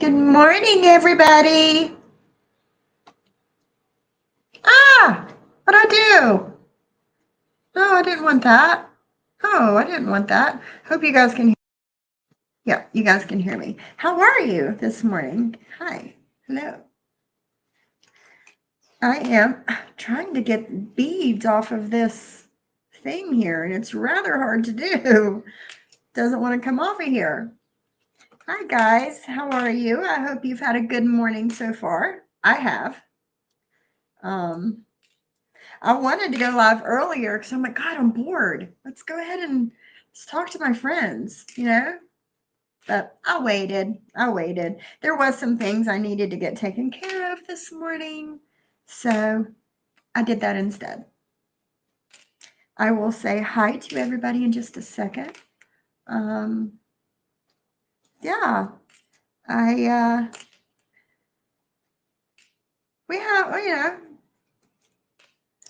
Good morning, everybody. What'd I do? No, I didn't want that. Oh, I didn't want that. Hope you guys can hear. Yeah, you guys can hear me. How are you this morning? Hi. Hello. I am trying to get beads off of this thing here, and it's rather hard to do. Doesn't want to come off of here. Hi, guys. How are you? I hope you've had a good morning so far. I have. Um, I wanted to go live earlier because I'm like, God, I'm bored. Let's go ahead and let's talk to my friends. But I waited. There was some things I needed to get taken care of this morning. So I did that instead. I will say hi to everybody in just a second. Yeah, we have,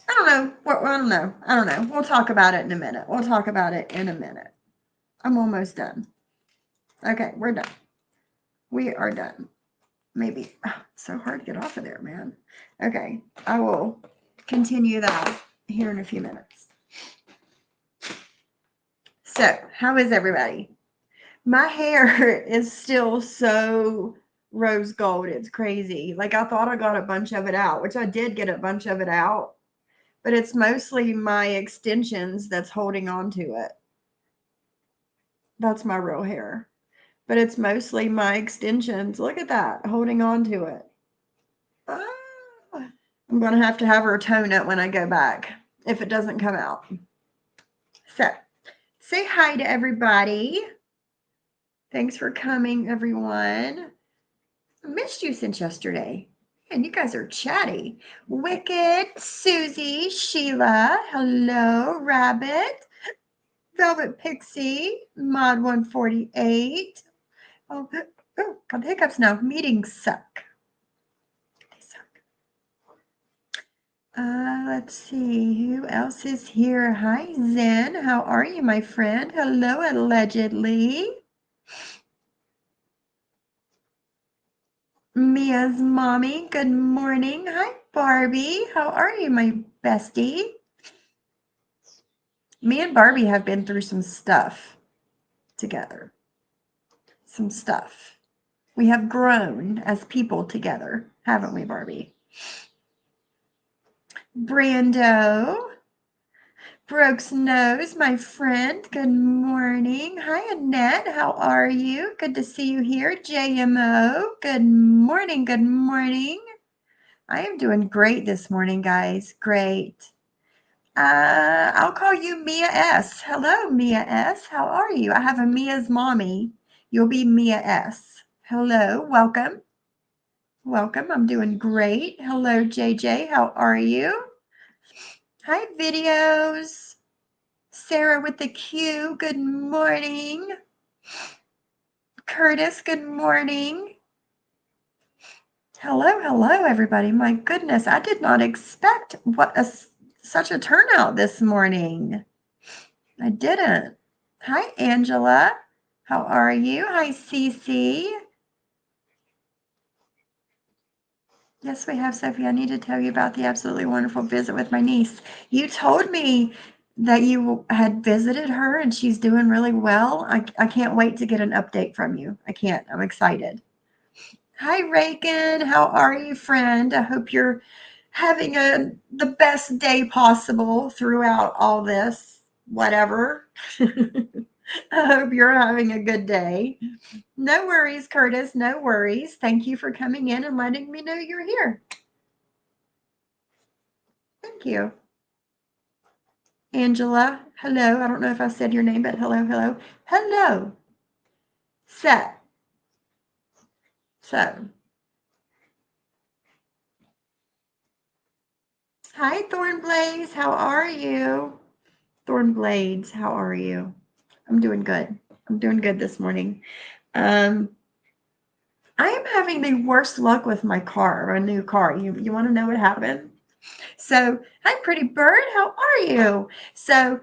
I don't know. I don't know. We'll talk about it in a minute. I'm almost done. Okay, we're done. We are done. Maybe. So hard to get off of there, man. Okay, I will continue that here in a few minutes. So, how is everybody? My hair is still so rose gold. It's crazy. Like, I thought I got a bunch of it out, which I did get a bunch of it out, but it's mostly my extensions that's holding on to it. That's my real hair. But it's mostly my extensions. Look at that, holding on to it. I'm going to have her tone it when I go back if it doesn't come out. So, say hi to everybody. Thanks for coming, everyone. I missed you since yesterday. And you guys are chatty. Wicked, Susie, Sheila, hello, Rabbit, Velvet Pixie, Mod 148. Oh, got the hiccups now. Meetings suck. Let's see, who else is here? Hi, Zen. How are you, my friend? Hello, allegedly. Mia's mommy, good morning. Hi, Barbie. How are you, my bestie? Me and Barbie have been through some stuff together. Some stuff. We have grown as people together, haven't we, Barbie? Brando. Brooks Nose, my friend. Good morning. Hi, Annette. How are you? Good to see you here. JMO. Good morning. Good morning. I am doing great this morning, guys. Great. I'll call you Mia S. Hello, Mia S. How are you? I have a Mia's mommy. You'll be Mia S. Hello. Welcome. Welcome. I'm doing great. Hello, JJ. How are you? Hi, videos. Sarah with the Q, good morning. Curtis, good morning. Hello, everybody. My goodness, I did not expect such a turnout this morning. I didn't. Hi, Angela. How are you? Hi, Cece. Yes, we have, Sophie. I need to tell you about the absolutely wonderful visit with my niece. You told me that you had visited her and she's doing really well. I can't wait to get an update from you. I can't. I'm excited. Hi, Reagan. How are you, friend? I hope you're having the best day possible throughout all this, whatever. I hope you're having a good day. No worries, Curtis. No worries. Thank you for coming in and letting me know you're here. Thank you. Angela, hello. I don't know if I said your name, but hello. Hello. So, hi, Thornblaze. How are you? Thornblades, how are you? I'm doing good. I'm doing good this morning. I am having the worst luck with my car, my new car. You want to know what happened? So, hi, pretty bird. How are you? So,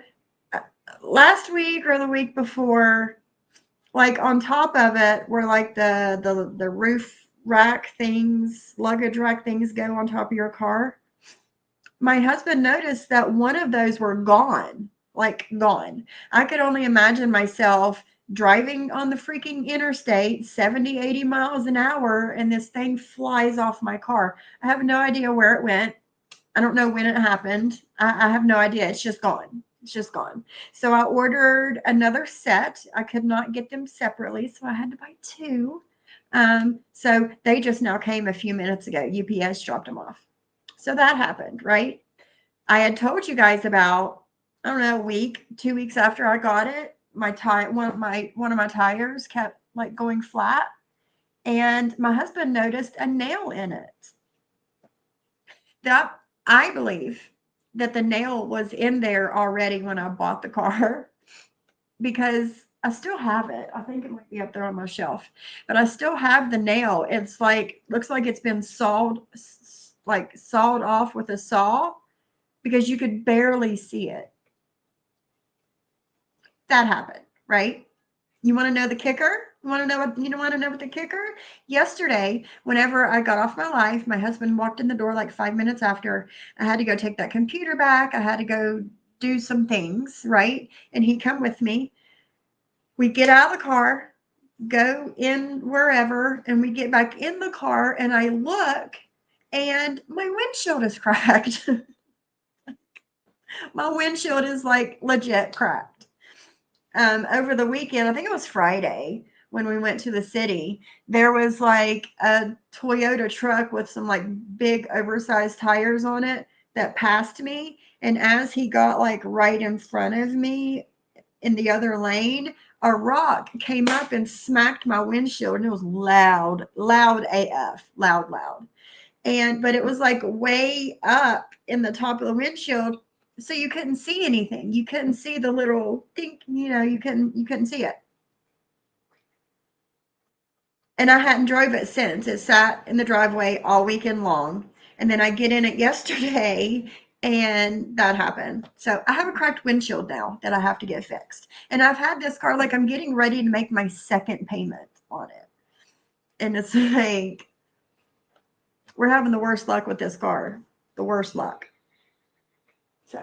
last week or the week before, like on top of it where like the roof rack things, luggage rack things go on top of your car. My husband noticed that one of those were gone, like gone. I could only imagine myself driving on the freaking interstate 70, 80 miles an hour, and this thing flies off my car. I have no idea where it went. I don't know when it happened. I have no idea. It's just gone. It's just gone. So I ordered another set. I could not get them separately, so I had to buy two. So they just now came a few minutes ago. UPS dropped them off. So that happened, right? I had told you guys about, I don't know, a week, 2 weeks after I got it, one of my tires kept like going flat, and my husband noticed a nail in it. That I believe that the nail was in there already when I bought the car because I still have it. I think it might be up there on my shelf, but I still have the nail. It's like, looks like it's been sawed off with a saw because you could barely see it. That happened, right? You want to know the kicker? You want to know what the kicker? Yesterday, whenever I got off my life, my husband walked in the door like 5 minutes after. I had to go take that computer back. I had to go do some things, right? And he come with me. We get out of the car, go in wherever, and we get back in the car, and I look, and my windshield is cracked. My windshield is like legit cracked. Over the weekend, I think it was Friday when we went to the city, there was like a Toyota truck with some like big oversized tires on it that passed me. And as he got like right in front of me in the other lane, a rock came up and smacked my windshield, and it was loud, loud AF, loud, loud. But it was like way up in the top of the windshield, so you couldn't see anything. You couldn't see the little thing, you couldn't see it. And I hadn't drove it since. It sat in the driveway all weekend long. And then I get in it yesterday and that happened. So I have a cracked windshield now that I have to get fixed. And I've had this car, like I'm getting ready to make my second payment on it. And it's like, we're having the worst luck with this car. The worst luck. So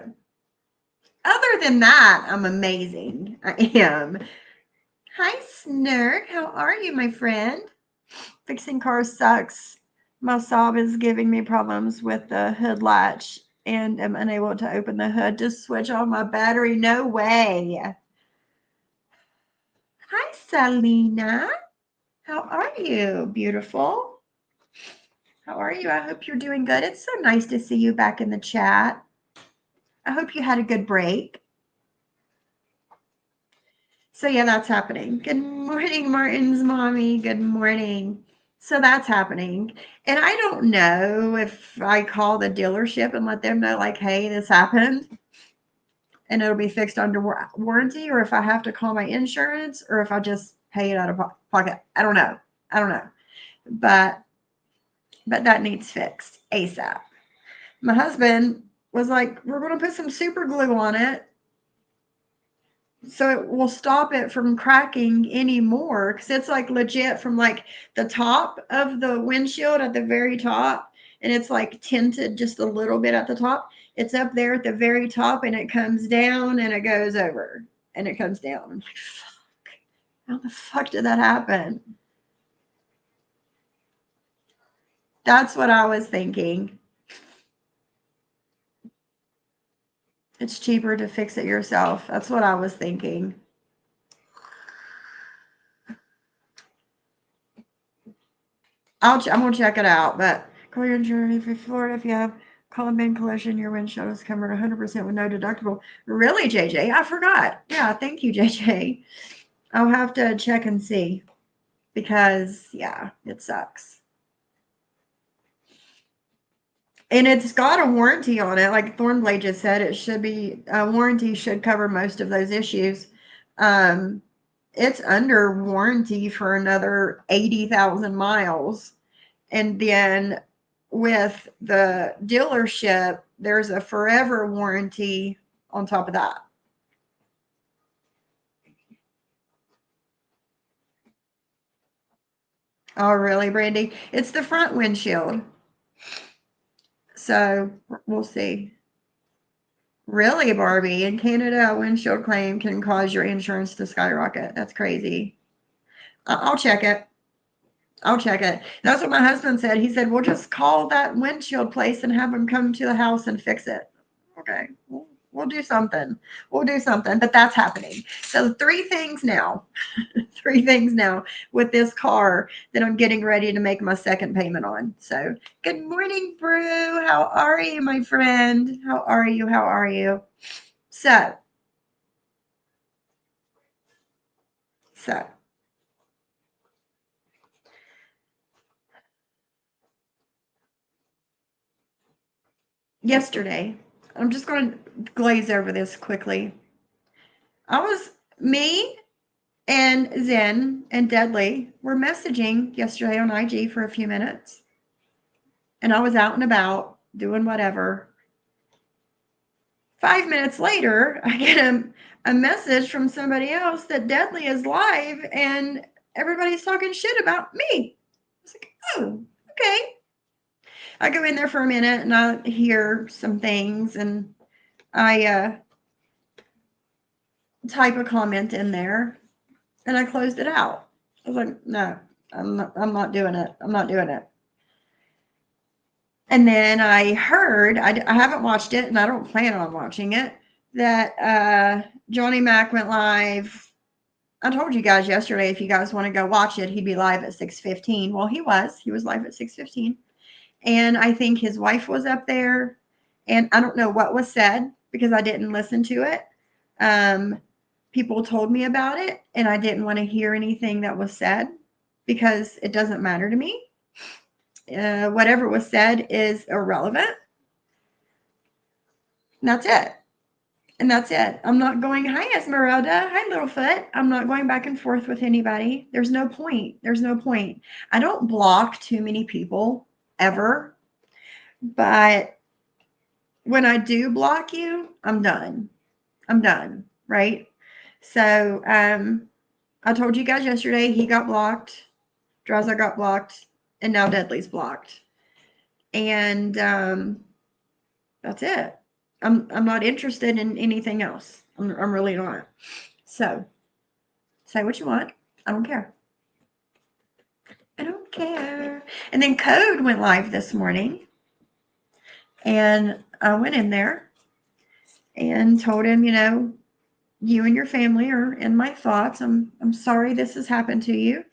other than that, I'm amazing. I am. Hi, Snurk. How are you, my friend? Fixing cars sucks. My Saab is giving me problems with the hood latch, and I'm unable to open the hood to switch off my battery. No way. Hi, Selena. How are you, beautiful? How are you? I hope you're doing good. It's so nice to see you back in the chat. I hope you had a good break. So yeah, that's happening. Good morning, Martin's mommy. Good morning. So that's happening. And I don't know if I call the dealership and let them know, like, hey, this happened and it'll be fixed under warranty, or if I have to call my insurance, or if I just pay it out of pocket. I don't know. I don't know. But that needs fixed ASAP. My husband was like, we're going to put some super glue on it so it will stop it from cracking anymore, because it's like legit from like the top of the windshield at the very top, and it's like tinted just a little bit at the top. It's up there at the very top, and it comes down and it goes over and it comes down. I'm like, fuck, how the fuck did that happen? That's what I was thinking. It's cheaper to fix it yourself. That's what I was thinking. I'm gonna check it out, but call your insurance if Florida. If you have Columbine collision, your windshield is covered 100% with no deductible. Really, JJ? I forgot. Yeah, thank you, JJ. I'll have to check and see, because yeah, it sucks. And it's got a warranty on it, like Thornblade just said. It should be a warranty, should cover most of those issues. It's under warranty for another 80,000 miles. And then with the dealership, there's a forever warranty on top of that. Oh, really, Brandy? It's the front windshield. So we'll see. Really, Barbie? In Canada, a windshield claim can cause your insurance to skyrocket. That's crazy. I'll check it. I'll check it. That's what my husband said. He said, we'll just call that windshield place and have them come to the house and fix it. Okay. We'll do something. We'll do something, but that's happening. So three things now, three things now with this car that I'm getting ready to make my second payment on. So good morning, Brew. How are you, my friend? How are you? How are you? So, so yesterday, I'm just going to glaze over this quickly. Me and Zen and Deadly were messaging yesterday on IG for a few minutes. And I was out and about doing whatever. 5 minutes later, I get a message from somebody else that Deadly is live and everybody's talking shit about me. I was like, oh, okay. I go in there for a minute and I hear some things and I type a comment in there and I closed it out. I was like, no, I'm not doing it. I'm not doing it. And then I heard, I haven't watched it and I don't plan on watching it, that Johnny Mac went live. I told you guys yesterday, if you guys want to go watch it, he'd be live at 6:15. Well, he was live at 6:15. And I think his wife was up there. And I don't know what was said because I didn't listen to it. People told me about it and I didn't want to hear anything that was said because it doesn't matter to me. Whatever was said is irrelevant. And that's it. And that's it. I'm not going, hi, Esmeralda. Hi, Littlefoot. I'm not going back and forth with anybody. There's no point. There's no point. I don't block too many people ever. But when I do block you, I'm done. I'm done. Right? So I told you guys yesterday he got blocked. Draza got blocked. And now Deadly's blocked. And that's it. I'm not interested in anything else. I'm really not. So say what you want. I don't care. I don't care. And then Code went live this morning. And I went in there and told him, you and your family are in my thoughts. I'm sorry this has happened to you.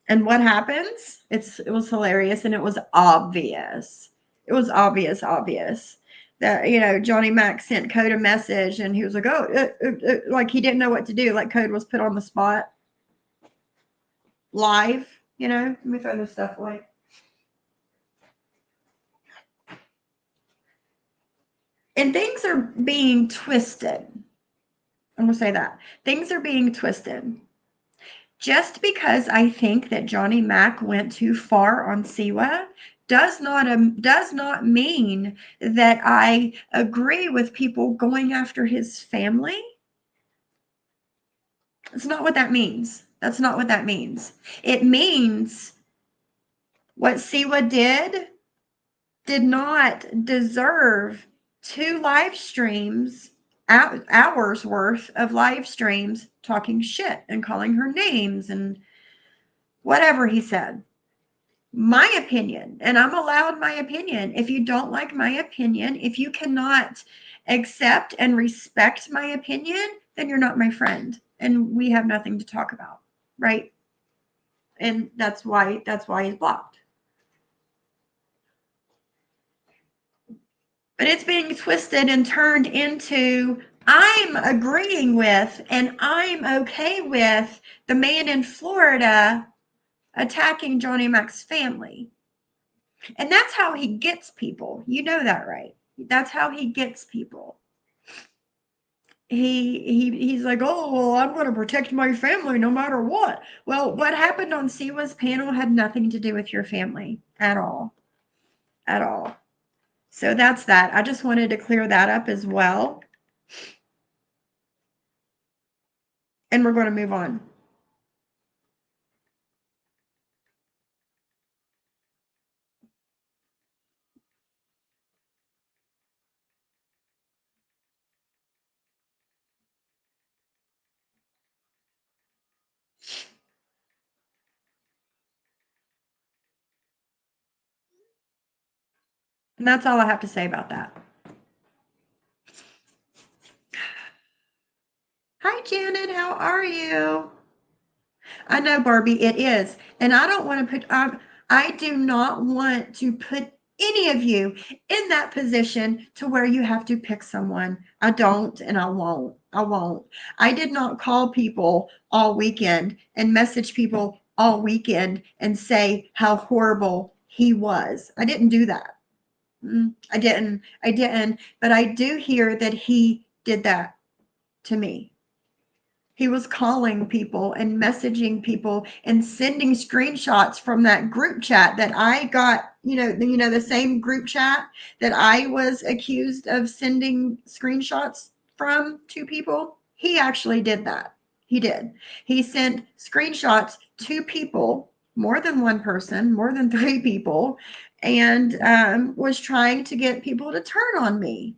And what happens? It was hilarious and it was obvious. It was obvious that, Johnny Mac sent Code a message and he was like, oh, like he didn't know what to do. Like Code was put on the spot live, Let me throw this stuff away. And things are being twisted. I'm going to say that. Things are being twisted. Just because I think that Johnny Mac went too far on Siwa does not mean that I agree with people going after his family. That's not what that means. That's not what that means. It means what Siwa did not deserve 2 live streams, hours worth of live streams talking shit and calling her names and whatever he said. My opinion, and I'm allowed my opinion. If you don't like my opinion, if you cannot accept and respect my opinion, then you're not my friend and we have nothing to talk about, right? And that's why he's blocked. But it's being twisted and turned into I'm agreeing with and I'm okay with the man in Florida attacking Johnny Mac's family. And that's how he gets people. You know that, right? That's how he gets people. He's like, oh, well, I'm going to protect my family no matter what. Well, what happened on Siwa's panel had nothing to do with your family at all. At all. So that's that. I just wanted to clear that up as well. And we're going to move on. And that's all I have to say about that. Hi, Janet. How are you? I know, Barbie, it is. And I don't want to put, I do not want to put any of you in that position to where you have to pick someone. I don't, and I won't. I won't. I did not call people all weekend and message people all weekend and say how horrible he was. I didn't do that. I didn't. I didn't. But I do hear that he did that to me. He was calling people and messaging people and sending screenshots from that group chat that I got, the same group chat that I was accused of sending screenshots from to people. He actually did that. He did. He sent screenshots to people, more than one person, more than three people, and was trying to get people to turn on me.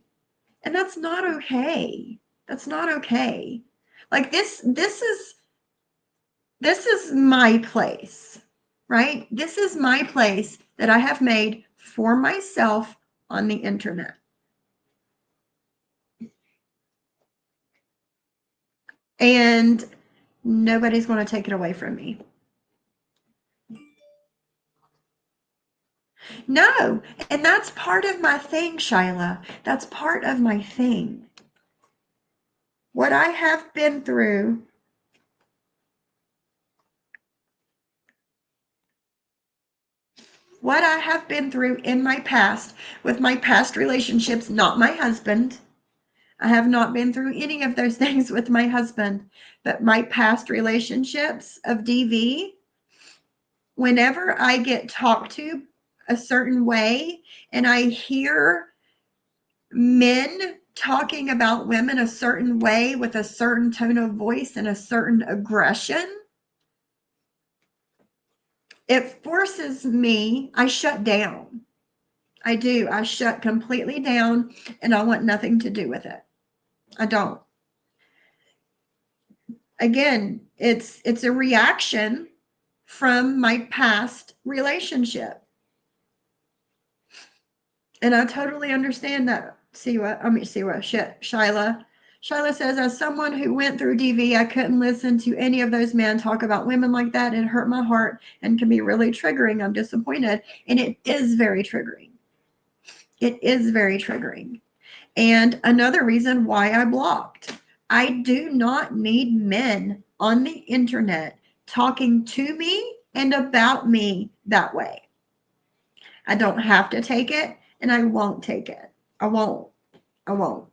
And that's not okay. That's not okay. Like this is my place, right? This is my place that I have made for myself on the internet. And nobody's going to take it away from me. No, and that's part of my thing, Shyla. That's part of my thing. What I have been through what I have been through in my past with my past relationships, not my husband. I have not been through any of those things with my husband, but my past relationships of DV, whenever I get talked to a certain way and I hear men talking about women a certain way with a certain tone of voice and a certain aggression, it forces me, I shut down. I do. I shut completely down and I want nothing to do with it. I don't. Again, it's a reaction from my past relationship. And I totally understand that. Shyla. Shyla says, as someone who went through DV, I couldn't listen to any of those men talk about women like that. It hurt my heart and can be really triggering. I'm disappointed. And it is very triggering. It is very triggering. And another reason why I blocked. I do not need men on the internet talking to me and about me that way. I don't have to take it and I won't take it. I won't. I won't.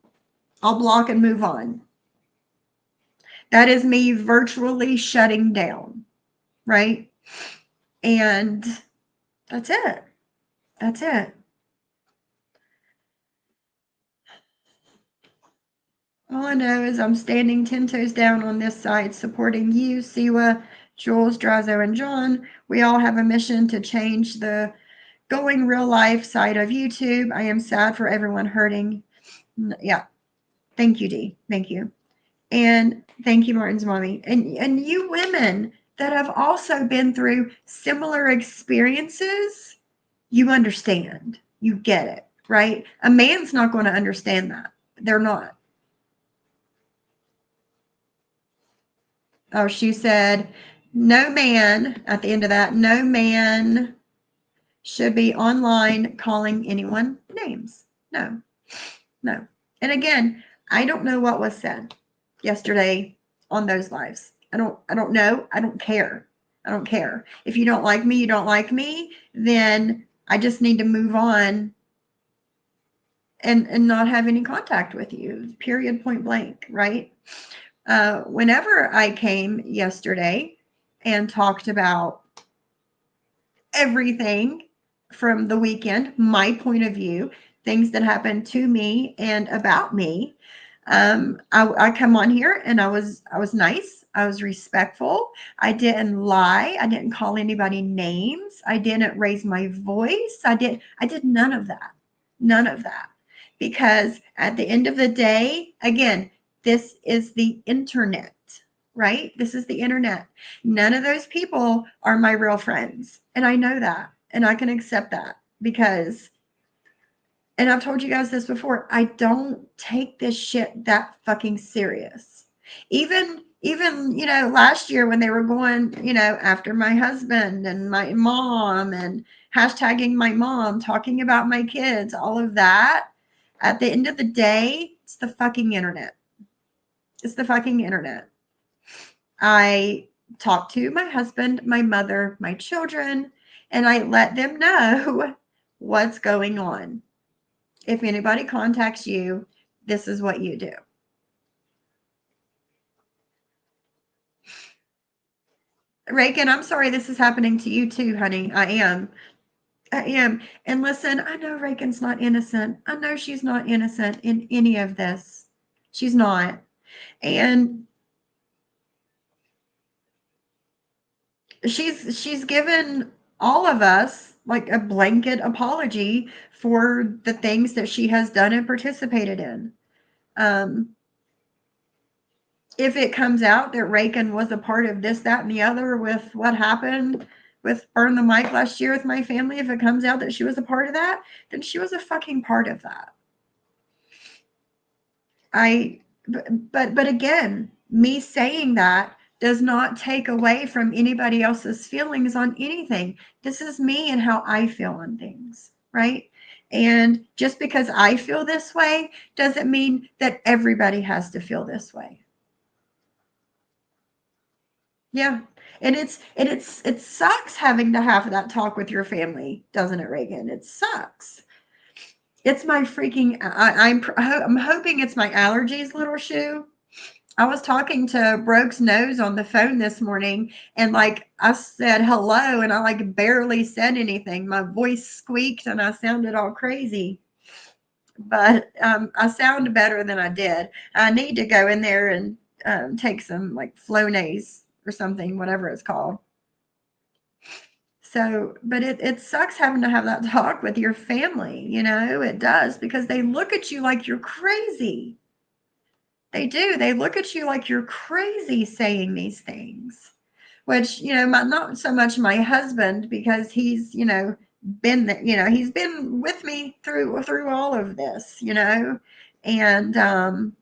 I'll block and move on. That is me virtually shutting down, right? And that's it. That's it. All I know is I'm standing 10 toes down on this side, supporting you, Siwa, Jules, Drazo, and John. We all have a mission to change the going real life side of YouTube. I am sad for everyone hurting. Yeah. Thank you, Dee. Thank you. And thank you, Martin's mommy. And you women that have also been through similar experiences, you understand. You get it, right? A man's not going to understand that. They're not. Oh, she said, no man, at the end of that, no man should be online calling anyone names. No, no. And again, I don't know what was said yesterday on those lives. I don't know. I don't care. I don't care. If you don't like me, you don't like me, then I just need to move on and not have any contact with you. Period, point blank, right? Whenever I came yesterday and talked about everything from the weekend, my point of view, things that happened to me and about me, I come on here and I was nice. I was respectful. I didn't lie. I didn't call anybody names. I didn't raise my voice. I did none of that. None of that. Because at the end of the day, again, this is the internet, right? This is the internet. None of those people are my real friends. And I know that. And I can accept that because and I've told you guys this before, I don't take this shit that fucking serious. Even last year when they were going, after my husband and my mom and hashtagging my mom, talking about my kids, all of that, at the end of the day, it's the fucking internet. It's the fucking internet. I talk to my husband, my mother, my children, and I let them know what's going on. If anybody contacts you, this is what you do. Reagan, I'm sorry this is happening to you too, honey. I am. I am. And listen, I know Reagan's not innocent. I know she's not innocent in any of this. She's not. And she's given all of us like a blanket apology for the things that she has done and participated in. Um, if it comes out that Reagan was a part of this, that, and the other with what happened with Burn the Mic last year with my family, if it comes out that she was a part of that, then she was a fucking part of that. But again, me saying that does not take away from anybody else's feelings on anything. This is me and how I feel on things, right? And just because I feel this way doesn't mean that everybody has to feel this way. Yeah. And it sucks having to have that talk with your family, doesn't it, Reagan? It sucks. It's my freaking I'm hoping it's my allergies, little shoe. I was talking to Broke's Nose on the phone this morning, and like I said hello, and I like barely said anything. My voice squeaked, and I sounded all crazy. But I sound better than I did. I need to go in there and take some like Flonase or something, whatever it's called. So, but it sucks having to have that talk with your family. It does, because they look at you like you're crazy. They do. They look at you like you're crazy saying these things, which, not so much my husband, because he's, been there, he's been with me through all of this, and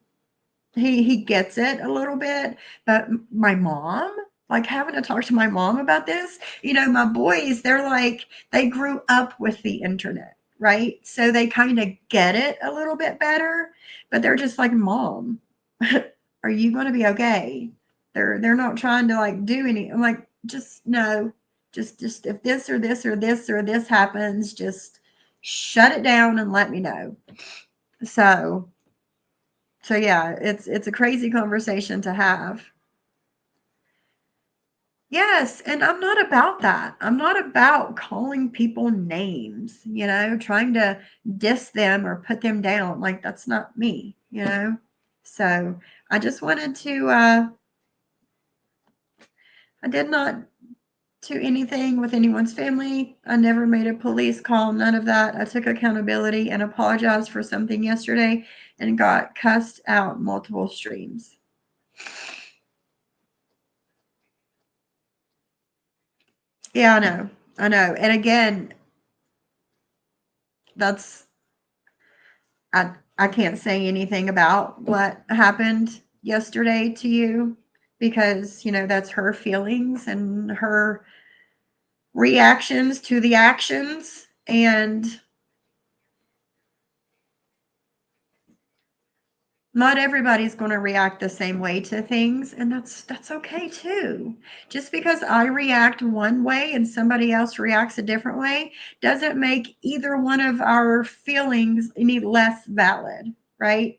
he gets it a little bit. But my mom, like having to talk to my mom about this, my boys, they're like, they grew up with the internet, right? So they kind of get it a little bit better, but they're just like, Mom, are you going to be okay? They're not trying to like do any. I'm like, just no, just if this or this or this or this happens, just shut it down and let me know. So yeah, it's a crazy conversation to have. Yes, and I'm not about that. I'm not about calling people names, trying to diss them or put them down. Like that's not me. So I just wanted to I did not do anything with anyone's family. I never made a police call, none of that. I took accountability and apologized for something yesterday and got cussed out multiple streams. Yeah, I know. I know. And again, that's I can't say anything about what happened yesterday to you, because, that's her feelings and her reactions to the actions, and not everybody's going to react the same way to things, and that's okay too. Just because I react one way and somebody else reacts a different way doesn't make either one of our feelings any less valid, right?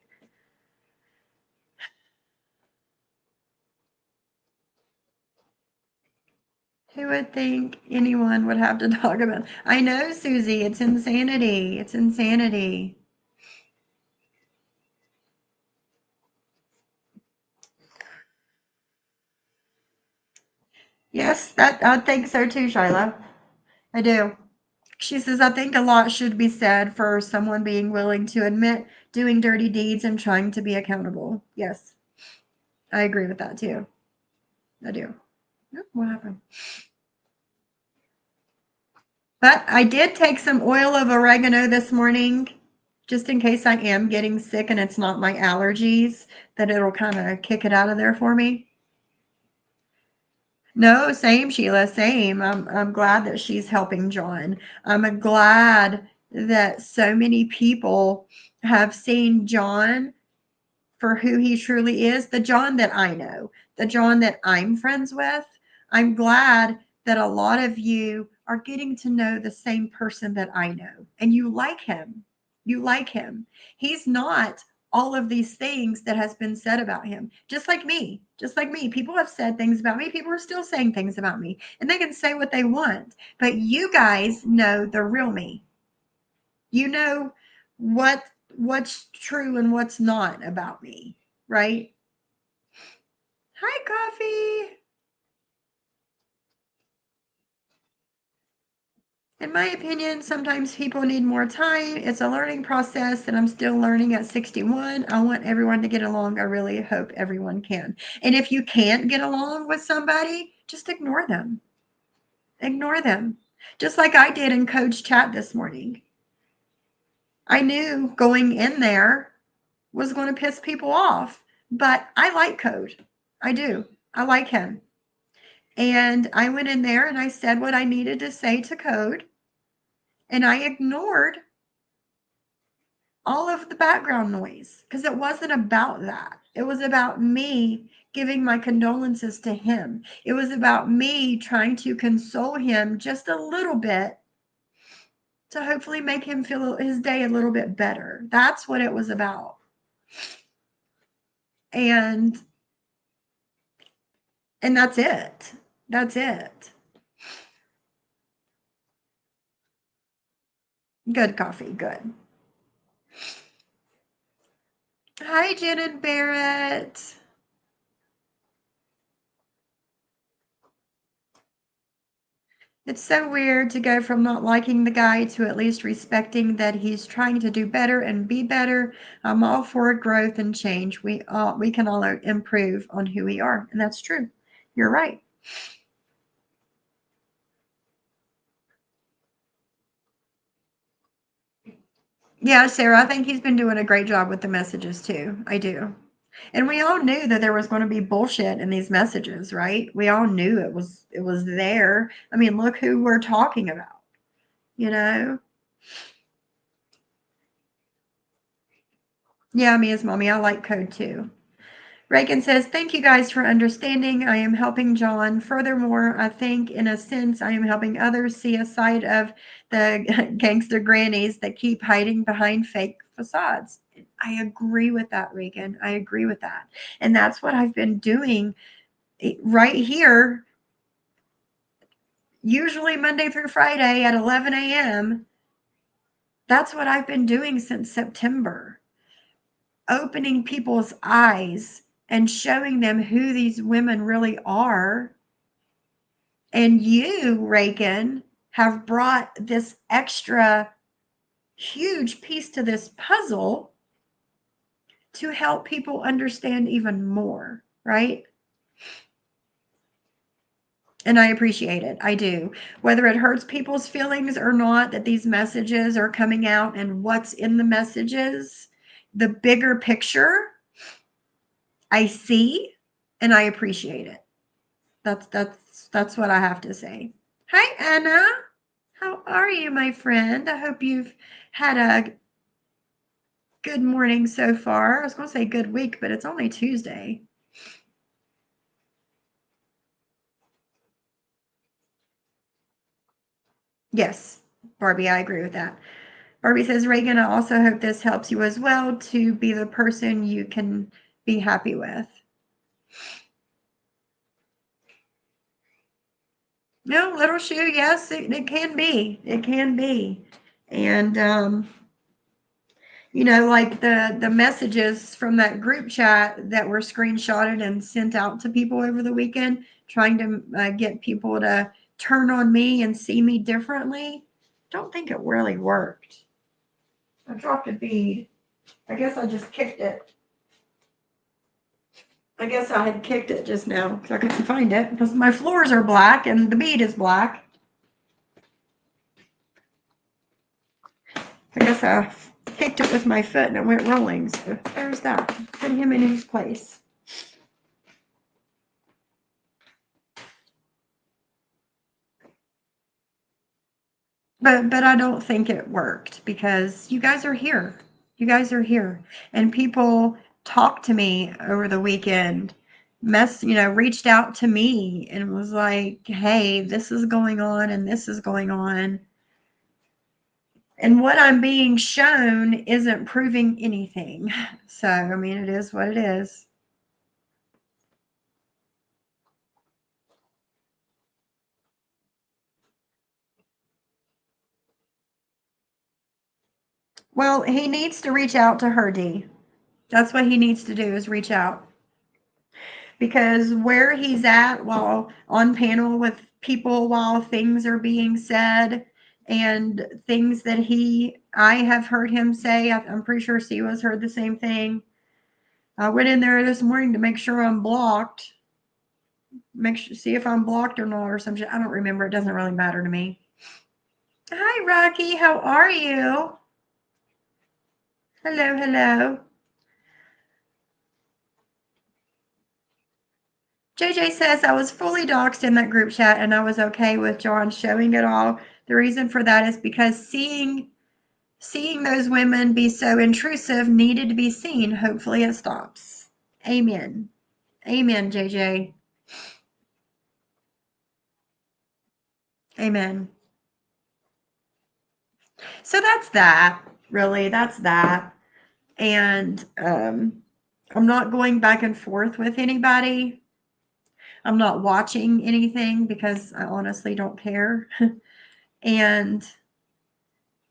Who would think anyone would have to talk about? I know, Susie, it's insanity. It's insanity. Yes, that I think so too, Shiloh. I do. She says, I think a lot should be said for someone being willing to admit doing dirty deeds and trying to be accountable. Yes, I agree with that too. I do. What happened? But I did take some oil of oregano this morning just in case I am getting sick and it's not my allergies, that it'll kind of kick it out of there for me. No, same, Sheila, same. I'm glad that she's helping John. I'm glad that so many people have seen John for who he truly is, the John that I know, the John that I'm friends with. I'm glad that a lot of you are getting to know the same person that I know, and you like him. You like him. He's not all of these things that has been said about him. Just like me, just like me. People have said things about me. People are still saying things about me, and they can say what they want. But you guys know the real me. You know what's true and what's not about me, right? Hi, Coffee. In my opinion, sometimes people need more time. It's a learning process, and I'm still learning at 61. I want everyone to get along. I really hope everyone can. And if you can't get along with somebody, just ignore them. Ignore them. Just like I did in Coach Chat this morning. I knew going in there was going to piss people off, but I like Code. I do. I like him. And I went in there and I said what I needed to say to Code, and I ignored all of the background noise because it wasn't about that. It was about me giving my condolences to him. It was about me trying to console him just a little bit to hopefully make him feel his day a little bit better. That's what it was about. And that's it. That's it. Good coffee, good. Hi, Jen and Barrett. It's so weird to go from not liking the guy to at least respecting that he's trying to do better and be better. I'm all for growth and change. We can all improve on who we are, and that's true. You're right. Yeah, Sarah, I think he's been doing a great job with the messages too. I do. And we all knew that there was going to be bullshit in these messages, right? We all knew it was there. I mean, look who we're talking about, you know? Yeah, me as mommy. I like Code too. Reagan says, thank you guys for understanding. I am helping John. Furthermore, I think in a sense I am helping others see a side of the gangster grannies that keep hiding behind fake facades. I agree with that, Reagan. I agree with that. And that's what I've been doing right here, usually Monday through Friday at 11 a.m. That's what I've been doing since September. Opening people's eyes and showing them who these women really are. And you, Reagan, have brought this extra huge piece to this puzzle to help people understand even more, right? And I appreciate it. I do. Whether it hurts people's feelings or not, that these messages are coming out and what's in the messages, the bigger picture, I see and I appreciate it. That's what I have to say. Hi, Anna. How are you, my friend? I hope you've had a good morning so far. I was going to say good week, but it's only Tuesday. Yes, Barbie, I agree with that. Barbie says, Reagan, I also hope this helps you as well to be the person you can be happy with. No, little shoe, yes, it can be. It can be. And like the messages from that group chat that were screenshotted and sent out to people over the weekend, trying to get people to turn on me and see me differently. Don't think it really worked. I dropped a bead. I guess I just kicked it. I guess I had kicked it just now because I couldn't find it because my floors are black and the bead is black. I guess I kicked it with my foot and it went rolling. So there's that. Put him in his place. But I don't think it worked because you guys are here. You guys are here. And people talked to me over the weekend, reached out to me and was like, hey, this is going on and this is going on. And what I'm being shown isn't proving anything. So, I mean, it is what it is. Well, he needs to reach out to her, D. That's what he needs to do is reach out. Because where he's at while on panel with people while things are being said and things that I have heard him say, I'm pretty sure Siwa's heard the same thing. I went in there this morning to make sure I'm blocked. See if I'm blocked or not or some shit. I don't remember. It doesn't really matter to me. Hi, Rocky. How are you? Hello, hello. JJ says, I was fully doxxed in that group chat and I was okay with John showing it all. The reason for that is because seeing those women be so intrusive needed to be seen. Hopefully it stops. Amen. Amen, JJ. Amen. So that's that. Really, that's that. And I'm not going back and forth with anybody. I'm not watching anything because I honestly don't care. And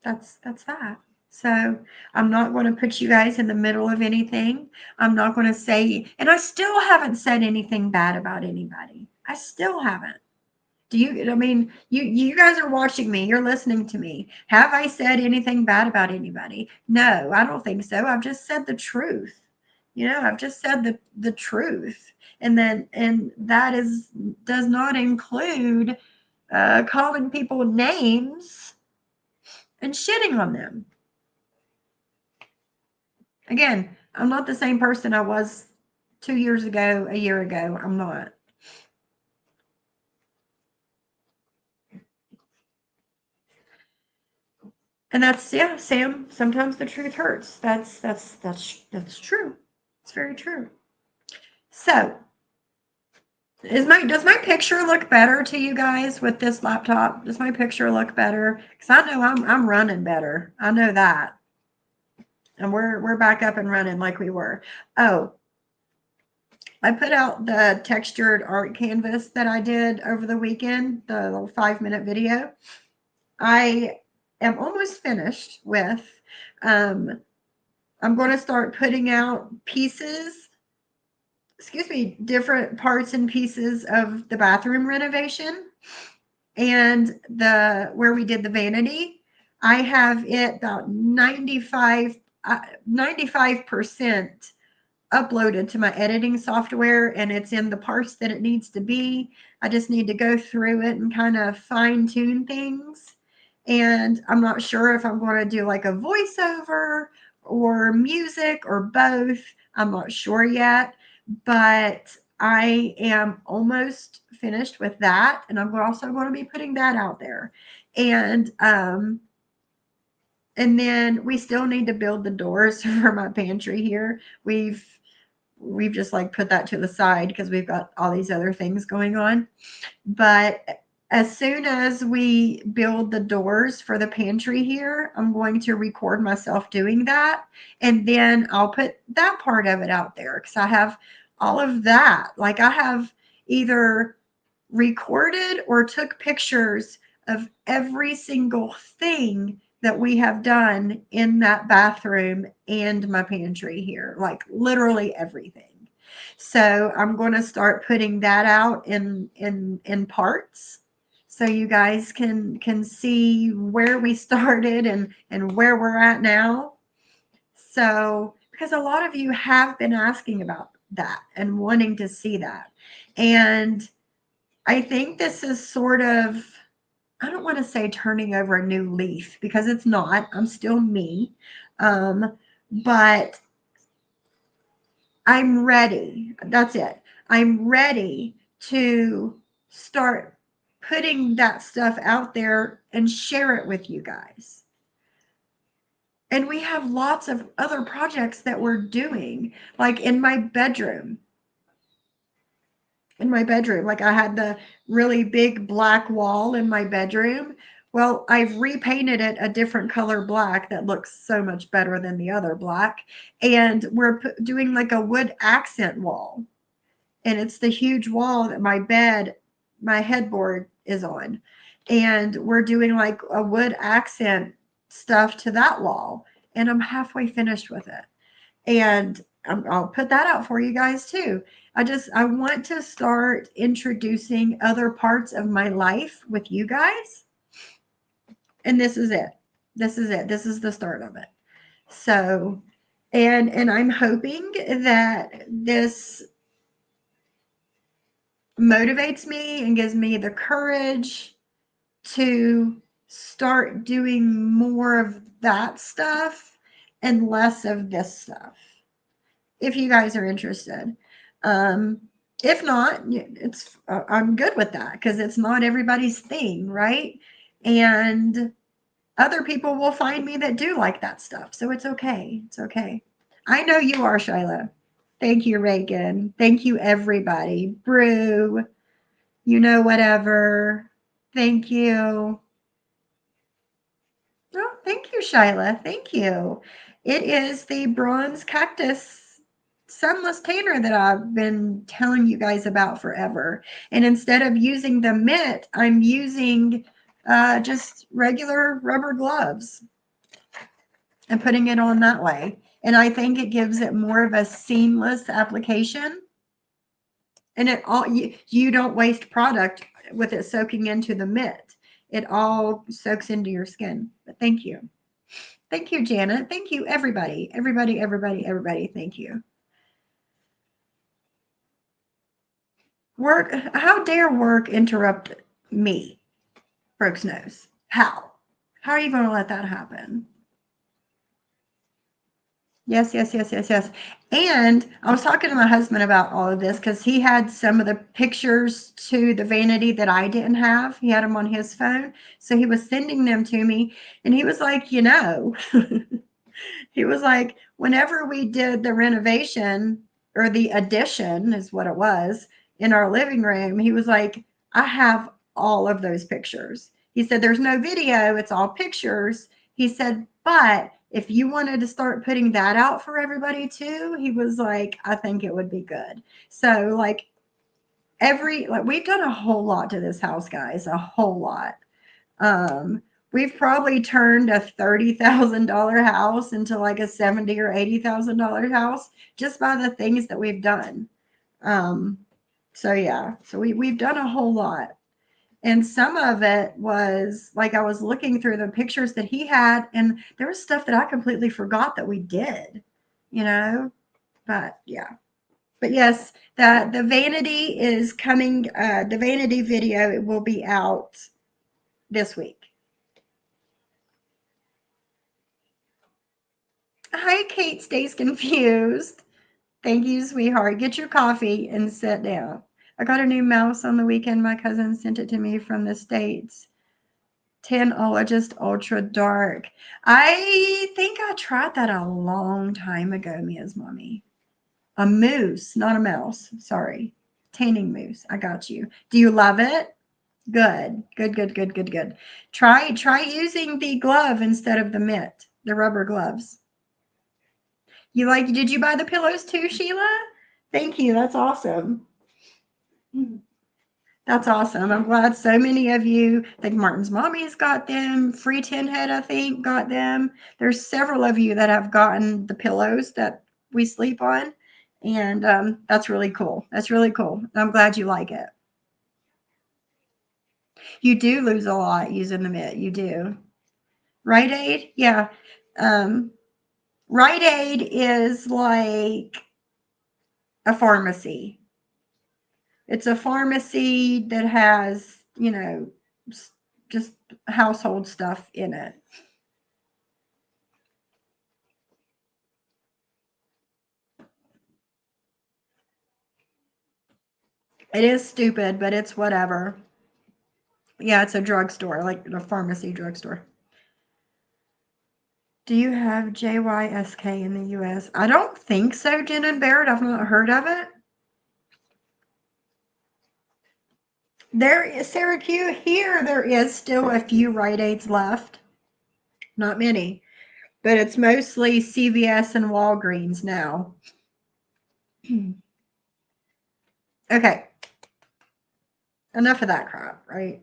that's that. So I'm not going to put you guys in the middle of anything. I'm not going to say, and I still haven't said anything bad about anybody. I still haven't. You guys are watching me. You're listening to me. Have I said anything bad about anybody? No, I don't think so. I've just said the truth. I've just said the truth. And that does not include calling people names and shitting on them. Again, I'm not the same person I was 2 years ago, a year ago. I'm not. And that's, yeah, Sam, sometimes the truth hurts. That's true. It's very true. So, does my picture look better to you guys with this laptop? Does my picture look better? Because I know I'm running better. I know that. And we're back up and running like we were. Oh, I put out the textured art canvas that I did over the weekend, the little 5-minute video. I am almost finished with. I'm going to start putting out different parts and pieces of the bathroom renovation and where we did the vanity. I have it about 95% uploaded to my editing software, and it's in the parts that it needs to be. I just need to go through it and kind of fine tune things. And I'm not sure if I'm going to do like a voiceover or music or both. I'm not sure yet, but I am almost finished with that. And I'm also going to be putting that out there. And then we still need to build the doors for my pantry here. We've just like put that to the side because we've got all these other things going on. But as soon as we build the doors for the pantry here, I'm going to record myself doing that. And then I'll put that part of it out there because I have all of that. Like I have either recorded or took pictures of every single thing that we have done in that bathroom and my pantry here, like literally everything. So I'm going to start putting that out in parts so you guys can see where we started and where we're at now. So because a lot of you have been asking about that and wanting to see that. And I think this is sort of I don't want to say turning over a new leaf because it's not. I'm still me. But I'm ready. That's it. I'm ready to start putting that stuff out there and share it with you guys. And we have lots of other projects that we're doing, like in my bedroom. Like I had the really big black wall in my bedroom. Well, I've repainted it a different color black that looks so much better than the other black. And we're doing like a wood accent wall. And it's the huge wall that my headboard is on. And we're doing like a wood accent stuff to that wall. And I'm halfway finished with it. And I'll put that out for you guys too. I want to start introducing other parts of my life with you guys. And this is it. This is it. This is the start of it. So, and I'm hoping that this motivates me and gives me the courage to start doing more of that stuff and less of this stuff. If you guys are interested. If not, it's I'm good with that because it's not everybody's thing, right? And other people will find me that do like that stuff. So it's okay. It's okay. I know you are, Shyla. Thank you, Reagan. Thank you, everybody. Brew, whatever. Thank you. Oh, thank you, Shyla. Thank you. It is the bronze cactus sunless tanner that I've been telling you guys about forever. And instead of using the mitt, I'm using just regular rubber gloves and putting it on that way. And I think it gives it more of a seamless application. And you don't waste product with it soaking into the mitt. It all soaks into your skin. But thank you. Thank you, Janet. Thank you, everybody. Everybody. Thank you. Work, how dare work interrupt me? Brooks knows. How? How are you going to let that happen? Yes. And I was talking to my husband about all of this because he had some of the pictures to the vanity that I didn't have. He had them on his phone. So he was sending them to me. And he was like, he was like, whenever we did the renovation or the addition is what it was in our living room, he was like, I have all of those pictures. He said, there's no video, it's all pictures. He said, but if you wanted to start putting that out for everybody too, he was like, I think it would be good. So like we've done a whole lot to this house, guys, a whole lot. We've probably turned a $30,000 house into like a $70,000 or $80,000 house just by the things that we've done. So yeah, so we've done a whole lot. And some of it was like I was looking through the pictures that he had, and there was stuff that I completely forgot that we did, But yeah. But yes, the vanity is coming. The vanity video, it will be out this week. Hi, Kate stays confused. Thank you, sweetheart. Get your coffee and sit down. I got a new mouse on the weekend. My cousin sent it to me from the States. 10ologist ultra dark. I think I tried that a long time ago, Mia's mommy. A moose, not a mouse. Sorry. Tanning moose. I got you. Do you love it? Good. Try using the glove instead of the mitt, the rubber gloves. Did you buy the pillows too, Sheila? Thank you. That's awesome. That's awesome. I'm glad so many of you, I think Martin's mommy's got them. Free Tin Head, I think, got them. There's several of you that have gotten the pillows that we sleep on. And that's really cool. That's really cool. I'm glad you like it. You do lose a lot using the mitt. You do. Rite Aid? Yeah. Rite Aid is like a pharmacy. It's a pharmacy that has, just household stuff in it. It is stupid, but it's whatever. Yeah, it's a drugstore, like a pharmacy drugstore. Do you have JYSK in the US? I don't think so, Jen and Barrett. I've not heard of it. There is Syracuse here. There is still a few Rite Aids left. Not many, but it's mostly CVS and Walgreens now. Okay. Enough of that crap, right?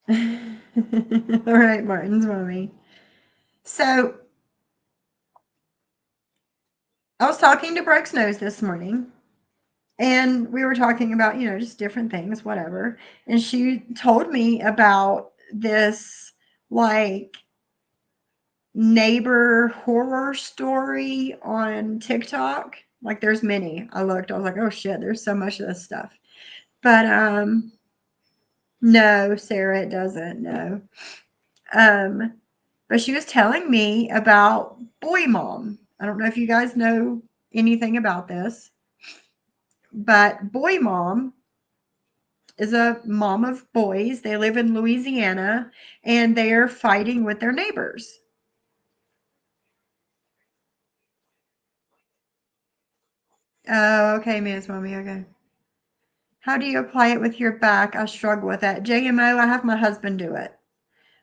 All right, Martin's mommy. So I was talking to Brooks Nose this morning, and we were talking about, just different things, whatever. And she told me about this, like, neighbor horror story on TikTok. Like, there's many. I looked, I was like, oh shit, there's so much of this stuff. But no, Sarah, it doesn't. No. But she was telling me about Boy Mom. I don't know if you guys know anything about this, but Boy Mom is a mom of boys. They live in Louisiana, and they are fighting with their neighbors. Oh, okay, Ms. Mommy. Okay. How do you apply it with your back? I struggle with that. JMO, I have my husband do it.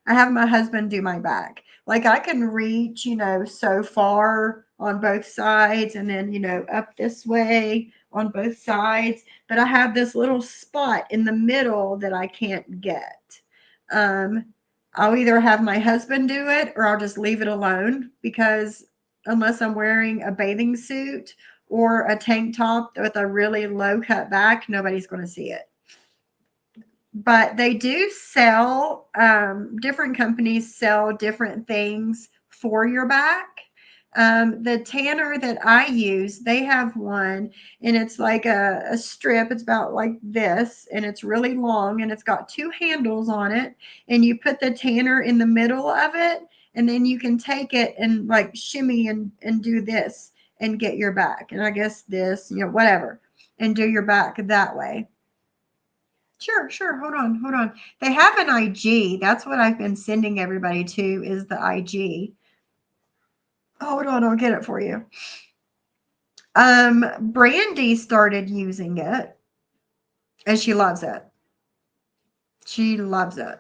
I have my husband do my back. Like, I can reach, so far on both sides, and then, up this way on both sides. But I have this little spot in the middle that I can't get. I'll either have my husband do it, or I'll just leave it alone, because unless I'm wearing a bathing suit or a tank top with a really low cut back, nobody's going to see it. But they do sell, different companies sell different things for your back. The tanner that I use, they have one, and it's like a strip. It's about like this, and it's really long, and it's got two handles on it. And you put the tanner in the middle of it, and then you can take it and like shimmy and do this and get your back. And I guess this, whatever, and do your back that way. Sure, sure. Hold on. They have an IG. That's what I've been sending everybody to, is the IG. Hold on, I'll get it for you. Brandy started using it, and she loves it. She loves it.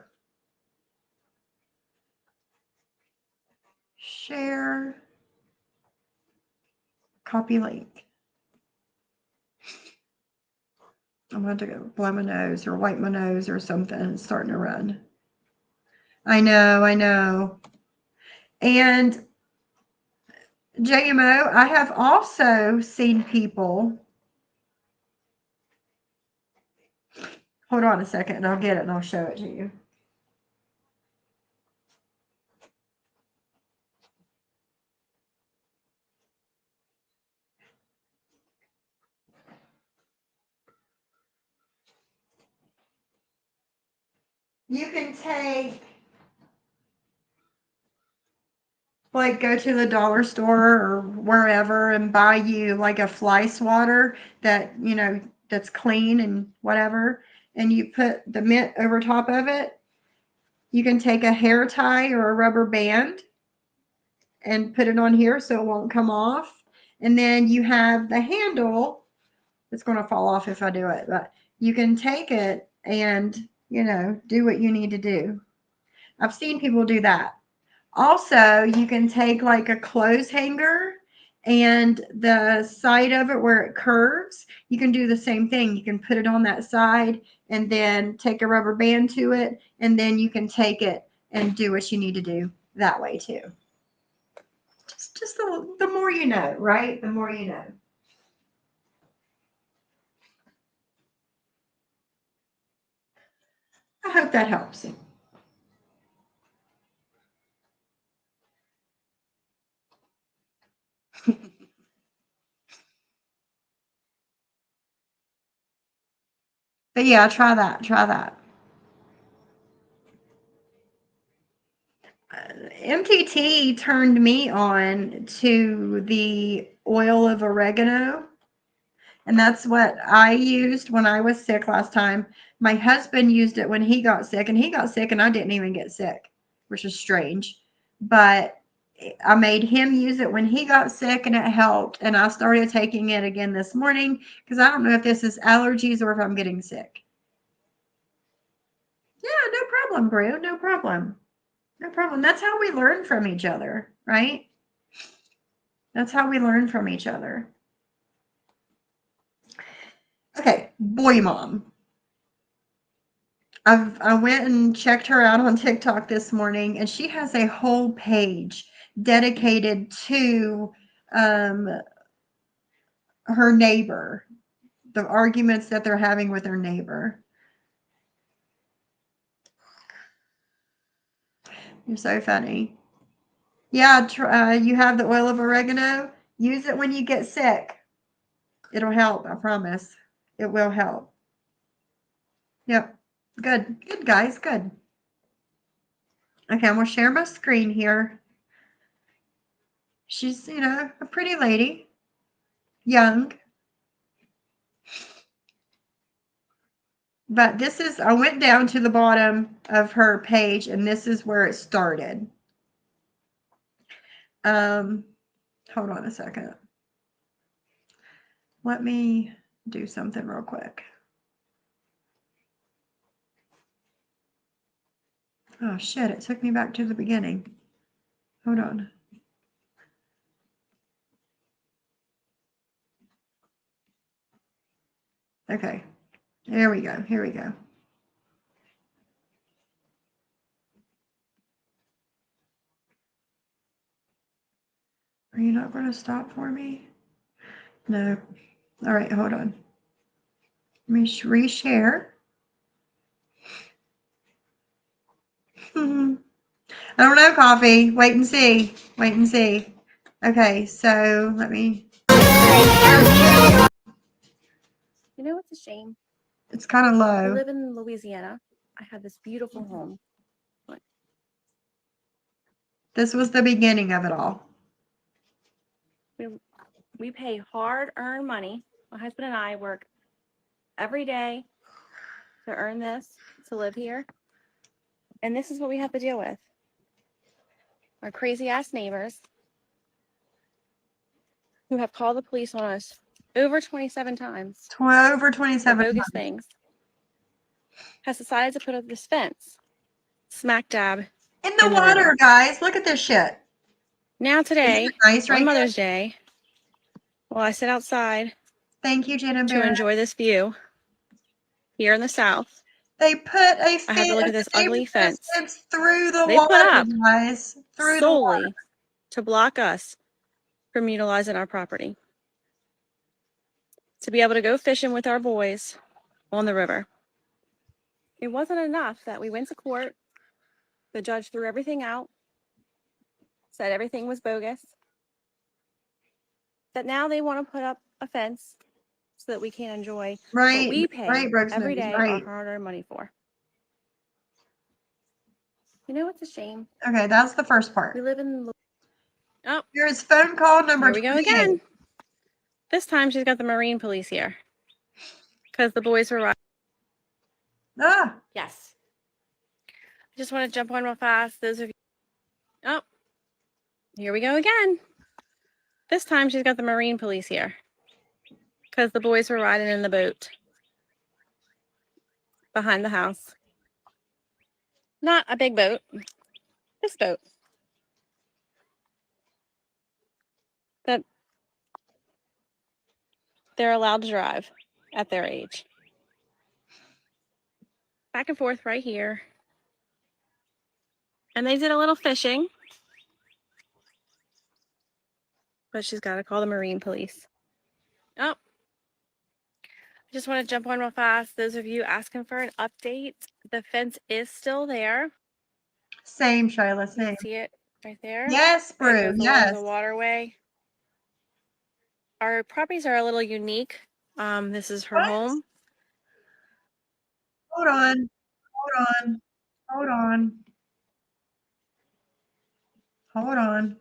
Share, copy link. I'm going to go blow my nose or wipe my nose or something. It's starting to run. I know. And JMO, I have also seen people. Hold on a second, and I'll get it and I'll show it to you. You can take, like, go to the dollar store or wherever and buy you like a fly swatter that, that's clean and whatever. And you put the mitt over top of it. You can take a hair tie or a rubber band and put it on here so it won't come off. And then you have the handle. It's going to fall off if I do it, but you can take it and, do what you need to do. I've seen people do that. Also, you can take like a clothes hanger, and the side of it where it curves, you can do the same thing. You can put it on that side and then take a rubber band to it, and then you can take it and do what you need to do that way too. Just the more you know, right? The more you know. I hope that helps. But yeah, try that. Try that. MTT turned me on to the oil of oregano. And that's what I used when I was sick last time. My husband used it when he got sick, and he got sick, and I didn't even get sick, which is strange. But I made him use it when he got sick, and it helped. And I started taking it again this morning because I don't know if this is allergies or if I'm getting sick. Yeah, no problem, Brew. No problem. No problem. That's how we learn from each other, right? That's how we learn from each other. Okay, boy mom. I went and checked her out on TikTok this morning, and she has a whole page dedicated to her neighbor, the arguments that they're having with her neighbor. You're so funny. Yeah, you have the oil of oregano. Use it when you get sick. It'll help, I promise. It will help. Yep. Good. Good, guys. Good. Okay, I'm going to share my screen here. She's, a pretty lady. Young. But this is, I went down to the bottom of her page, and this is where it started. Hold on a second. Let me do something real quick. Oh, shit, it took me back to the beginning. Hold on. Okay, there we go. Here we go. Are you not going to stop for me? No. All right, hold on. Let me reshare. I don't know, Coffee. Wait and see. Wait and see. Okay, so let me. You know what's a shame? It's kind of I low. live in Louisiana. I have this beautiful home. Look. This was the beginning of it all. We pay hard-earned money. My husband and I work every day to earn this, to live here. And this is what we have to deal with. Our crazy-ass neighbors who have called the police on us over 27 times. Over 27 for bogus times. things. Has decided to put up this fence. Smack dab. In the water, guys. Look at this shit. Now today, nice, right on Mother's Day, while I sit outside Thank you, Jenna to enjoy this view here in the South, they put a I had to look at this ugly fence through the they water, put up guys. Through solely the water. to block us from utilizing our property. To be able to go fishing with our boys on the river. It wasn't enough that we went to court. The judge threw everything out, said everything was bogus. That now they want to put up a fence so that we can enjoy what we pay every day our hard-earned money for. You know what's a shame? Okay, that's the first part. We live in. Oh, here's phone call number. Here we go again. This time she's got the Marine Police here because the boys were riding. Ah. Yes. I just want to jump on real fast. Those of you. Oh, here we go again. This time she's got the Marine Police here because the boys were riding in the boat behind the house. Not a big boat. This boat. That they're allowed to drive at their age. Back and forth right here. And they did a little fishing. But she's got to call the Marine Police. Oh. I just want to jump on real fast. Those of you asking for an update, the fence is still there. Same, Shyla, same. You can see it right there. Yes, Brew, yes. The waterway. Our properties are a little unique. This is her home. Hold on. Hold on. Hold on. Hold on.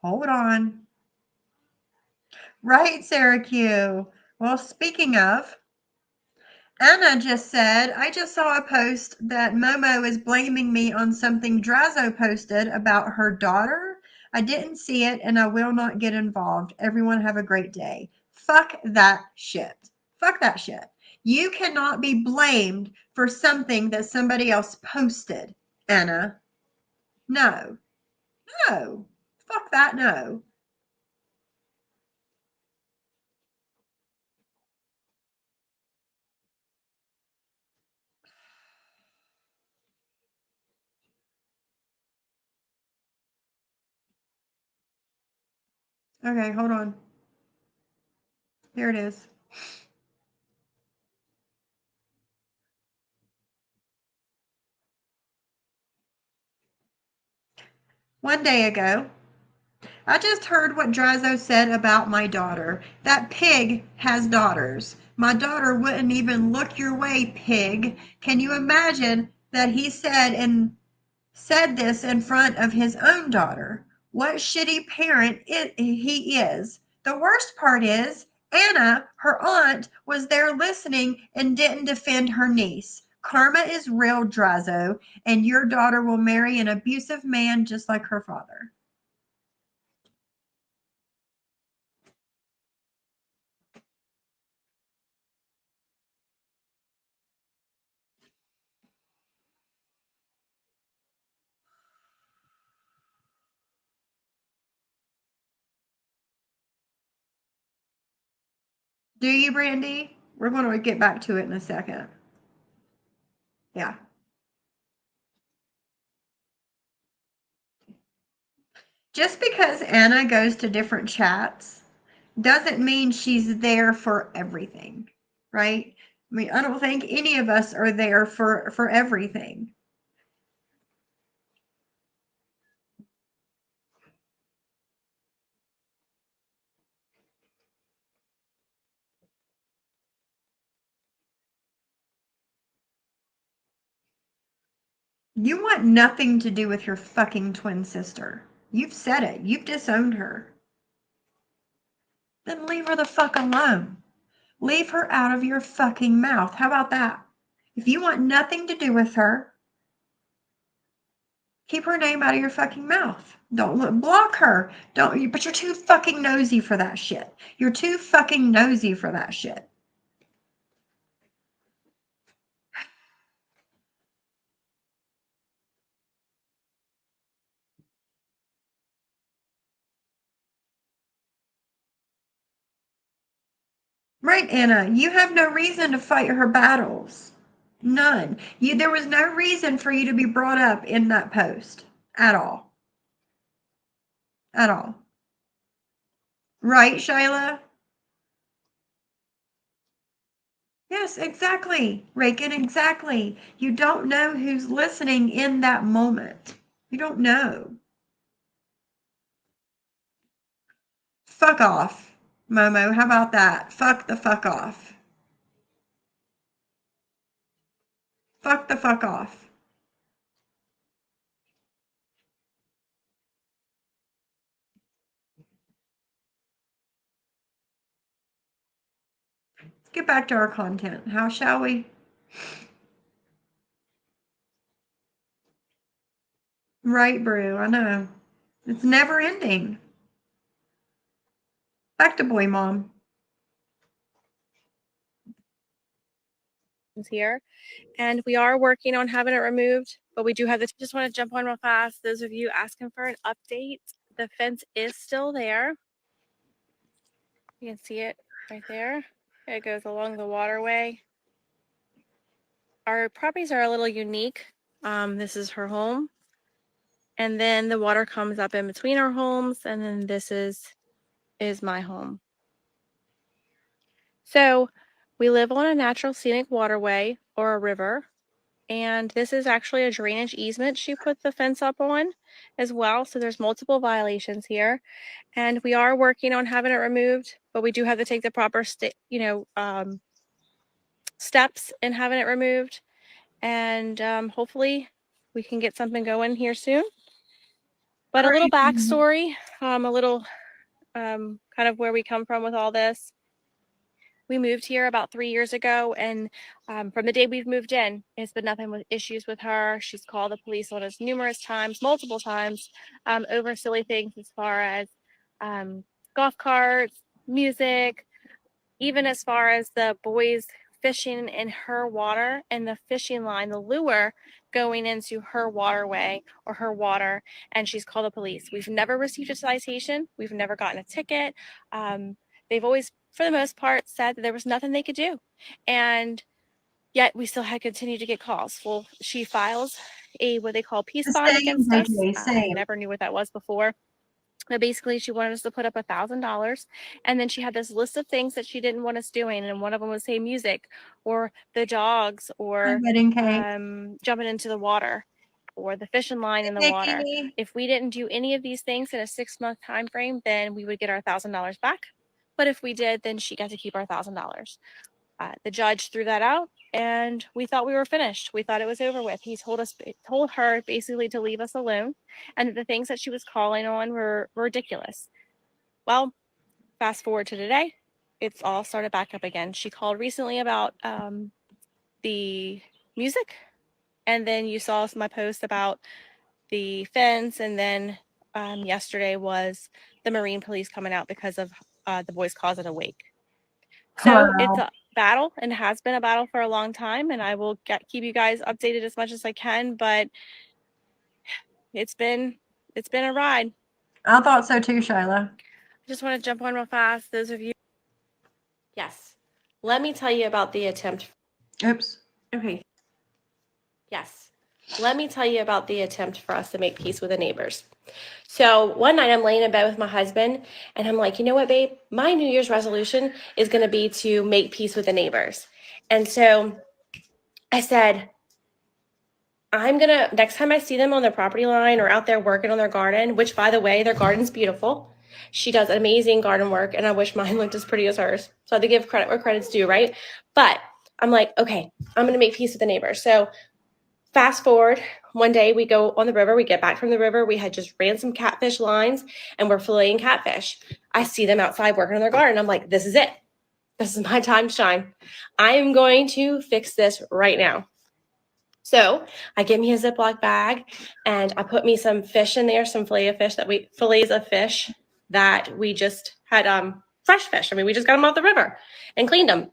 Hold on. Right, Sarah Q. Well, speaking of, Anna just said, I just saw a post that Momo is blaming me on something Drazo posted about her daughter. I didn't see it and I will not get involved. Everyone have a great day. Fuck that shit. Fuck that shit. You cannot be blamed for something that somebody else posted, Anna. No, no. Fuck that, no. Okay, hold on. Here it is. One day ago, I just heard what Drazo said about my daughter. That pig has daughters. My daughter wouldn't even look your way, pig. Can you imagine that he said this in front of his own daughter? What shitty parent he is. The worst part is Anna, her aunt, was there listening and didn't defend her niece. Karma is real, Drazo, and your daughter will marry an abusive man just like her father. Do you, Brandy? We're going to get back to it in a second. Yeah. Just because Anna goes to different chats doesn't mean she's there for everything, right? I mean, I don't think any of us are there for everything. You want nothing to do with your fucking twin sister. You've said it. You've disowned her. Then leave her the fuck alone. Leave her out of your fucking mouth. How about that? If you want nothing to do with her, keep her name out of your fucking mouth. Don't block her. Don't. But you're too fucking nosy for that shit. You're too fucking nosy for that shit. Right, Anna? You have no reason to fight her battles. None. There was no reason for you to be brought up in that post at all. At all. Right, Shayla? Yes, exactly. Reagan, exactly. You don't know who's listening in that moment. You don't know. Fuck off, Momo. How about that? Fuck the fuck off. Fuck the fuck off. Let's get back to our content. How shall we? Right, Brew. I know. It's never ending. Back to Boy Mom. Here, and we are working on having it removed, but we do have this. Just want to jump on real fast. Those of you asking for an update, the fence is still there. You can see it right there. It goes along the waterway. Our properties are a little unique. This is her home, and then the water comes up in between our homes, and then this is my home. So we live on a natural scenic waterway or a river, and this is actually a drainage easement she put the fence up on as well. So there's multiple violations here, and we are working on having it removed, but we do have to take the proper steps in having it removed. And hopefully we can get something going here soon. But a little backstory, a little kind of where we come from with all this. We moved here about 3 years ago, and from the day we've moved in, it's been nothing with issues with her. She's called the police on us numerous times, multiple times, over silly things as far as golf carts, music, even as far as the boys fishing in her water and the fishing line, the lure going into her waterway or her water, and she's called the police. We've never received a citation. We've never gotten a ticket. They've always, for the most part, said that there was nothing they could do. And yet we still had continued to get calls. Well, she files a what they call peace bond against us. I never knew what that was before. But basically, she wanted us to put up $1,000, and then she had this list of things that she didn't want us doing, and one of them was, say, music, or the dogs, or jumping into the water, or the fishing line in the water. If we didn't do any of these things in a 6-month time frame, then we would get our $1,000 back. But if we did, then she got to keep our $1,000. The judge threw that out, and we thought we were finished. We thought it was over with. He told her basically to leave us alone, and the things that she was calling on were ridiculous. Well, fast forward to today, it's all started back up again. She called recently about the music, and then you saw my post about the fence, and then yesterday was the Marine police coming out because of the boys causing a wake. So it's a battle, and has been a battle for a long time, and I will keep you guys updated as much as I can, but it's been a ride. I thought so too, Shyla. I just want to jump on real fast. Those of you. Yes. Let me tell you about the attempt. Oops. Okay. Yes. Let me tell you about the attempt for us to make peace with the neighbors. So one night I'm laying in bed with my husband, and I'm like, you know what, babe? My New Year's resolution is going to be to make peace with the neighbors. And so I said, next time I see them on their property line or out there working on their garden, which, by the way, their garden's beautiful. She does amazing garden work, and I wish mine looked as pretty as hers. So I have to give credit where credit's due, right? But I'm like, okay, I'm going to make peace with the neighbors. So fast forward, one day we go on the river. We get back from the river. We had just ran some catfish lines, and we're filleting catfish. I see them outside working on their garden. I'm like, this is it. This is my time to shine. I am going to fix this right now. So I get me a Ziploc bag, and I put me some fish in there, some fillets of fish that we just had, fresh fish. I mean, we just got them off the river and cleaned them.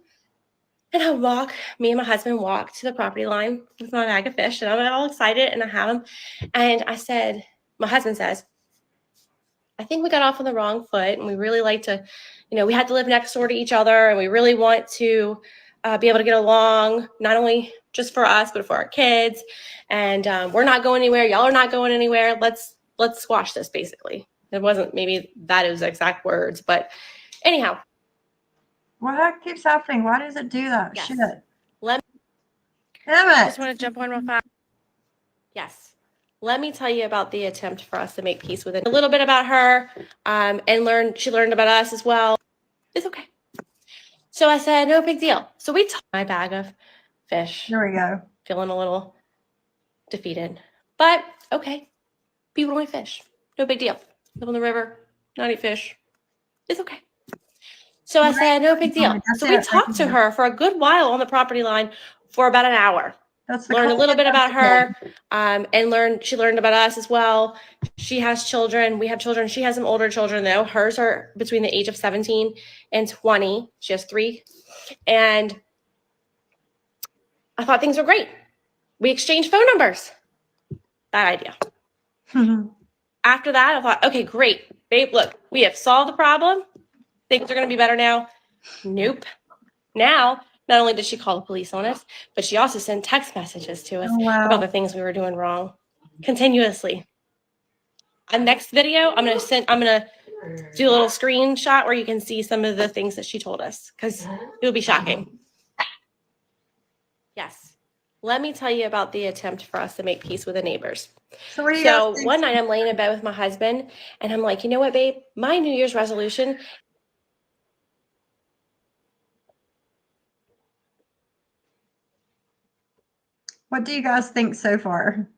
And me and my husband walk to the property line with my bag of fish, and I'm all excited, and I have them. And my husband says, I think we got off on the wrong foot, and we really like to, we had to live next door to each other, and we really want to be able to get along, not only just for us, but for our kids. And we're not going anywhere. Y'all are not going anywhere. Let's squash this, basically. It wasn't maybe that is exact words, but anyhow. What keeps happening? Why does it do that? Yes. Shit. Damn it. I just want to jump on real fast. Yes. Let me tell you about the attempt for us to make peace with it. A little bit about her, and she learned about us as well. It's okay. So I said, no big deal. So we took my bag of fish. There we go. Feeling a little defeated, but okay. People don't eat fish. No big deal. Live on the river, not eat fish. It's okay. So I said, no big deal. So we talked to her for a good while on the property line for about an hour. Learned a little bit about her, and she learned about us as well. She has children. We have children. She has some older children, though. Hers are between the age of 17 and 20. She has 3. And I thought things were great. We exchanged phone numbers. Bad idea. After that, I thought, okay, great. Babe, look, we have solved the problem. Things are going to be better now. Nope. Now, not only did she call the police on us, but she also sent text messages to us about the things we were doing wrong continuously. On next video, I'm going to do a little screenshot where you can see some of the things that she told us, because it will be shocking. Yes. Let me tell you about the attempt for us to make peace with the neighbors. So one night I'm laying in bed with my husband, and I'm like, you know what, babe? My New Year's resolution What do you guys think so far?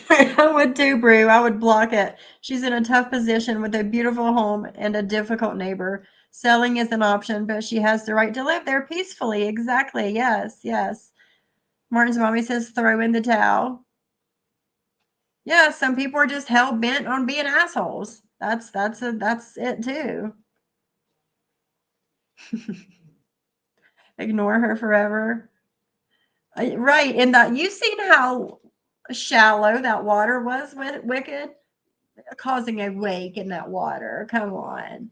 I would too, Brew. I would block it. She's in a tough position with a beautiful home and a difficult neighbor. Selling is an option, but she has the right to live there peacefully. Exactly. Yes, yes. Martin's mommy says throw in the towel. Yeah, some people are just hell bent on being assholes. That's it too. Ignore her forever. Right, and that you seen how shallow that water was with Wicked, causing a wake in that water. Come on.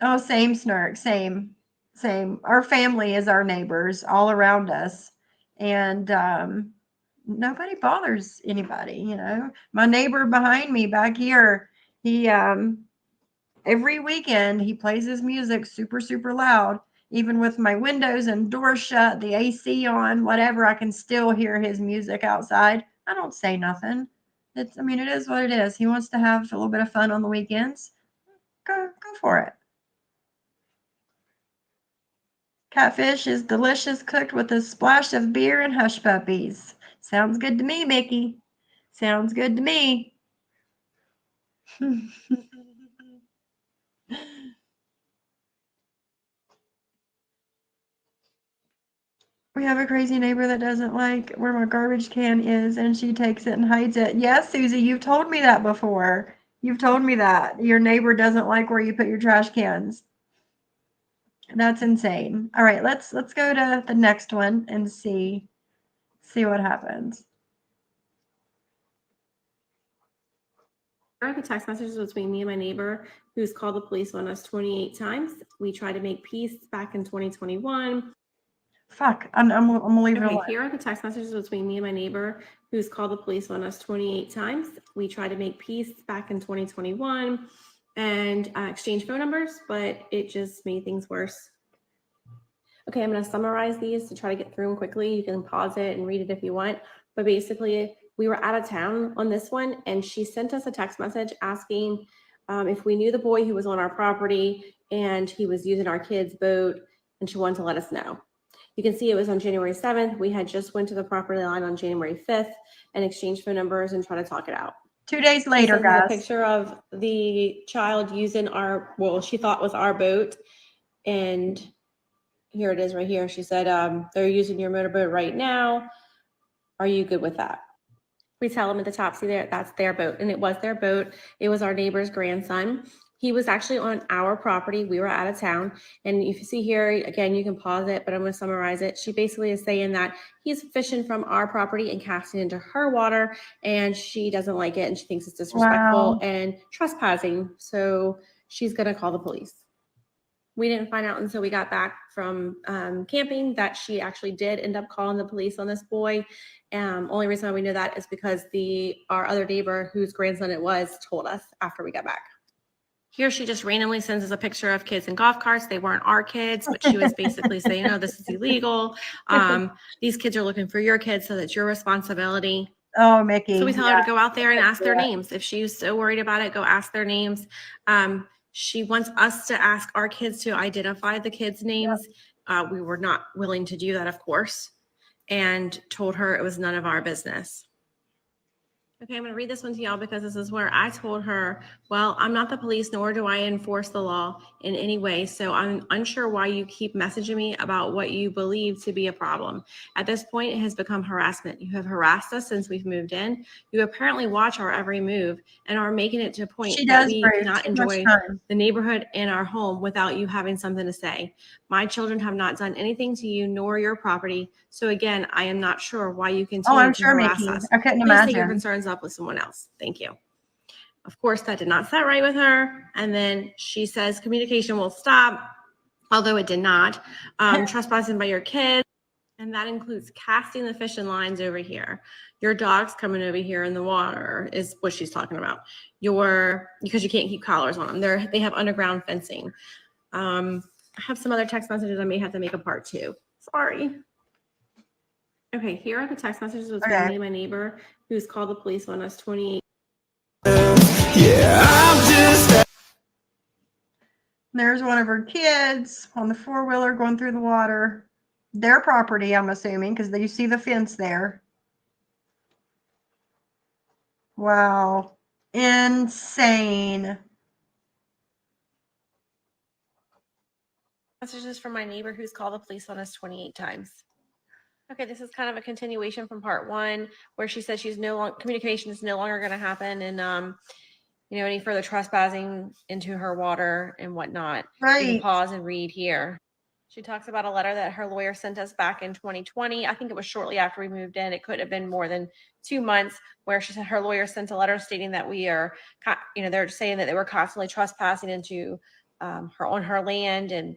Oh, same Snark, same. Our family is our neighbors all around us, and nobody bothers anybody. You know, my neighbor behind me back here, he every weekend he plays his music super loud. Even with my windows and doors shut, the AC on, whatever, I can still hear his music outside. I don't say nothing. I mean, it is what it is. He wants to have a little bit of fun on the weekends. Go for it. Catfish is delicious, cooked with a splash of beer and hush puppies. Sounds good to me, Mickey. Sounds good to me. We have a crazy neighbor that doesn't like where my garbage can is, and she takes it and hides it. Yes, Susie, you've told me that before. You've told me that. Your neighbor doesn't like where you put your trash cans. That's insane. All right, let's go to the next one and see what happens. Here are the text messages between me and my neighbor who's called the police on us 28 times. We tried to make peace back in 2021. Fuck, I'm gonna leave her Okay, alone. here are the text messages between me and my neighbor who's called the police on us 28 times. We tried to make peace back in 2021 and exchange phone numbers, but it just made things worse. Okay, I'm going to summarize these to try to get through them quickly. You can pause it and read it if you want. But basically, we were out of town on this one, and she sent us a text message asking if we knew the boy who was on our property and he was using our kid's boat, and she wanted to let us know. You can see it was on January 7th. We had just went to the property line on January 5th and exchanged phone numbers and tried to talk it out. 2 days later, guys. A picture of the child using she thought was our boat, and here it is right here. She said, they're using your motorboat right now. Are you good with that? We tell them at the top, see there, that's their boat. And it was their boat. It was our neighbor's grandson. He was actually on our property. We were out of town. And if you see here, again, you can pause it, but I'm going to summarize it. She basically is saying that he's fishing from our property and casting into her water, and she doesn't like it. And she thinks it's disrespectful and trespassing. So she's going to call the police. We didn't find out until we got back from camping that she actually did end up calling the police on this boy. Only reason why we know that is because our other neighbor, whose grandson it was, told us after we got back. Here she just randomly sends us a picture of kids in golf carts. They weren't our kids, but she was basically saying, no, this is illegal. These kids are looking for your kids, so that's your responsibility. Oh, Mickey. So we tell her to go out there and ask their names. If she's so worried about it, go ask their names. She wants us to ask our kids to identify the kids' names. We were not willing to do that, of course, and told her it was none of our business. Okay, I'm going to read this one to y'all because this is where I told her, well, I'm not the police, nor do I enforce the law in any way. So I'm unsure why you keep messaging me about what you believe to be a problem. At this point, it has become harassment. You have harassed us since we've moved in. You apparently watch our every move and are making it to a point that we cannot enjoy the neighborhood and our home without you having something to say. My children have not done anything to you nor your property. So again, I am not sure why you continue to harass us. I couldn't Please imagine. take your concerns up with someone else. Thank you. Of course, that did not set right with her. And then she says communication will stop, although it did not. Trespassing by your kids. And that includes casting the fishing lines over here. Your dog's coming over here in the water is what she's talking about. Because you can't keep collars on them. They have underground fencing. I have some other text messages I may have to make a part 2. Sorry. Okay, here are the text messages between me and my neighbor who's called the police on us 28. There's one of her kids on the 4-wheeler going through the water. Their property, I'm assuming, because you see the fence there. Wow. Insane. Messages from my neighbor who's called the police on us 28 times. Okay, this is kind of a continuation from part one, where she said she's no longer, communication is no longer going to happen, and any further trespassing into her water and whatnot. You can Right. pause and read here. She talks about a letter that her lawyer sent us back in 2020. I think it was shortly after we moved in. It could have been more than 2 months, where she said her lawyer sent a letter stating that we are, they're saying that they were constantly trespassing into her land, and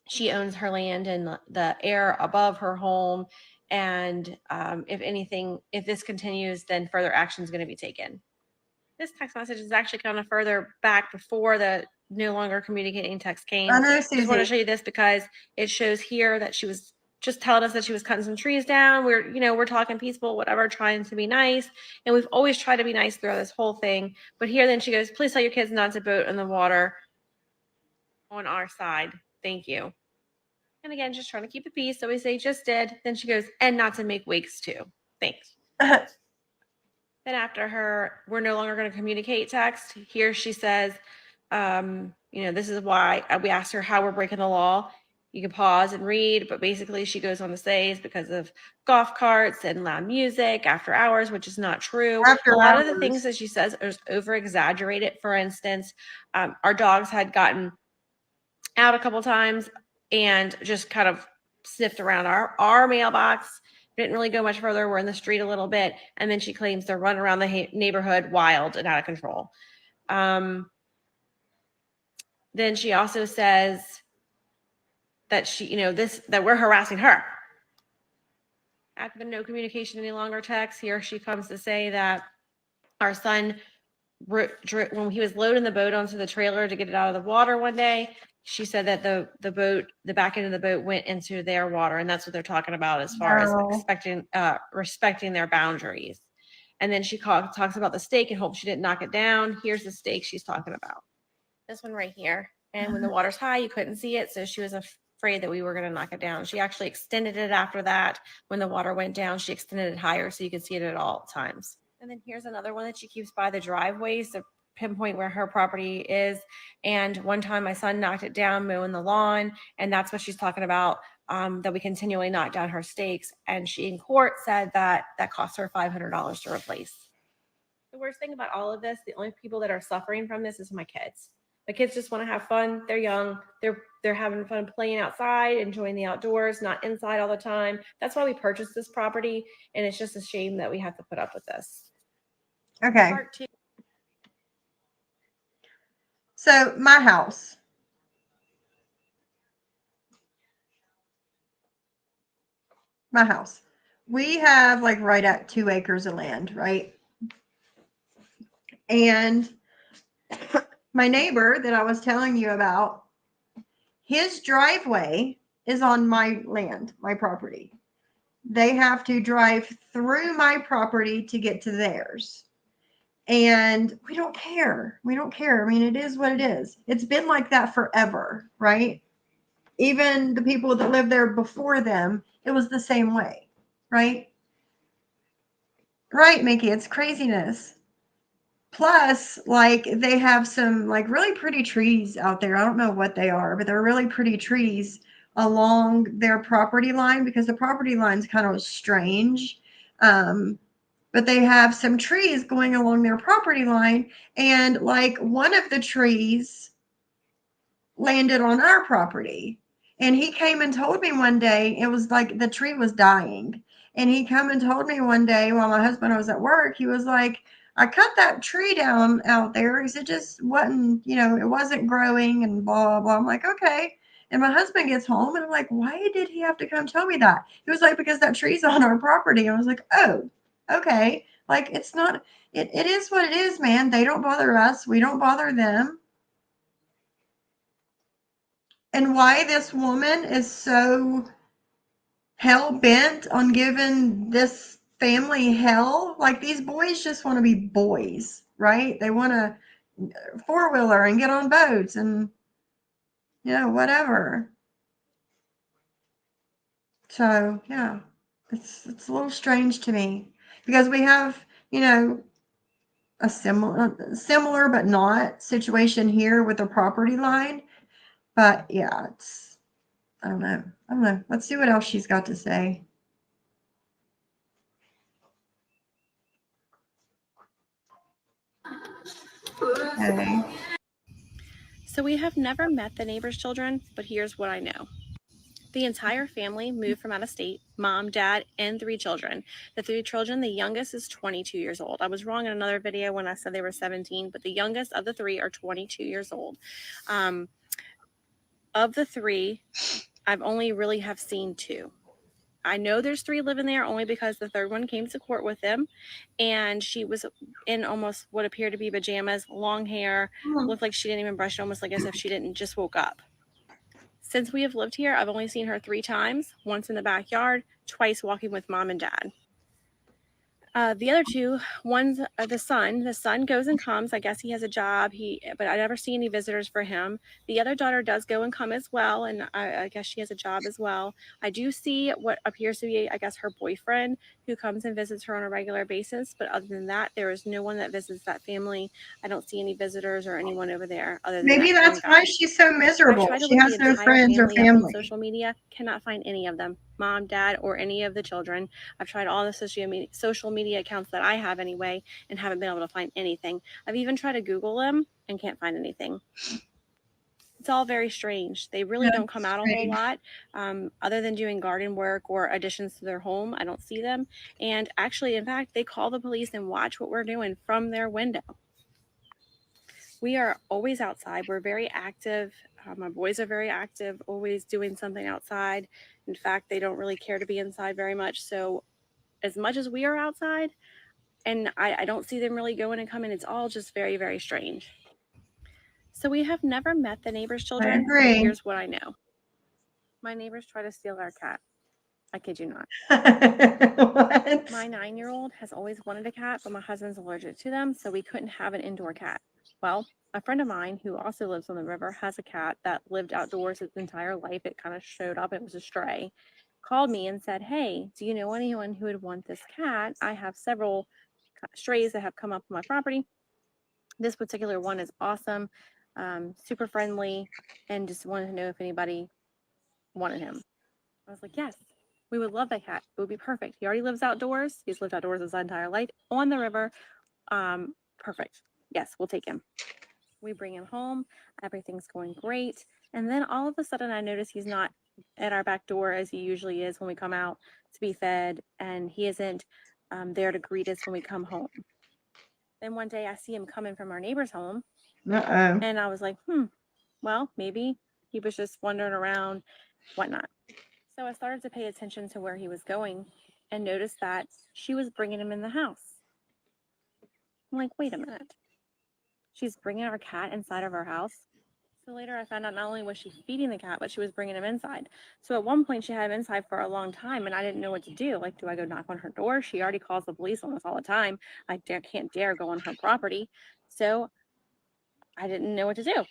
she owns her land and the air above her home. And if this continues, then further action is going to be taken. This text message is actually kind of further back before the no longer communicating text came. I know, I just want to Susie. show you this because it shows here that she was just telling us that she was cutting some trees down. We're talking peaceful, whatever, trying to be nice. And we've always tried to be nice throughout this whole thing. But here then she goes, please tell your kids not to boat in the water on our side. Thank you. And again, just trying to keep the peace. So we say just did. Then she goes, and not to make wakes too. Thanks. Then after her, we're no longer going to communicate text. Here she says, this is why we asked her how we're breaking the law. You can pause and read, but basically she goes on to say it's because of golf carts and loud music after hours, which is not true. A lot of the things that she says are over exaggerated. For instance, our dogs had gotten out a couple times and just kind of sniffed around our mailbox. Didn't really go much further. We're in the street a little bit. And then she claims to run around the neighborhood wild and out of control. Then she also says that that we're harassing her. After the no communication any longer text, here she comes to say that our son, when he was loading the boat onto the trailer to get it out of the water one day, she said that the back end of the boat went into their water, and that's what they're talking about as far as respecting their boundaries. And then she talks about the stake and hopes she didn't knock it down. Here's the stake she's talking about. This one right here. And when the water's high, you couldn't see it, so she was afraid that we were going to knock it down. She actually extended it after that. When the water went down, she extended it higher so you could see it at all times. And then here's another one that she keeps by the driveways to pinpoint where her property is. And one time my son knocked it down mowing the lawn, and that's what she's talking about, that we continually knock down her stakes. And she in court said that cost her $500 to replace. The worst thing about all of this, the only people that are suffering from this is my kids. My kids just want to have fun. They're young. They're having fun playing outside, enjoying the outdoors, not inside all the time. That's why we purchased this property, and it's just a shame that we have to put up with this. Okay. Part two. So my house. We have like right at 2 acres of land, right? And my neighbor that I was telling you about, his driveway is on my land, my property. They have to drive through my property to get to theirs. And we don't care. We don't care. I mean, it is what it is. It's been like that forever, right? Even the people that lived there before them, it was the same way, right? Right, Mickey, it's craziness. Plus, like, they have some like really pretty trees out there. I don't know what they are, but they're really pretty trees along their property line, because the property line's kind of strange. But they have some trees going along their property line, and like one of the trees landed on our property. And he came and told me one day, it was like the tree was dying. And he come and told me one day while my husband was at work, he was like, I cut that tree down out there. He said, just wasn't, it wasn't growing and blah, blah, blah. I'm like, okay. And my husband gets home and I'm like, why did he have to come tell me that? He was like, because that tree's on our property. I was like, oh, okay. Like, it's not, it is what it is, man. They don't bother us. We don't bother them. And why this woman is so hell-bent on giving this family hell. Like, these boys just want to be boys, right? They want to four-wheeler and get on boats and, whatever. So yeah, it's a little strange to me because we have, you know, a similar but not situation here with the property line. But yeah, it's I don't know. I don't know. Let's see what else she's got to say. Okay. So we have never met the neighbor's children, but here's what I know. The entire family moved from out of state, mom, dad, and 3 children. The 3 children, the youngest is 22 years old. I was wrong in another video when I said they were 17, but the youngest of the 3 are 22 years old. Of the 3, I've only really have seen 2. I know there's 3 living there only because the 3rd one came to court with them, and she was in almost what appeared to be pajamas, long hair, looked like she didn't even brush it, almost like as if she didn't just woke up. Since we have lived here, I've only seen her 3 times, once in the backyard, twice walking with mom and dad. The other 2, one's the son goes and comes. I guess he has a job. But I never see any visitors for him. The other daughter does go and come as well, and I guess she has a job as well. I do see what appears to be, I guess, her boyfriend who comes and visits her on a regular basis. But other than that, there is no one that visits that family. I don't see any visitors or anyone over there other than Maybe that one that's why guy. she's so I've miserable. tried to She look the has no entire friends or family up on family. social media, cannot find any of them, mom, dad, or any of the children. I've tried all the social media accounts that I have anyway, and haven't been able to find anything. I've even tried to Google them and can't find anything. It's all very strange. They really don't come out a whole lot, other than doing garden work or additions to their home. I don't see them. And actually, in fact, they call the police and watch what we're doing from their window. We are always outside. We're very active. My boys are very active, always doing something outside. In fact, they don't really care to be inside very much. So as much as we are outside, and I don't see them really going and coming, it's all just very, very strange. So we have never met the neighbor's children, but agree. here's what I know. My neighbors try to steal our cat. I kid you not. What? My 9-year-old has always wanted a cat, but my husband's allergic to them, so we couldn't have an indoor cat. Well, a friend of mine who also lives on the river has a cat that lived outdoors its entire life. It kind of showed up, it was a stray. Called me and said, "Hey, do you know anyone who would want this cat? I have several strays that have come up on my property. This particular one is awesome, super friendly, and just wanted to know if anybody wanted him." I was like, "Yes, we would love that cat. It would be perfect. He already lives outdoors. He's lived outdoors his entire life on the river. Perfect. Yes, we'll take him." We bring him home. Everything's going great. And then all of a sudden, I notice he's not at our back door as he usually is when we come out to be fed, and he isn't there to greet us when we come home. Then one day, I see him coming from our neighbor's home, Uh-oh. and I was like, well, maybe he was just wandering around, whatnot. So I started to pay attention to where he was going and noticed that she was bringing him in the house. I'm like, wait a minute. She's bringing our cat inside of our house? So later I found out not only was she feeding the cat, but she was bringing him inside. So at one point she had him inside for a long time, and I didn't know what to do. Like, do I go knock on her door? She already calls the police on us all the time. I can't dare go on her property. So I didn't know what to do.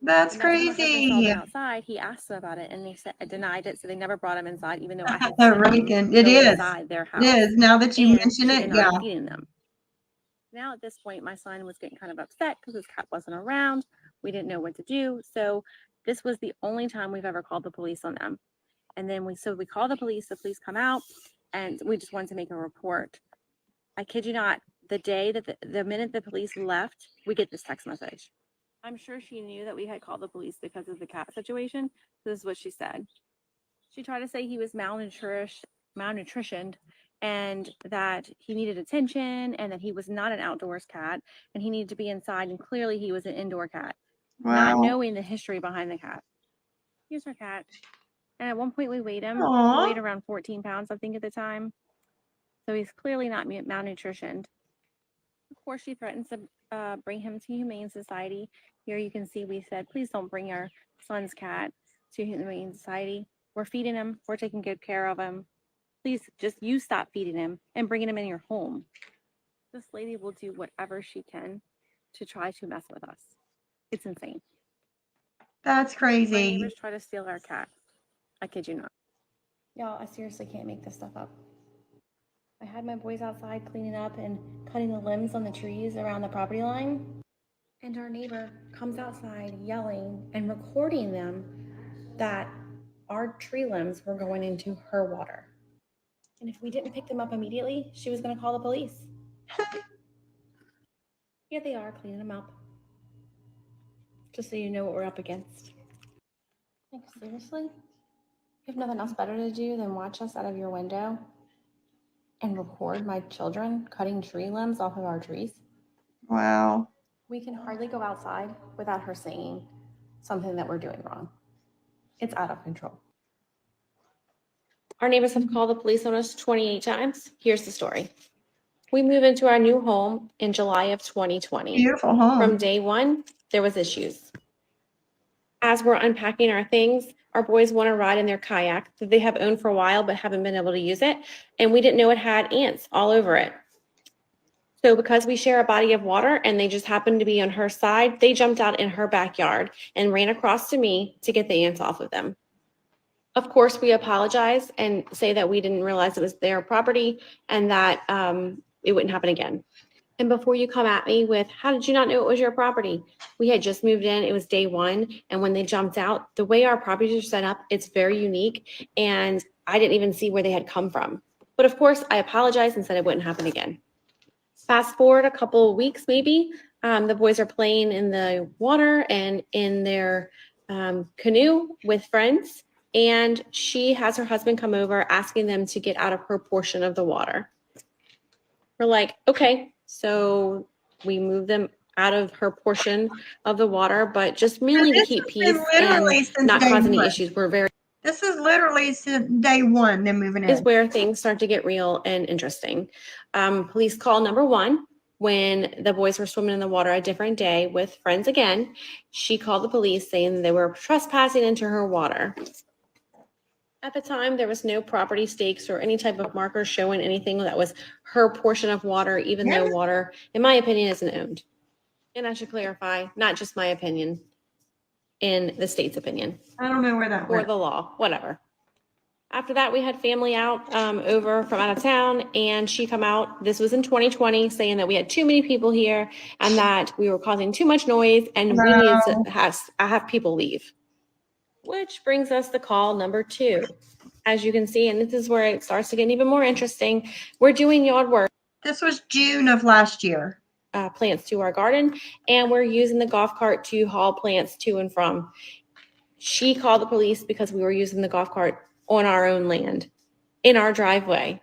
That's The next time my husband saw crazy. them outside, he asked them about it, and they said I denied it. So they never brought him inside, even though I had Oh, seen right him then. It go is. inside their It house. is. Now that you And mention she it, yeah. denied feeding them. Now at this point, my son was getting kind of upset because his cat wasn't around. We didn't know what to do. So this was the only time we've ever called the police on them. And then we called the police come out, and we just wanted to make a report. I kid you not, the minute the police left, we get this text message. I'm sure she knew that we had called the police because of the cat situation. So this is what she said. She tried to say he was malnutritioned, and that he needed attention, and that he was not an outdoors cat, and he needed to be inside, and clearly he was an indoor cat, not Wow. knowing the history behind the cat. Here's our cat. And at one point we weighed him. He Aw. weighed around 14 pounds, I think, at the time. So he's clearly not malnutritioned. Of course, she threatens to bring him to Humane Society. Here you can see we said, please don't bring our son's cat to Humane Society. We're feeding him. We're taking good care of him. Please just you stop feeding him and bringing him in your home. This lady will do whatever she can to try to mess with us. It's insane. That's My crazy. neighbors try to steal our cat. I kid you not. Y'all, I seriously can't make this stuff up. I had my boys outside cleaning up and cutting the limbs on the trees around the property line. And our neighbor comes outside yelling and recording them that our tree limbs were going into her water. And if we didn't pick them up immediately, she was going to call the police. Here they are cleaning them up. Just so you know what we're up against. Like, seriously? You have nothing else better to do than watch us out of your window and record my children cutting tree limbs off of our trees? Wow. We can hardly go outside without her saying something that we're doing wrong. It's out of control. Our neighbors have called the police on us 28 times. Here's the story. We moved into our new home in July of 2020. Beautiful home. From day one, there was issues. As we're unpacking our things, our boys want to ride in their kayak that they have owned for a while but haven't been able to use it. And we didn't know it had ants all over it. So because we share a body of water and they just happened to be on her side, they jumped out in her backyard and ran across to me to get the ants off of them. Of course, we apologize and say that we didn't realize it was their property and that it wouldn't happen again. And before you come at me with, how did you not know it was your property? We had just moved in, it was day one. And when they jumped out, the way our properties are set up, it's very unique. And I didn't even see where they had come from. But of course, I apologized and said it wouldn't happen again. Fast forward a couple of weeks, maybe, the boys are playing in the water and in their canoe with friends. And she has her husband come over asking them to get out of her portion of the water. We're like, okay, so we move them out of her portion of the water, but just mainly to keep peace and not cause any issues. This is literally since day one, them moving in. Is where things start to get real and interesting. Police call number one, when the boys were swimming in the water a different day with friends again, she called the police saying they were trespassing into her water. At the time, there was no property stakes or any type of marker showing anything that was her portion of water, even though water, in my opinion, isn't owned. And I should clarify, not just my opinion, in the state's opinion. I don't know where that went. Or the law, whatever. After that, we had family out over from out of town, and she come out. This was in 2020, saying that we had too many people here and that we were causing too much noise, and we needed to have people leave. Which brings us to call number two. As you can see, and this is where it starts to get even more interesting. We're doing yard work. This was June of last year. Plants to our garden, and we're using the golf cart to haul plants to and from. She called the police because we were using the golf cart on our own land, in our driveway.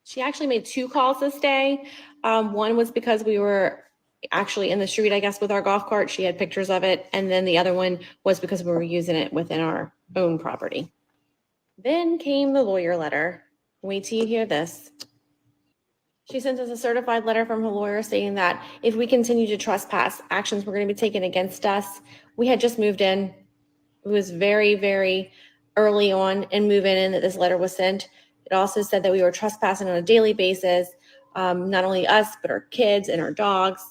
She actually made two calls this day. One was because we were actually in the street, I guess, with our golf cart. She had pictures of it. And then the other one was because we were using it within our own property. Then came the lawyer letter. Wait till you hear this. She sent us a certified letter from her lawyer saying that if we continue to trespass, actions were going to be taken against us. We had just moved in. It was very, very early on in moving in that this letter was sent. It also said that we were trespassing on a daily basis, not only us, but our kids and our dogs.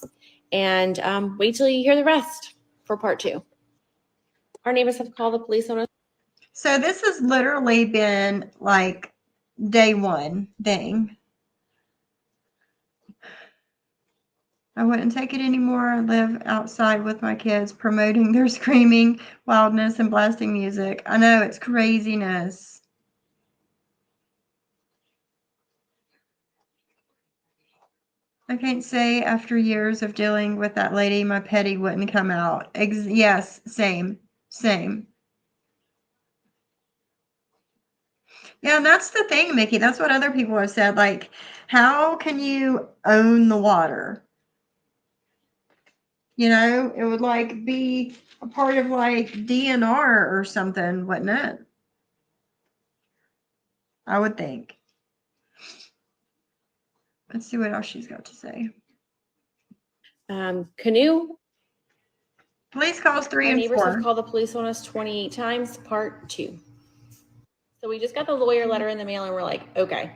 And wait till you hear the rest for part two. Our neighbors have called the police on us. So this has literally been like day one thing. I wouldn't take it anymore. I live outside with my kids, promoting their screaming, wildness, and blasting music. I know, it's craziness. I can't say after years of dealing with that lady, my petty wouldn't come out. Yes, same. Yeah, and that's the thing, Mickey. That's what other people have said. Like, how can you own the water? You know, it would like be a part of like DNR or something, wouldn't it? I would think. Let's see what else she's got to say. Canoe. Police calls 3 and 4. Neighbors have called the police on us 28 times, part 2. So we just got the lawyer letter in the mail and we're like, okay,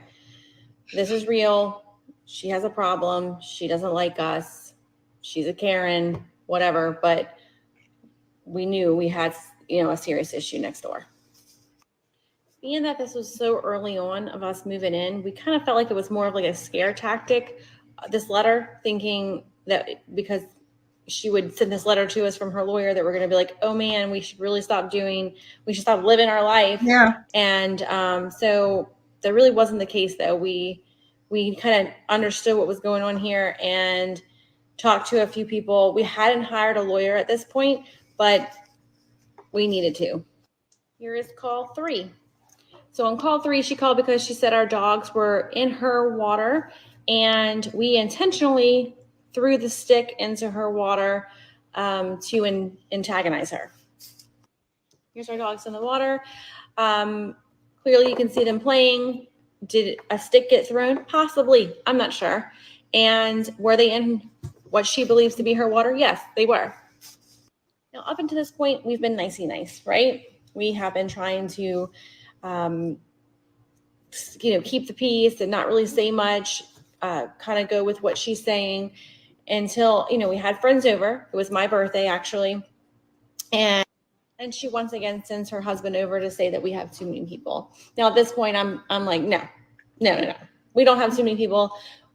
this is real. She has a problem. She doesn't like us. She's a Karen, whatever. But we knew we had, a serious issue next door. being that this was so early on of us moving in, we kind of felt like it was more of like a scare tactic, this letter, thinking that because she would send this letter to us from her lawyer that we're going to be like, oh man, we should stop living our life. Yeah. And so that really wasn't the case though. We kind of understood what was going on here and talked to a few people. We hadn't hired a lawyer at this point, but we needed to. Here is call 3. So on call 3, she called because she said our dogs were in her water and we intentionally threw the stick into her water to antagonize her. Here's our dogs in the water. Clearly you can see them playing. Did a stick get thrown? Possibly. I'm not sure. And were they in what she believes to be her water? Yes, they were. Now, up until this point, we've been nicey nice, right? We have been trying to, keep the peace and not really say much, kind of go with what she's saying until, we had friends over. It was my birthday, actually. And she once again sends her husband over to say that we have too many people. Now, at this point, I'm like, no. We don't have too many people.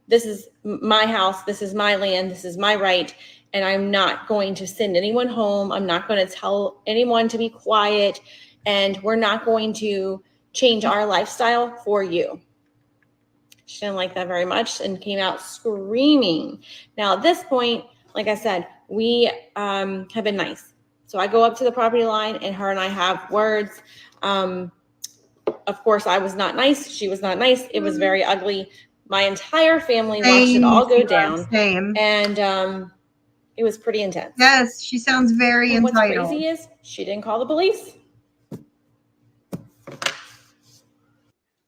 This is my house. This is my land. This is my right. And I'm not going to send anyone home. I'm not going to tell anyone to be quiet. And we're not going to change our lifestyle for you. She didn't like that very much and came out screaming. Now, at this point, like I said, we have been nice. So I go up to the property line and her and I have words. Of course, I was not nice. She was not nice. It was very ugly. My entire family watched it all go down. Same. And it was pretty intense. Yes, she sounds very and entitled. What's crazy is she didn't call the police.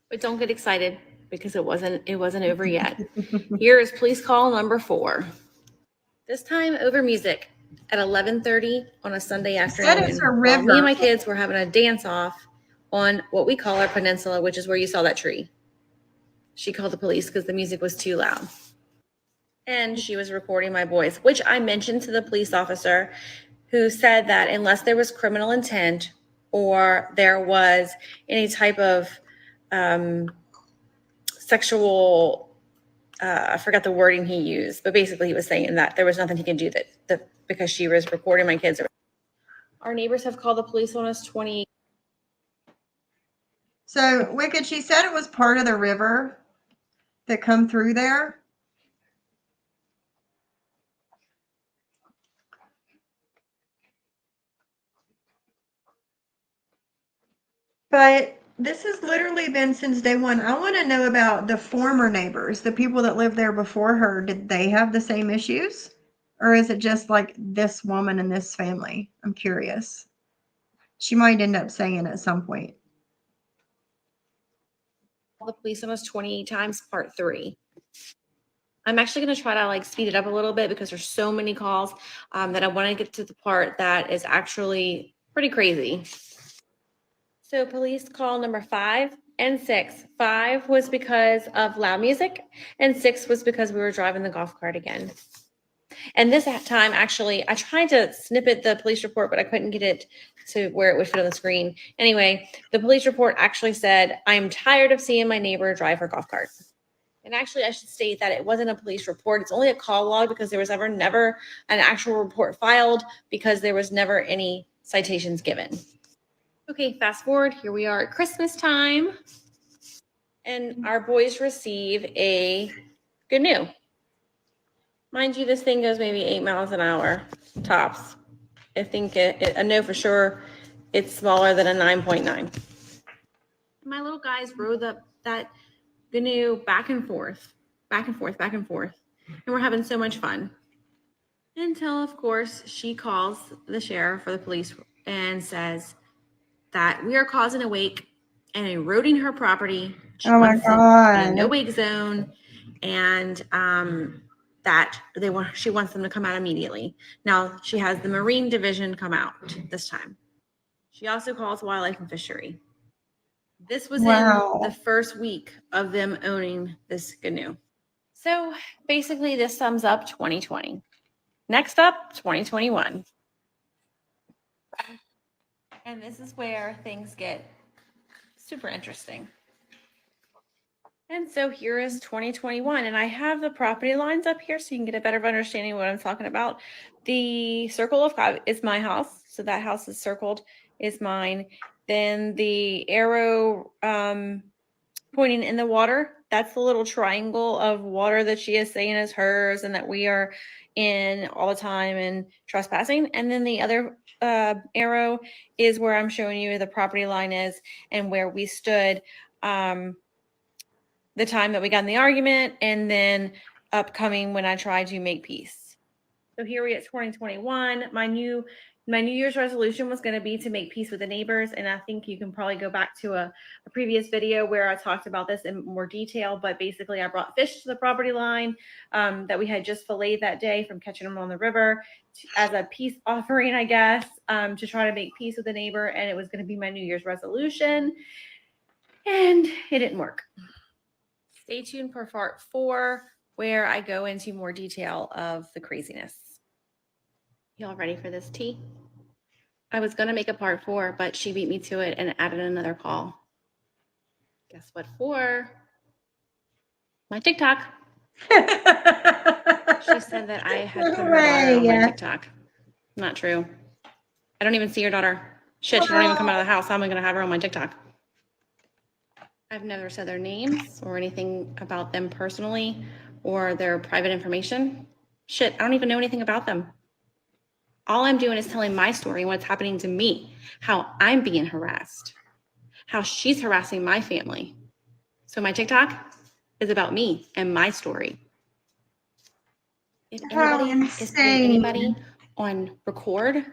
But don't get excited because it wasn't over yet. Here is police call number 4. This time over music at 11:30 on a Sunday afternoon. That is a river. Me and my kids were having a dance off on what we call our peninsula, which is where you saw that tree. She called the police because the music was too loud. And she was recording my voice, which I mentioned to the police officer, who said that unless there was criminal intent or there was any type of sexual, I forgot the wording he used, but basically he was saying that there was nothing he could do that because she was recording my kids. Our neighbors have called the police on us 20. So, Wicked, she said it was part of the river that come through there. But this has literally been since day one. I want to know about the former neighbors, the people that lived there before her. Did they have the same issues? Or is it just like this woman and this family? I'm curious. She might end up saying at some point. The police on us 28 times, part 3. I'm actually going to try to speed it up a little bit because there's so many calls that I want to get to the part that is actually pretty crazy. So police call number 5 and 6. 5 was because of loud music and 6 was because we were driving the golf cart again. And this time, actually, I tried to snippet the police report, but I couldn't get it to where it would fit on the screen. Anyway, the police report actually said, I'm tired of seeing my neighbor drive her golf cart. And actually, I should state that it wasn't a police report. It's only a call log because there was never an actual report filed because there was never any citations given. Okay, fast forward. Here we are at Christmas time. And our boys receive a GNU. Mind you, this thing goes maybe 8 miles an hour, tops. I think I know for sure it's smaller than a 9.9. My little guys rode that GNU back and forth. And we're having so much fun. Until, of course, she calls the sheriff or the police and says that we are causing a wake and eroding her property. Oh my God. No wake zone. And that she wants them to come out immediately. Now she has the Marine Division come out this time. She also calls Wildlife and Fishery. This was in the first week of them owning this GNU. So basically this sums up 2020. Next up, 2021. And this is where things get Super interesting. And so here is 2021, and I have the property lines up here so you can get a better understanding of what I'm talking about. The circle of five is my house, so that house is circled is mine. Then the arrow pointing in the water, that's the little triangle of water that she is saying is hers and that we are in all the time and trespassing. And then the other arrow is where I'm showing you the property line is and where we stood the time that we got in the argument, and then upcoming when I tried to make peace. So here we at 2021. My New Year's resolution was going to be to make peace with the neighbors, and I think you can probably go back to a previous video where I talked about this in more detail. But basically, I brought fish to the property line that we had just filleted that day from catching them on the river as a peace offering, I guess, to try to make peace with the neighbor, and it was going to be my New Year's resolution, and it didn't work. Stay tuned for part 4, where I go into more detail of the craziness. Y'all ready for this tea? I was going to make a part 4, but she beat me to it and added another call. Guess what for? My TikTok. She said that I had put her daughter on my TikTok. Not true. I don't even see your daughter. Shit, she don't even come out of the house. How am I going to have her on my TikTok? I've never said their names or anything about them personally or their private information. Shit, I don't even know anything about them. All I'm doing is telling my story and what's happening to me, how I'm being harassed, how she's harassing my family. So my TikTok is about me and my story. If anybody is putting anybody on record,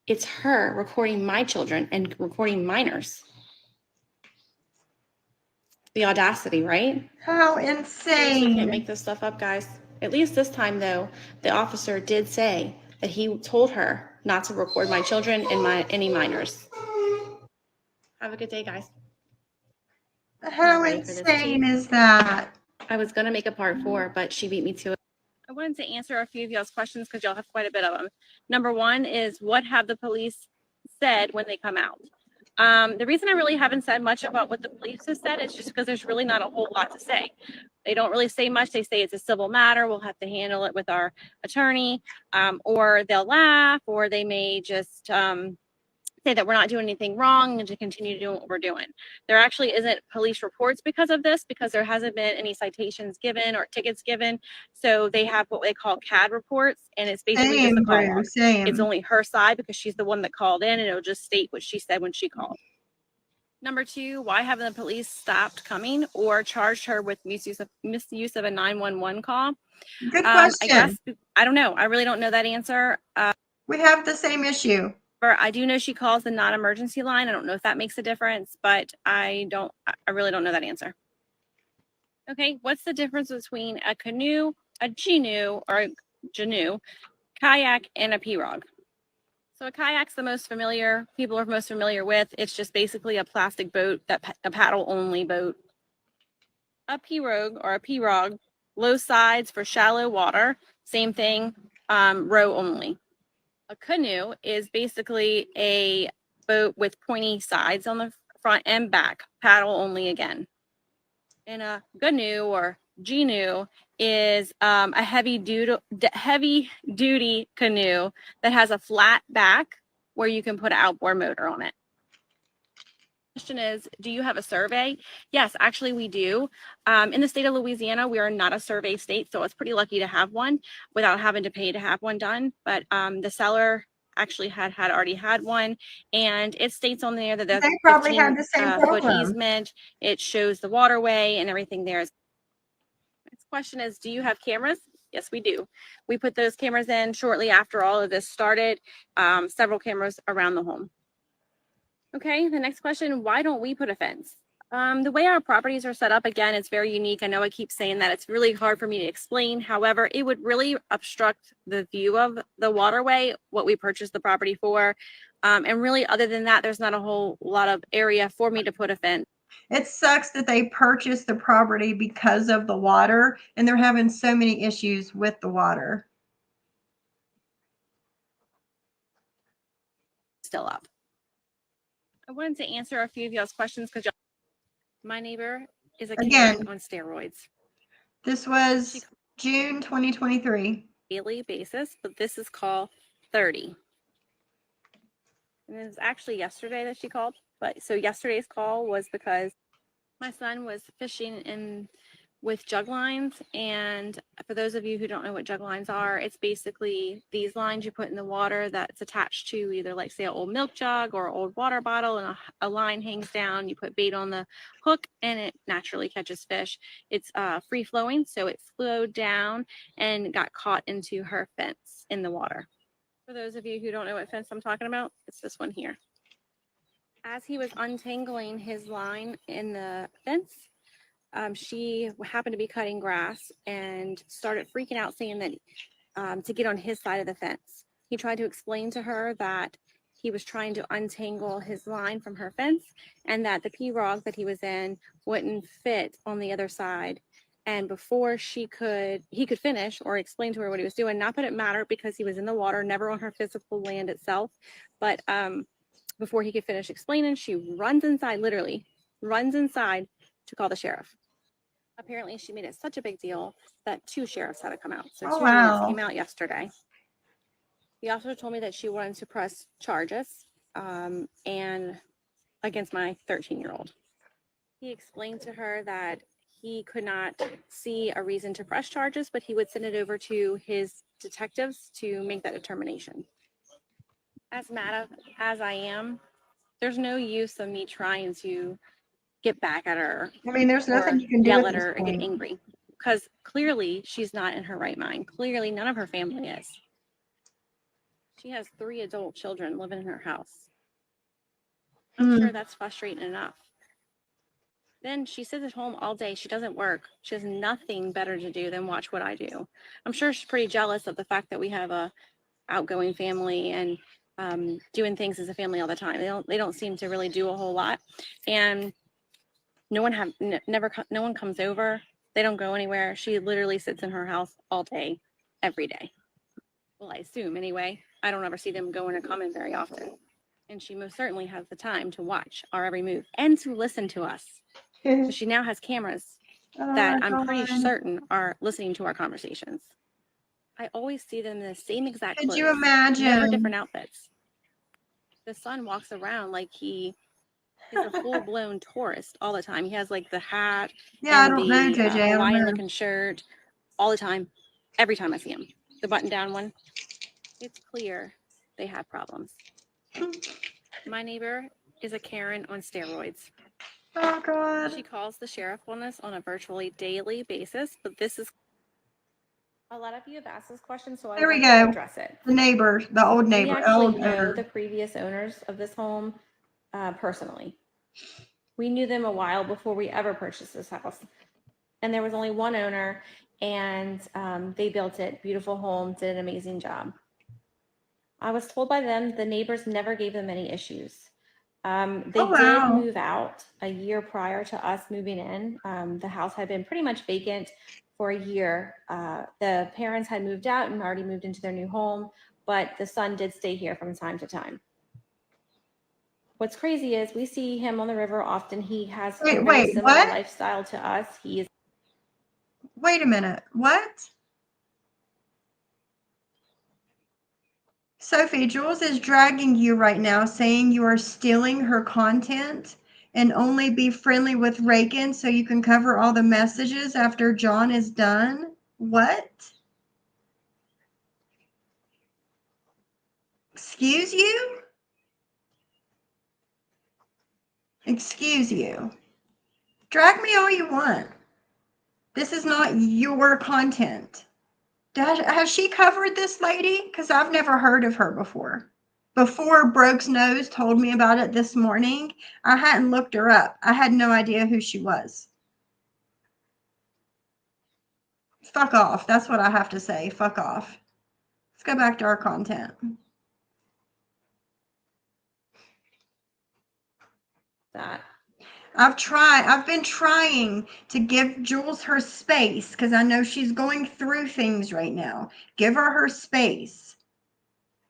it's her recording my children and recording minors. The audacity, right? How insane. Seriously, can't make this stuff up, guys. At least this time, though, the officer did say that he told her not to record my children and any minors. Have a good day, guys. How insane is that? I was going to make a part 4, but she beat me to it. I wanted to answer a few of y'all's questions because y'all have quite a bit of them. Number 1 is, what have the police said when they come out? The reason I really haven't said much about what the police have said is just because there's really not a whole lot to say. They don't really say much. They say it's a civil matter. We'll have to handle it with our attorney, or they'll laugh, or they may just say that we're not doing anything wrong and to continue doing what we're doing. There actually isn't police reports because of this, because there hasn't been any citations given or tickets given. So they have what they call CAD reports, and it's basically just a call log. It's only her side because she's the one that called in, and it'll just state what she said when she called. Number 2, why haven't the police stopped coming or charged her with misuse of a 911 call? Good question. I guess, I don't know. I really don't know that answer. We have the same issue. I do know she calls the non-emergency line. I don't know if that makes a difference, but I really don't know that answer. Okay, what's the difference between a canoe, a canoe, or a canoe, kayak, and a pirogue? So a kayak's the most familiar, people are most familiar with. It's just basically a plastic boat, a paddle-only boat. A pirogue, or a pirogue, low sides for shallow water, same thing, row only. A canoe is basically a boat with pointy sides on the front and back, paddle only again. And a canoe or canoe is a heavy duty canoe that has a flat back where you can put an outboard motor on it. Question is, do you have a survey? Yes, actually we do. In the state of Louisiana, we are not a survey state, so it's pretty lucky to have one without having to pay to have one done. But the seller actually already had one, and it states on there that there's they probably had the same foot easement. It shows the waterway and everything there. Next question is, do you have cameras? Yes, we do. We put those cameras in shortly after all of this started, several cameras around the home. Okay, the next question, why don't we put a fence? The way our properties are set up, again, it's very unique. I know I keep saying that. It's really hard for me to explain. However, it would really obstruct the view of the waterway, what we purchased the property for. And really, other than that, there's not a whole lot of area for me to put a fence. It sucks that they purchased the property because of the water, and they're having so many issues with the water. Still up. I wanted to answer a few of y'all's questions because my neighbor is a Again. Karen on steroids. This was June 2023. Daily basis, but this is call 30. And it was actually yesterday that she called. But so yesterday's call was because my son was fishing in with jug lines. And for those of you who don't know what jug lines are, it's basically these lines you put in the water that's attached to either, like, say, an old milk jug or an old water bottle, and a line hangs down. You put bait on the hook and it naturally catches fish. It's free flowing, so it flowed down and got caught into her fence in the water. For those of you who don't know what fence I'm talking about, it's this one here. As he was untangling his line in the fence, she happened to be cutting grass and started freaking out, saying that to get on his side of the fence. He tried to explain to her that he was trying to untangle his line from her fence and that the pirogue that he was in wouldn't fit on the other side. And before he could finish or explain to her what he was doing, not that it mattered because he was in the water, never on her physical land itself, but before he could finish explaining, she runs inside, literally runs inside to call the sheriff. Apparently she made it such a big deal that 2 sheriffs had to come out. So 2 units came out yesterday. He also told me that she wanted to press charges and against my 13-year-old. He explained to her that he could not see a reason to press charges, but he would send it over to his detectives to make that determination. As mad as I am, there's no use of me trying to get back at her. I mean, there's nothing you can do yell at at her this and get point. angry because clearly she's not in her right mind. Clearly none of her family is. She has 3 adult children living in her house. I'm sure that's frustrating enough. Then she sits at home all day. She doesn't work. She has nothing better to do than watch what I do. I'm sure she's pretty jealous of the fact that we have a outgoing family and doing things as a family all the time. They don't seem to really do a whole lot, and no one comes over. They don't go anywhere. She literally sits in her house all day, every day. Well, I assume anyway. I don't ever see them going or coming very often. And she most certainly has the time to watch our every move and to listen to us. So she now has cameras that I'm pretty certain are listening to our conversations. I always see them in the same exact clothes. Could you imagine? Never different outfits. The son walks around like he's a full-blown tourist all the time. He has like the hat and the Hawaiian-looking shirt all the time. Every time I see him, the button-down one. It's clear they have problems. My neighbor is a Karen on steroids. Oh God. She calls the sheriff on us on a virtually daily basis, but this is a lot of you have asked this question, so I wanted to address it. The neighbor, the old neighbor. We actually know the previous owners of this home personally. We knew them a while before we ever purchased this house. And there was only one owner, and they built it. Beautiful home, did an amazing job. I was told by them the neighbors never gave them any issues. They did move out a year prior to us moving in. The house had been pretty much vacant for a year. The parents had moved out and already moved into their new home, but the son did stay here from time to time. What's crazy is we see him on the river often. He has a very similar lifestyle to us. He is. Wait a minute. What? Sophie, Jules is dragging you right now, saying you are stealing her content and only be friendly with Reagan so you can cover all the messages after John is done. What? Excuse you? Excuse you. Drag me all you want. This is not your content. Has she covered this lady? Because I've never heard of her before. Before Broke's Nose told me about it this morning, I hadn't looked her up. I had no idea who she was. Fuck off. That's what I have to say. Fuck off. Let's go back to our content. That. I've been trying to give Jules her space because I know she's going through things right now. Give her space.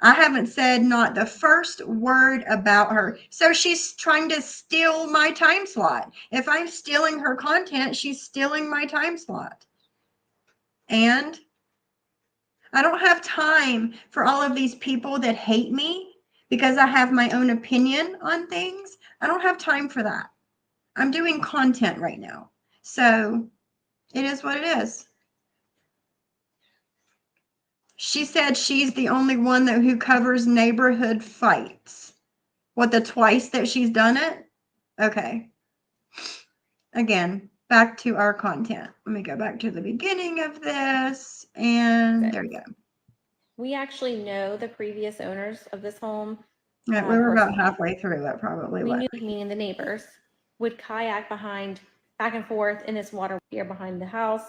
I haven't said not the first word about her. So she's trying to steal my time slot. If I'm stealing her content, she's stealing my time slot. And I don't have time for all of these people that hate me because I have my own opinion on things. I don't have time for that. I'm doing content right now. So it is what it is. She said she's the only one who covers neighborhood fights. What, the twice that she's done it? Okay. Again, back to our content. Let me go back to the beginning of this, and there you go. We actually know the previous owners of this home. Right, we were about halfway through it, probably. We knew, meaning the neighbors, would kayak back and forth in this water here behind the house.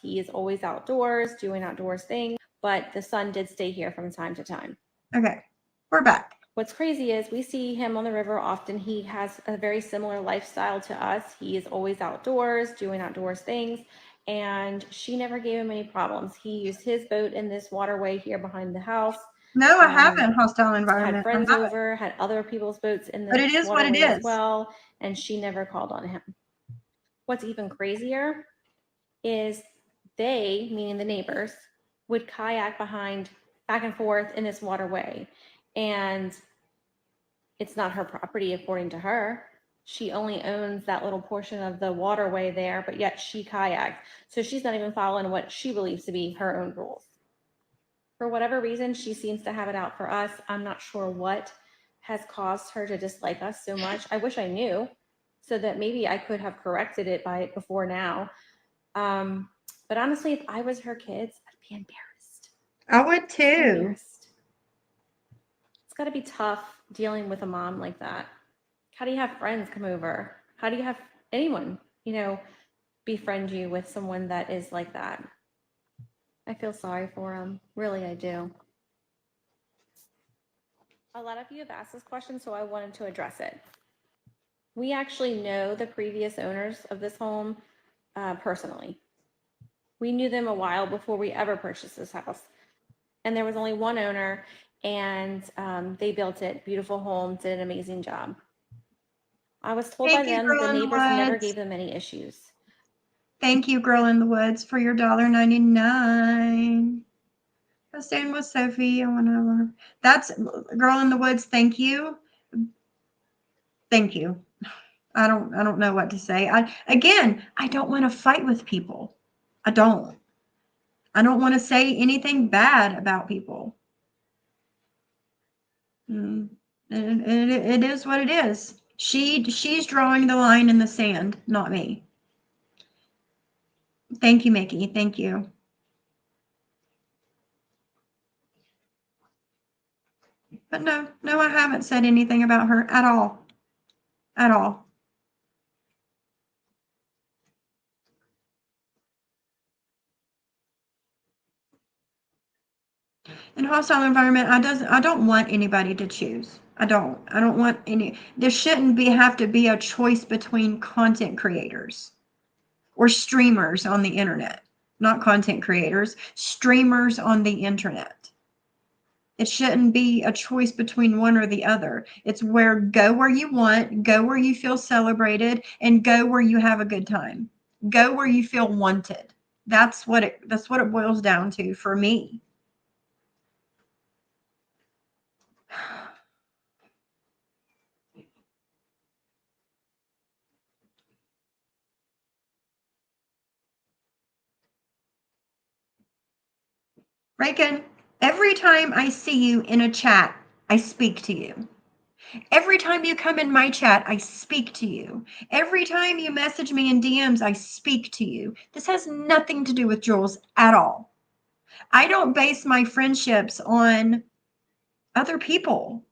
He is always outdoors, doing outdoors things, but the son did stay here from time to time. Okay, we're back. What's crazy is we see him on the river often. He has a very similar lifestyle to us. He is always outdoors, doing outdoors things, and she never gave him any problems. He used his boat in this waterway here behind the house. No, I haven't. Hostile environment. Had friends over, had other people's boats in but it this is what it waterway is. as well, and she never called on him. What's even crazier is they, meaning the neighbors, would kayak back and forth in this waterway, and it's not her property according to her. She only owns that little portion of the waterway there, but yet she kayaks. So she's not even following what she believes to be her own rules. For whatever reason, she seems to have it out for us. I'm not sure what has caused her to dislike us so much. I wish I knew, so that maybe I could have corrected it before now. But honestly, if I was her kids, I'd be embarrassed. I would too. It's got to be tough dealing with a mom like that. How do you have friends come over? How do you have anyone, befriend you with someone that is like that? I feel sorry for them. Really, I do. A lot of you have asked this question, so I wanted to address it. We actually know the previous owners of this home personally. We knew them a while before we ever purchased this house. And there was only one owner, and they built it. Beautiful home, did an amazing job. I was told by them the neighbors never gave them any issues. Thank you, Girl in the Woods, for your $1.99. I was staying with Sophie and whenever. That's Girl in the Woods. Thank you. Thank you. I don't know what to say. I don't want to fight with people. I don't want to say anything bad about people. It is what it is. She's drawing the line in the sand, not me. Thank you, Mickey. Thank you. But no, I haven't said anything about her at all. At all. In hostile environment, I don't want anybody to choose. I don't want any. There shouldn't have to be a choice between content creators or streamers on the internet. Not content creators, streamers on the internet. It shouldn't be a choice between one or the other. It's go where you want, go where you feel celebrated, and go where you have a good time. Go where you feel wanted. That's what it boils down to for me. Reagan, every time I see you in a chat, I speak to you. Every time you come in my chat, I speak to you. Every time you message me in DMs, I speak to you. This has nothing to do with Jules at all. I don't base my friendships on other people.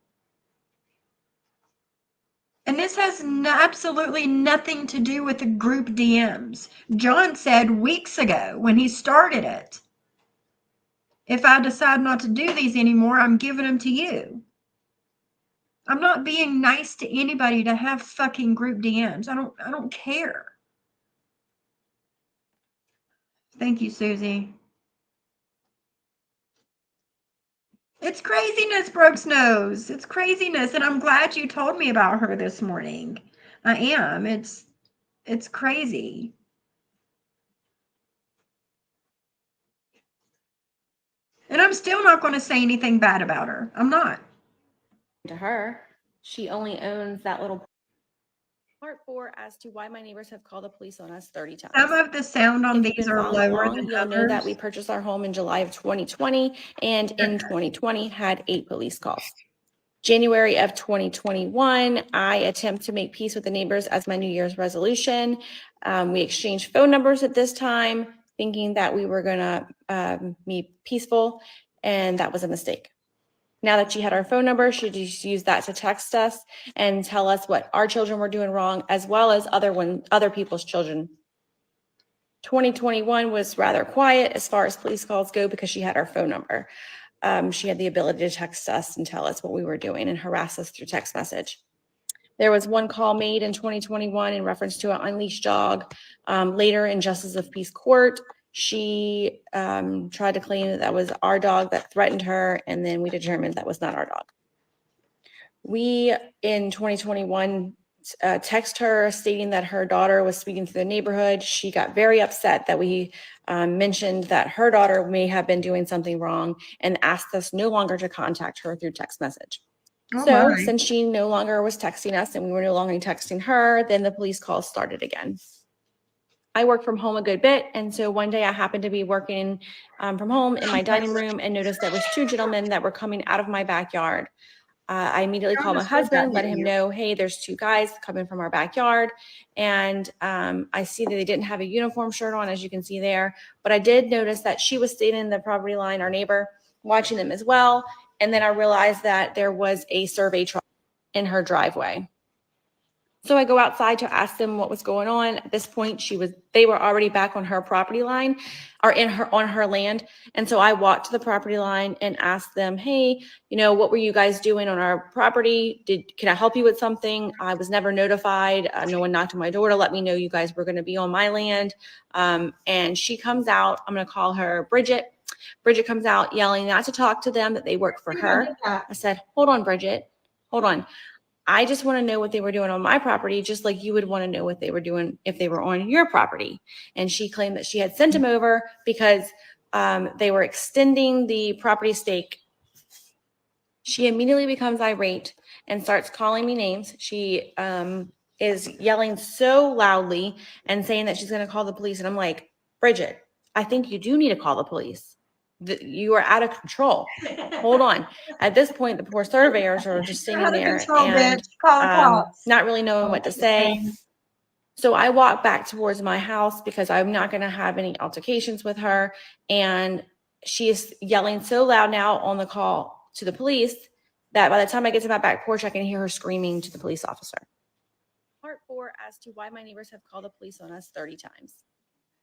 And this has absolutely nothing to do with the group DMs. John said weeks ago when he started it, if I decide not to do these anymore, I'm giving them to you. I'm not being nice to anybody to have fucking group DMs. I don't care. Thank you, Susie. It's craziness, Brooks knows. It's craziness. And I'm glad you told me about her this morning. I am. It's crazy. And I'm still not going to say anything bad about her. I'm not. To her, she only owns that little part 4 as to why my neighbors have called the police on us 30 times. Some of the sound on If you've these been are following lower along, than you'll know others. that we purchased our home in July of 2020, and in 2020 had 8 police calls. January of 2021, I attempt to make peace with the neighbors as my New Year's resolution. We exchanged phone numbers at this time, thinking that we were going to be peaceful, and that was a mistake. Now that she had our phone number, she just used that to text us and tell us what our children were doing wrong, as well as other people's children. 2021 was rather quiet as far as police calls go because she had our phone number. She had the ability to text us and tell us what we were doing and harass us through text message. There was one call made in 2021 in reference to an unleashed dog. Later in Justice of Peace Court, she tried to claim that that was our dog that threatened her, and then we determined that was not our dog. We, in 2021, text her stating that her daughter was speaking to the neighborhood. She got very upset that we mentioned that her daughter may have been doing something wrong and asked us no longer to contact her through text message. So since she no longer was texting us and we were no longer texting her, then the police calls started again. I work from home a good bit, and so one day I happened to be working from home in my dining room and noticed there was 2 gentlemen that were coming out of my backyard. I immediately called my husband, let him know, hey, there's 2 guys coming from our backyard. And I see that they didn't have a uniform shirt on, as you can see there. But I did notice that she was staying in the property line, our neighbor, watching them as well. And then I realized that there was a survey truck in her driveway. So I go outside to ask them what was going on. At this point, they were already back on her property line or on her land. And so I walked to the property line and asked them, hey, what were you guys doing on our property? Can I help you with something? I was never notified. No one knocked on my door to let me know you guys were going to be on my land. And she comes out. I'm going to call her Bridget. Bridget comes out yelling not to talk to them, that they work for her. I said, hold on, Bridget, hold on. I just want to know what they were doing on my property, just like you would want to know what they were doing if they were on your property. And she claimed that she had sent them over because they were extending the property stake. She immediately becomes irate and starts calling me names. She is yelling so loudly and saying that she's going to call the police. And I'm like, Bridget, I think you do need to call the police. You are out of control. Hold on. At this point, the poor surveyors are just sitting there and not really knowing what to say. So I walk back towards my house because I'm not going to have any altercations with her. And she is yelling so loud now on the call to the police that by the time I get to my back porch, I can hear her screaming to the police officer. Part 4 as to why my neighbors have called the police on us 30 times.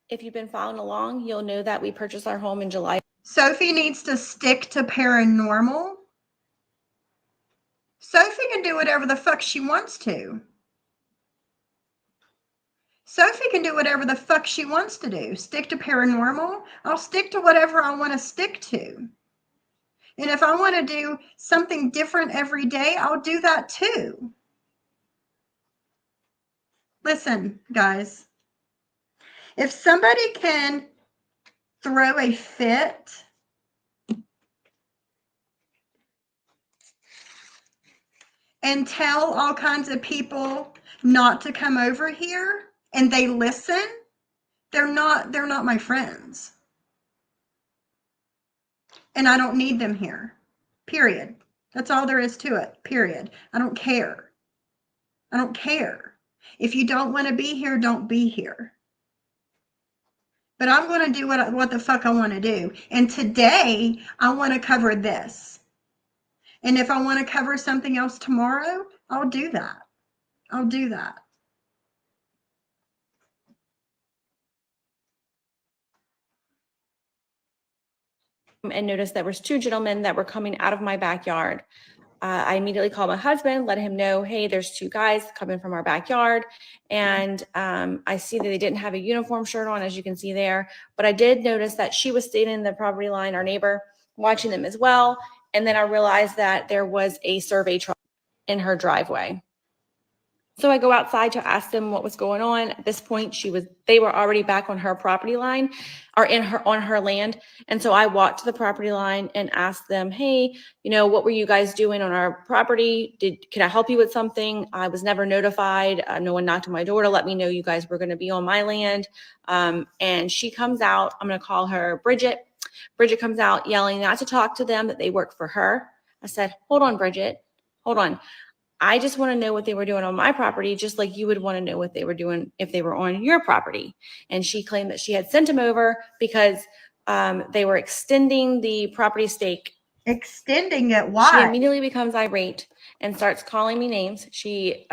If you've been following along, you'll know that we purchased our home in July. Sophie needs to stick to paranormal. Sophie can do whatever the fuck she wants to. Sophie can do whatever the fuck she wants to do. Stick to paranormal. I'll stick to whatever I want to stick to. And if I want to do something different every day, I'll do that too. Listen, guys, if somebody can throw a fit and tell all kinds of people not to come over here and they listen, they're not my friends. And I don't need them here. Period. That's all there is to it. Period. I don't care. I don't care. If you don't want to be here, don't be here. But I'm going to do what the fuck I want to do. And today, I want to cover this. And if I want to cover something else tomorrow, I'll do that. I'll do that. And noticed there was 2 gentlemen that were coming out of my backyard. I immediately called my husband, let him know, hey, there's 2 guys coming from our backyard. And I see that they didn't have a uniform shirt on, as you can see there. But I did notice that she was staying in the property line, our neighbor, watching them as well. And then I realized that there was a survey truck in her driveway. So I go outside to ask them what was going on. At this point, they were already back on her property line or on her land. And so I walked to the property line and asked them, hey, what were you guys doing on our property? Can I help you with something? I was never notified. No one knocked on my door to let me know you guys were going to be on my land. And she comes out. I'm going to call her Bridget. Bridget comes out yelling not to talk to them, that they work for her. I said, hold on, Bridget, hold on. I just want to know what they were doing on my property, just like you would want to know what they were doing if they were on your property. And she claimed that she had sent them over because they were extending the property stake. Extending it? She Why? immediately becomes irate and starts calling me names. She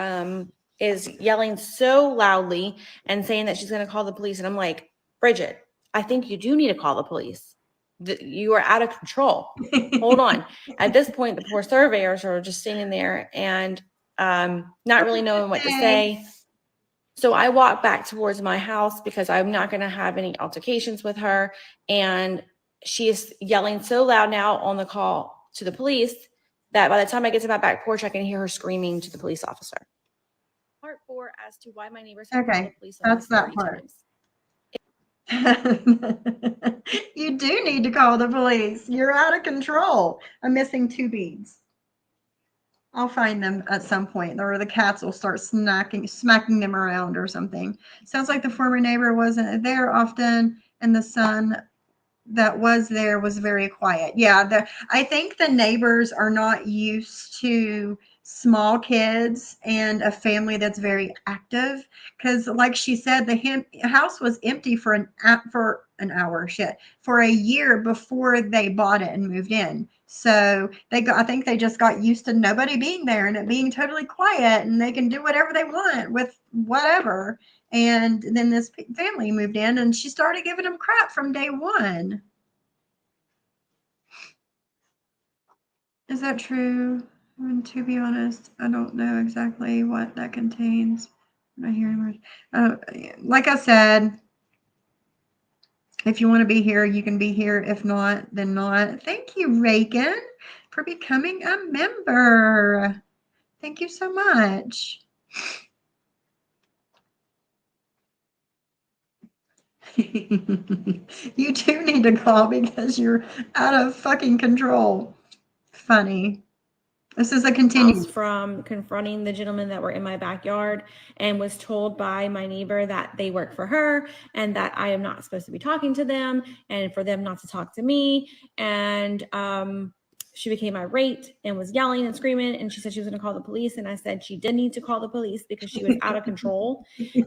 is yelling so loudly and saying that she's going to call the police. And I'm like, Bridget, I think you do need to call the police. You are out of control. Hold on. At this point, the poor surveyors are just standing there and not really knowing what to say. So I walk back towards my house because I'm not going to have any altercations with her. And she is yelling so loud now on the call to the police that by the time I get to my back porch, I can hear her screaming to the police officer. Part 4 as to why my neighbors have called the police on That's that 30 part. times. You do need to call the police. You're out of control. I'm missing 2 beads. I'll find them at some point, or the cats will start smacking them around or something. Sounds like the former neighbor wasn't there often, and the son that was there was very quiet. Yeah, I think the neighbors are not used to small kids and a family that's very active, because like she said, the house was empty for a year before they bought it and moved in. So I think they just got used to nobody being there and it being totally quiet, and they can do whatever they want with whatever. And then this family moved in and she started giving them crap from day one. Is that true? And to be honest, I don't know exactly what that contains. I'm not hearing much. Like I said, if you want to be here, you can be here. If not, then not. Thank you, Reagan, for becoming a member. Thank you so much. You do need to call because you're out of fucking control. Funny. This is a continue. From confronting the gentlemen that were in my backyard, and was told by my neighbor that they work for her and that I am not supposed to be talking to them and for them not to talk to me. And she became irate and was yelling and screaming, and she said she was going to call the police. And I said she did need to call the police because she was out of control.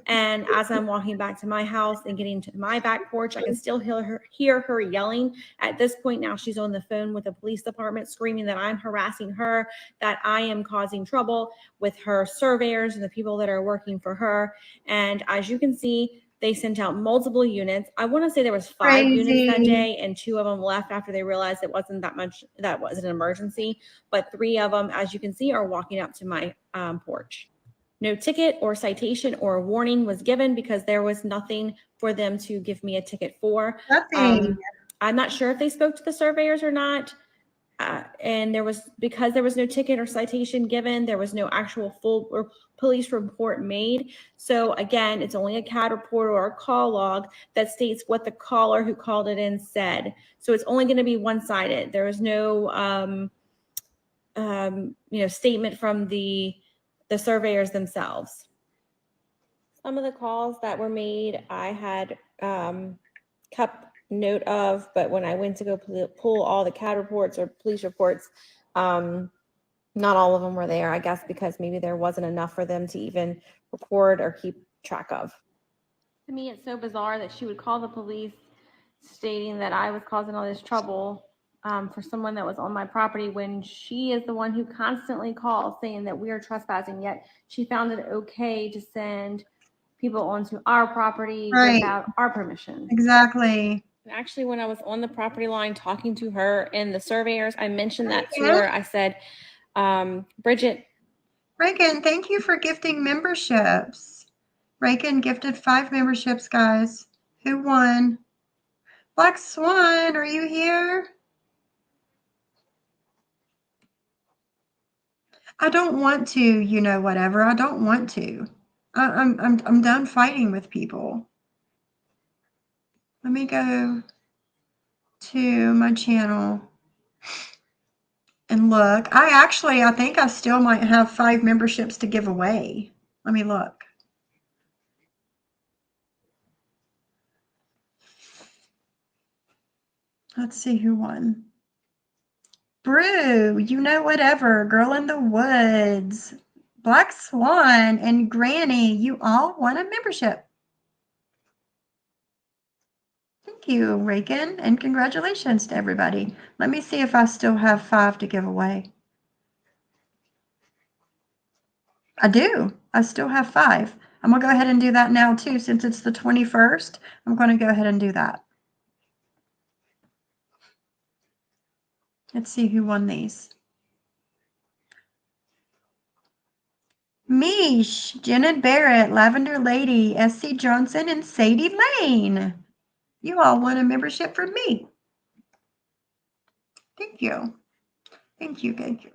And as I'm walking back to my house and getting to my back porch, I can still hear her yelling. At this point now, she's on the phone with the police department screaming that I'm harassing her, that I am causing trouble with her surveyors and the people that are working for her. And as you can see, they sent out multiple units. I want to say there was 5 units that day, and 2 of them left after they realized it wasn't that much, that wasn't an emergency. But 3 of them, as you can see, are walking up to my porch. No ticket or citation or warning was given because there was nothing for them to give me a ticket for. Nothing. I'm not sure if they spoke to the surveyors or not. And because there was no ticket or citation given, there was no actual full or police report made. So again, it's only a CAD report or a call log that states what the caller who called it in said. So it's only going to be one-sided. There was no, statement from the surveyors themselves. Some of the calls that were made, I had kept note of, but when I went to go pull all the CAD reports or police reports, not all of them were there, I guess, because maybe there wasn't enough for them to even record or keep track of. To me, it's so bizarre that she would call the police stating that I was causing all this trouble for someone that was on my property, when she is the one who constantly calls saying that we are trespassing, yet she found it okay to send people onto our property without our permission. Exactly. Actually, when I was on the property line talking to her and the surveyors, I mentioned that to her. I said, Bridget. Reagan, thank you for gifting memberships. Reagan gifted 5 memberships, guys. Who won? Black Swan, are you here? I don't want to, whatever. I don't want to. I'm done fighting with people. Let me go to my channel and look. I think I still might have 5 memberships to give away. Let me look. Let's see who won. Brew, whatever. Girl in the Woods, Black Swan, and Granny, you all won a membership. Thank you, Reagan, and congratulations to everybody. Let me see if I still have 5 to give away. I do. I still have 5. I'm going to go ahead and do that now, too, since it's the 21st. I'm going to go ahead and do that. Let's see who won these. Mish, Jenna Barrett, Lavender Lady, S.C. Johnson, and Sadie Lane. You all won a membership from me. Thank you. Thank you. Thank you.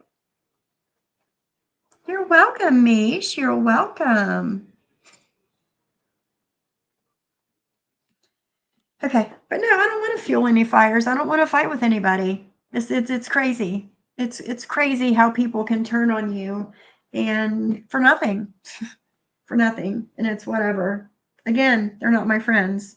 You're welcome, Mish. You're welcome. Okay, but no, I don't want to fuel any fires. I don't want to fight with anybody. It's crazy. It's crazy how people can turn on you and for nothing. For nothing. And it's whatever. Again, they're not my friends.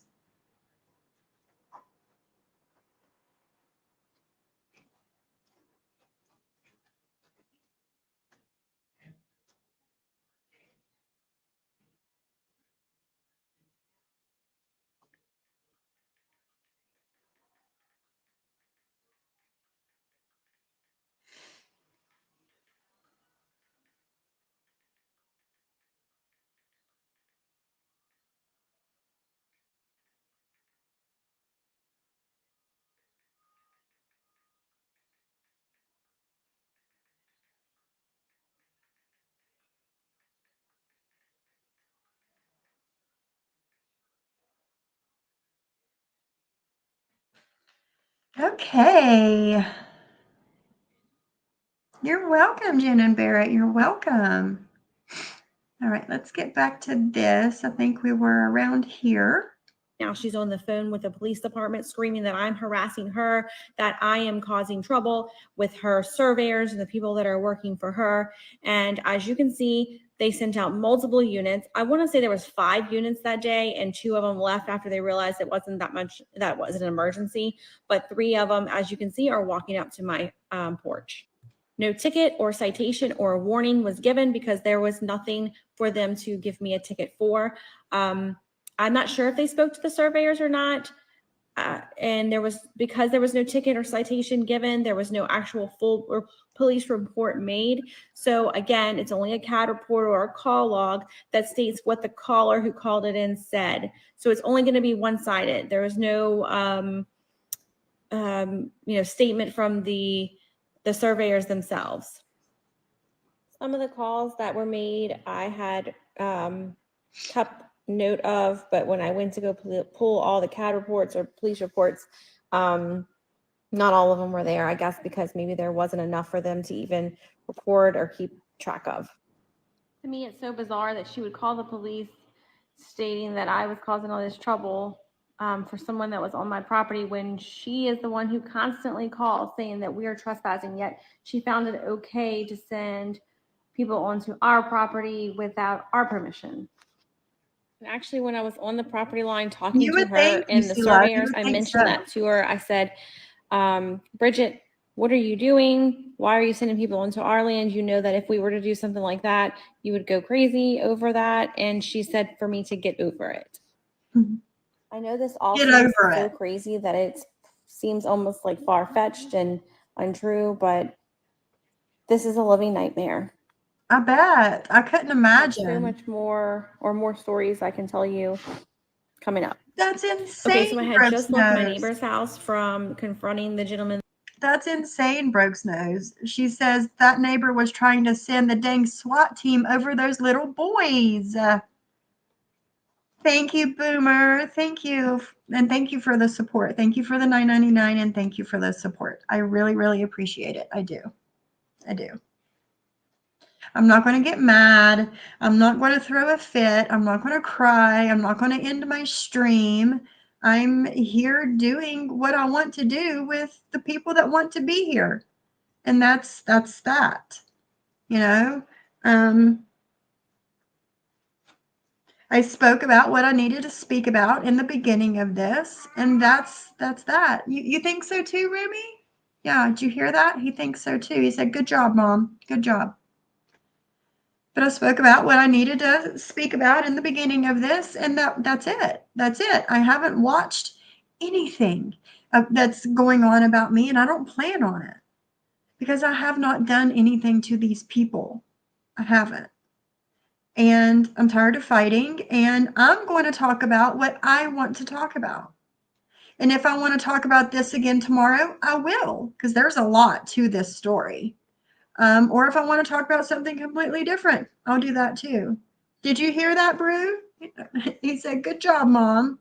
Okay. You're welcome, Jen and Barrett. You're welcome. All right, let's get back to this. I think we were around here. Now she's on the phone with the police department screaming that I'm harassing her, that I am causing trouble with her surveyors and the people that are working for her. And as you can see, they sent out multiple units. I want to say there was 5 units that day, and 2 of them left after they realized it wasn't that much, that was an emergency. But 3 of them, as you can see, are walking up to my porch. No ticket or citation or warning was given because there was nothing for them to give me a ticket for. I'm not sure if they spoke to the surveyors or not. And because there was no ticket or citation given, there was no actual full or police report made. So again, it's only a CAD report or a call log that states what the caller who called it in said. So it's only going to be one-sided. There was no, statement from the surveyors themselves. Some of the calls that were made, I had kept note of, but when I went to go pull all the CAD reports or police reports, not all of them were there, I guess, because maybe there wasn't enough for them to even report or keep track of. To me, it's so bizarre that she would call the police stating that I was causing all this trouble for someone that was on my property when she is the one who constantly calls saying that we are trespassing, yet she found it okay to send people onto our property without our permission. And actually, when I was on the property line talking to her and the surveyors, I mentioned that to her. I said, Bridget, what are you doing? Why are you sending people into our land? You know that if we were to do something like that, you would go crazy over that. And she said for me to get over it. Mm-hmm. I know this all seems so crazy that it seems almost like far-fetched and untrue, but this is a living nightmare. I bet. I couldn't imagine. There's so much more stories I can tell you coming up. That's insane. Okay, so I had just left my neighbor's house from confronting the gentleman. That's insane, Brooks Nose. She says that neighbor was trying to send the dang SWAT team over those little boys. Thank you, Boomer. Thank you. And thank you for the support. Thank you for the $9.99 and thank you for the support. I really, really appreciate it. I do. I do. I'm not going to get mad. I'm not going to throw a fit. I'm not going to cry. I'm not going to end my stream. I'm here doing what I want to do with the people that want to be here. And that's that. You know, I spoke about what I needed to speak about in the beginning of this, and that's that. You think so too, Ruby? Yeah, did you hear that? He thinks so too. He said, "Good job, Mom. Good job." But I spoke about what I needed to speak about in the beginning of this, and that's it. That's it. I haven't watched anything that's going on about me, and I don't plan on it because I have not done anything to these people. I haven't. And I'm tired of fighting, and I'm going to talk about what I want to talk about. And if I want to talk about this again tomorrow, I will, because there's a lot to this story. Or if I want to talk about something completely different, I'll do that too. Did you hear that, Brew? He said, "Good job, Mom."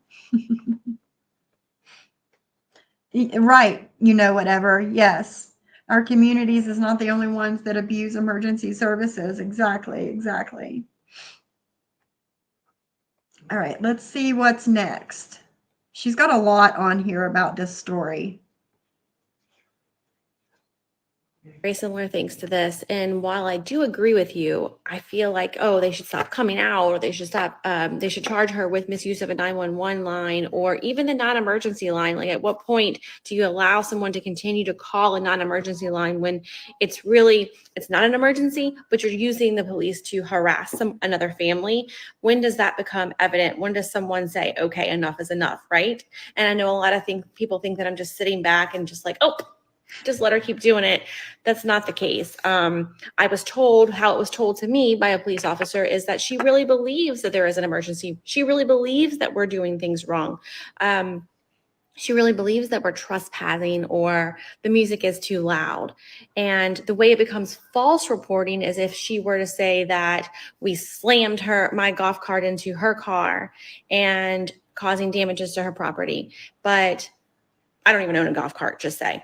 Right. Whatever. Yes. Our communities is not the only ones that abuse emergency services. Exactly. Exactly. All right. Let's see what's next. She's got a lot on here about this story. Very similar things to this. And while I do agree with you, I feel like, oh, they should stop coming out, or they should stop, they should charge her with misuse of a 911 line, or even the non-emergency line. Like, at what point do you allow someone to continue to call a non-emergency line when it's not an emergency, but you're using the police to harass another family? When does that become evident? When does someone say, okay, enough is enough, right? And I know a lot of people think that I'm just sitting back and just like, oh, just let her keep doing it. That's not the case. I was told, how it was told to me by a police officer, is that she really believes that there is an emergency. She really believes that we're doing things wrong. She really believes that we're trespassing or the music is too loud. And the way it becomes false reporting is if she were to say that we slammed my golf cart into her car and causing damages to her property. But I don't even own a golf cart, just say.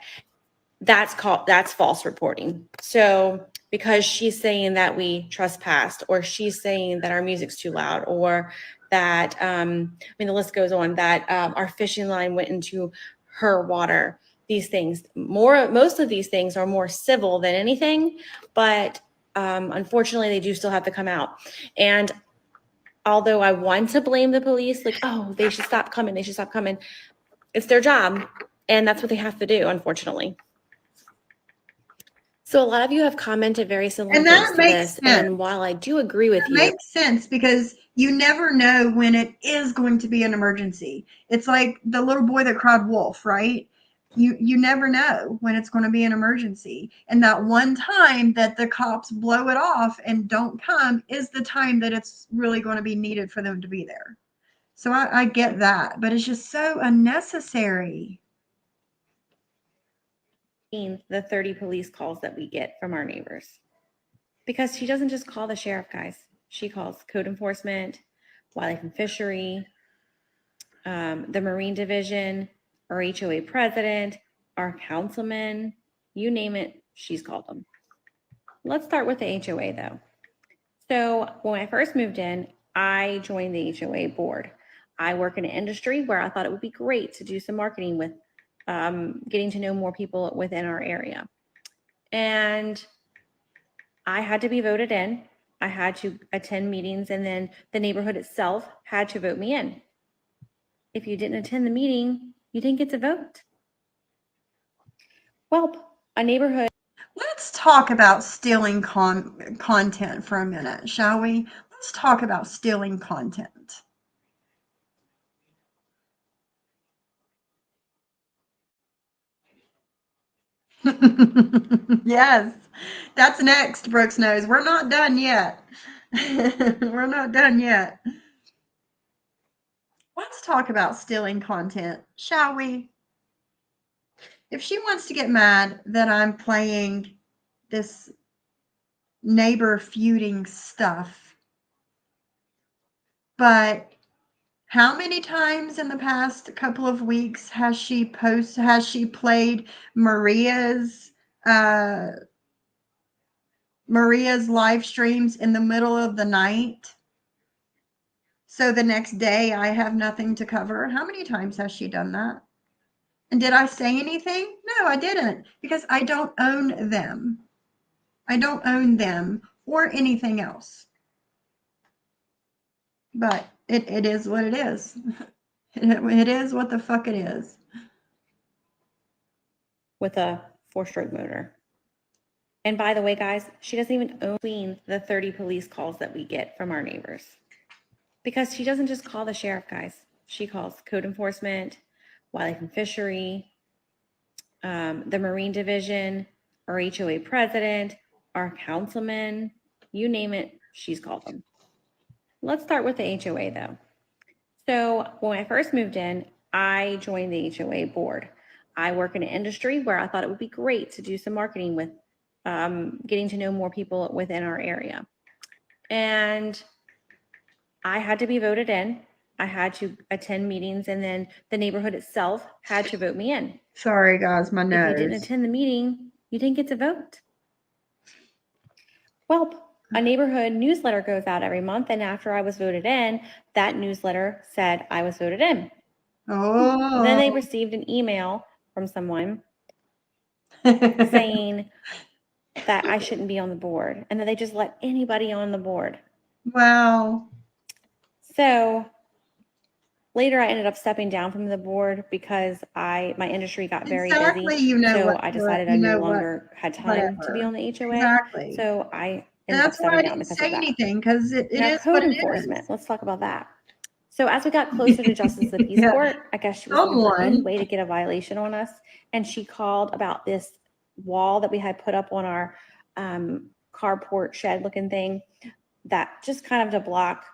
That's false reporting. So because she's saying that we trespassed, or she's saying that our music's too loud, or that the list goes on, that our fishing line went into her water, these things, most of these things are more civil than anything, but unfortunately they do still have to come out. And although I want to blame the police, like, oh, they should stop coming, it's their job, and that's what they have to do, unfortunately. So a lot of you have commented very similar things to this. And while I do agree with you, it makes sense, because you never know when it is going to be an emergency. It's like the little boy that cried wolf, right? You never know when it's going to be an emergency. And that one time that the cops blow it off and don't come is the time that it's really going to be needed for them to be there. So I get that, but it's just so unnecessary. The 30 police calls that we get from our neighbors, because she doesn't just call the sheriff, guys. She calls code enforcement, wildlife and fishery, the Marine Division, our HOA president, our councilman, you name it, she's called them. Let's start with the HOA though. So when I first moved in, I joined the HOA board. I work in an industry where I thought it would be great to do some marketing with getting to know more people within our area. And I had to be voted in. I had to attend meetings, and then the neighborhood itself had to vote me in. If you didn't attend the meeting, you didn't get to vote. Well, a neighborhood. Let's talk about stealing content for a minute, shall we? Let's talk about stealing content. Yes, that's next, Brooks knows. We're not done yet. We're not done yet. Let's talk about stealing content, shall we? If she wants to get mad that I'm playing this neighbor feuding stuff, but how many times in the past couple of weeks has she played Maria's Maria's live streams in the middle of the night. So the next day I have nothing to cover. How many times has she done that? And did I say anything? No, I didn't, because I don't own them. I don't own them or anything else. But it is what it is. It is what the fuck it is. With a 4-stroke motor. And by the way, guys, she doesn't even own the 30 police calls that we get from our neighbors. Because she doesn't just call the sheriff, guys. She calls code enforcement, wildlife and fishery, the Marine Division, our HOA president, our councilman, you name it, she's called them. Let's start with the HOA though. So when I first moved in, I joined the HOA board. I work in an industry where I thought it would be great to do some marketing with getting to know more people within our area. And I had to be voted in. I had to attend meetings, and then the neighborhood itself had to vote me in. Sorry, guys, my nose. If you didn't attend the meeting, you didn't get to vote. Well, a neighborhood newsletter goes out every month, and after I was voted in, that newsletter said I was voted in. Oh. Then they received an email from someone saying that I shouldn't be on the board and that they just let anybody on the board. Wow. So later I ended up stepping down from the board because my industry got very busy. You know, so I decided I no longer had time to be on the HOA. Exactly. So I and that's why I didn't say anything, because it is code what enforcement. it is. Let's talk about that. So as we got closer to Justice of the Peace Court, I guess she was looking for any way to get a violation on us. And she called about this wall that we had put up on our carport shed looking thing, that just kind of to block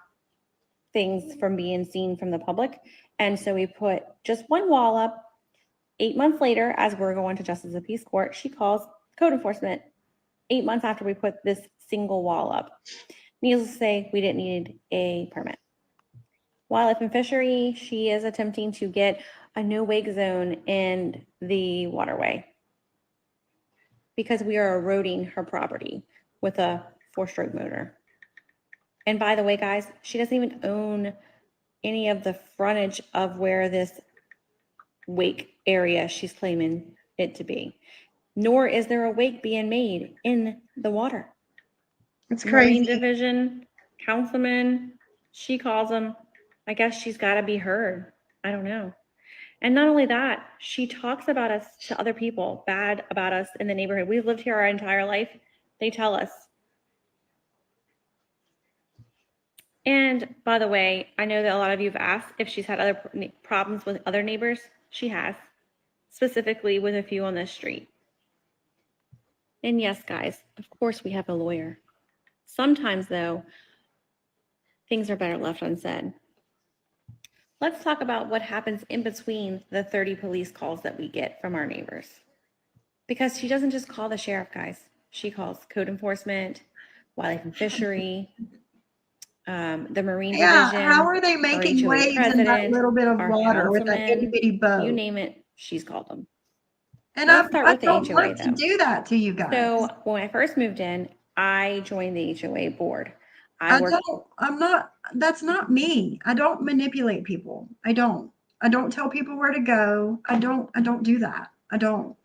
things from being seen from the public. And so we put just one wall up. 8 months later, as we're going to Justice of the Peace Court, she calls code enforcement 8 months after we put this single wall up. Needless to say, we didn't need a permit. Wildlife and fishery, she is attempting to get a no wake zone in the waterway because we are eroding her property with a 4-stroke motor. And by the way, guys, she doesn't even own any of the frontage of where this wake area she's claiming it to be. Nor is there a wake being made in the water. It's crazy. Marine Division, councilman, she calls them. I guess she's got to be heard. I don't know. And not only that, she talks about us to other people, bad about us in the neighborhood. We've lived here our entire life. They tell us. And by the way, I know that a lot of you have asked if she's had other problems with other neighbors. She has, specifically with a few on this street. And yes, guys, of course we have a lawyer. Sometimes, though, things are better left unsaid. Let's talk about what happens in between the 30 police calls that we get from our neighbors. Because she doesn't just call the sheriff, guys. She calls code enforcement, wildlife and fishery, the Marine Division. How are they making waves in that little bit of water with that itty bitty boat? You name it, she's called them. And I don't want to do that to you guys. So when I first moved in, I joined the HOA board. That's not me. I don't manipulate people. I don't tell people where to go. I don't do that. I don't.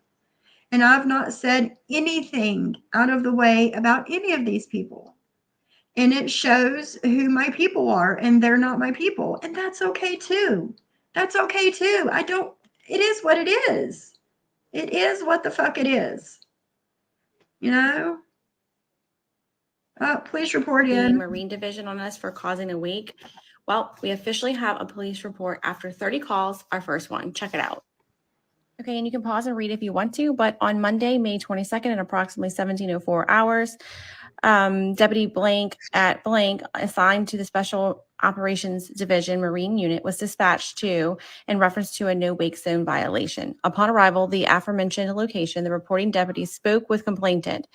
And I've not said anything out of the way about any of these people. And it shows who my people are, and they're not my people. And that's okay too. That's okay too. It is what it is. It is what the fuck it is. You know? Police report in. The Marine Division on us for causing a wake. Well, we officially have a police report after 30 calls, our first one. Check it out. Okay, and you can pause and read if you want to, but on Monday, May 22nd at approximately 17:04 hours, Deputy Blank at Blank, assigned to the Special Operations Division Marine Unit, was dispatched to in reference to a no wake zone violation. Upon arrival, the aforementioned location, the reporting deputy spoke with complainant.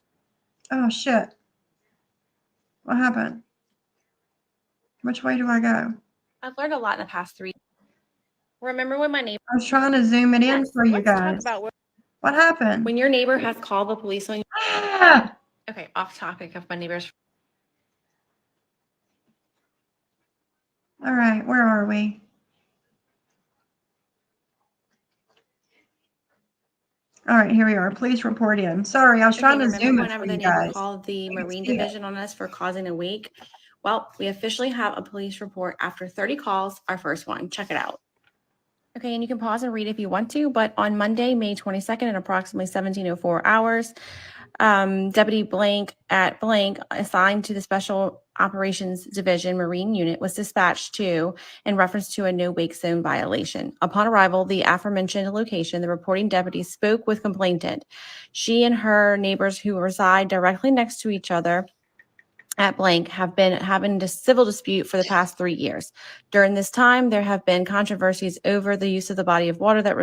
Oh, shit. What happened? Which way do I go? I've learned a lot in the past 3 years. Remember when my neighbor... I was trying to zoom it in for you guys. Talk about what happened? When your neighbor has called the police on you. Ah! Okay, off topic of my neighbors. All right, where are we? All right, here we are. Please report in. Sorry, I was trying to zoom it Whenever for the you neighbor guys. called the can Marine see it. Division on us for causing a leak? Well, we officially have a police report after 30 calls, our first one. Check it out. Okay, and you can pause and read if you want to, but on Monday, May 22nd at approximately 17:04 hours, Deputy Blank at Blank, assigned to the Special Operations Division Marine Unit, was dispatched to in reference to a no-wake zone violation. Upon arrival, the aforementioned location, the reporting deputy spoke with complainant. She and her neighbors who reside directly next to each other at Blank have been having a civil dispute for the past 3 years. During this time, there have been controversies over the use of the body of water that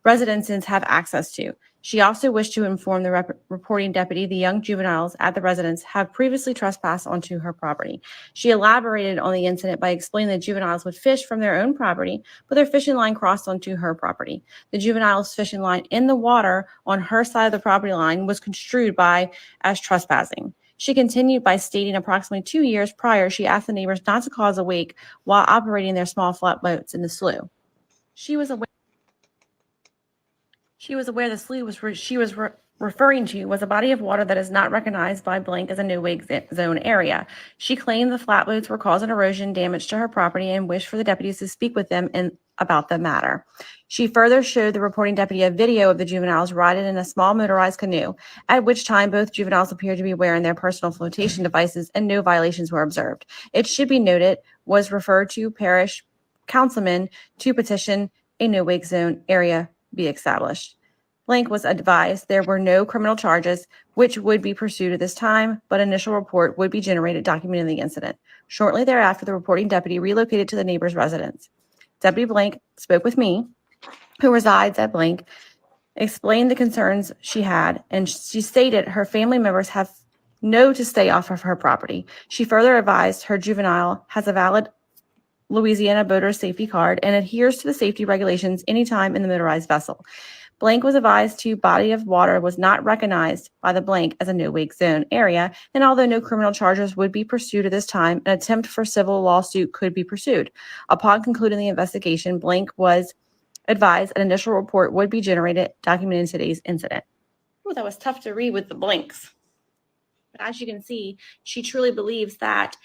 residents have access to. She also wished to inform the reporting deputy the young juveniles at the residence have previously trespassed onto her property. She elaborated on the incident by explaining that juveniles would fish from their own property, but their fishing line crossed onto her property. The juveniles' fishing line in the water on her side of the property line was construed as trespassing. She continued by stating approximately 2 years prior, she asked the neighbors not to cause a wake while operating their small flatboats in the slough. She was aware the slough she was referring to was a body of water that is not recognized by Blank as a no-wake zone area. She claimed the flatboats were causing erosion damage to her property and wished for the deputies to speak with them about the matter. She further showed the reporting deputy a video of the juveniles riding in a small motorized canoe, at which time both juveniles appeared to be wearing their personal flotation devices and no violations were observed. It should be noted was referred to parish councilman to petition a no-wake zone area be established. Blank was advised there were no criminal charges which would be pursued at this time, but initial report would be generated documenting the incident. Shortly thereafter, the reporting deputy relocated to the neighbor's residence. Deputy Blank spoke with me, who resides at Blank, explained the concerns she had, and she stated her family members have no to stay off of her property. She further advised her juvenile has a valid Louisiana boater safety card and adheres to the safety regulations anytime in the motorized vessel. Blank was advised to body of water was not recognized by the Blank as a no-wake zone area, and although no criminal charges would be pursued at this time, an attempt for civil lawsuit could be pursued. Upon concluding the investigation, Blank was advised an initial report would be generated documenting today's incident. Oh, that was tough to read with the blanks. But as you can see, she truly believes that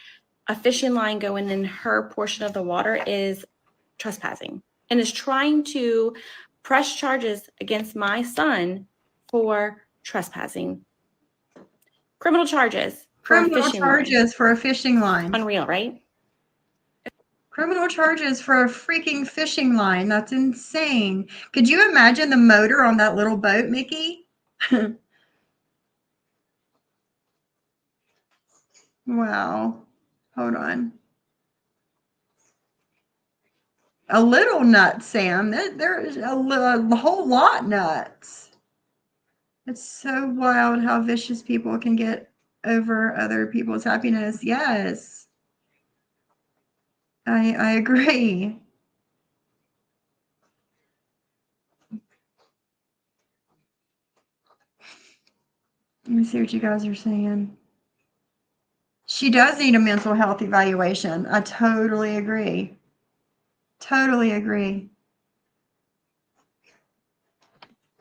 a fishing line going in her portion of the water is trespassing and is trying to press charges against my son for trespassing. Criminal charges for a Criminal fishing line. charges for a fishing line. Unreal, right? Criminal charges for a freaking fishing line. That's insane. Could you imagine the motor on that little boat, Mickey? Wow. Hold on. A little nuts, Sam. There's a whole lot nuts. It's so wild how vicious people can get over other people's happiness. Yes. I agree. Let me see what you guys are saying. She does need a mental health evaluation. I totally agree. Totally agree.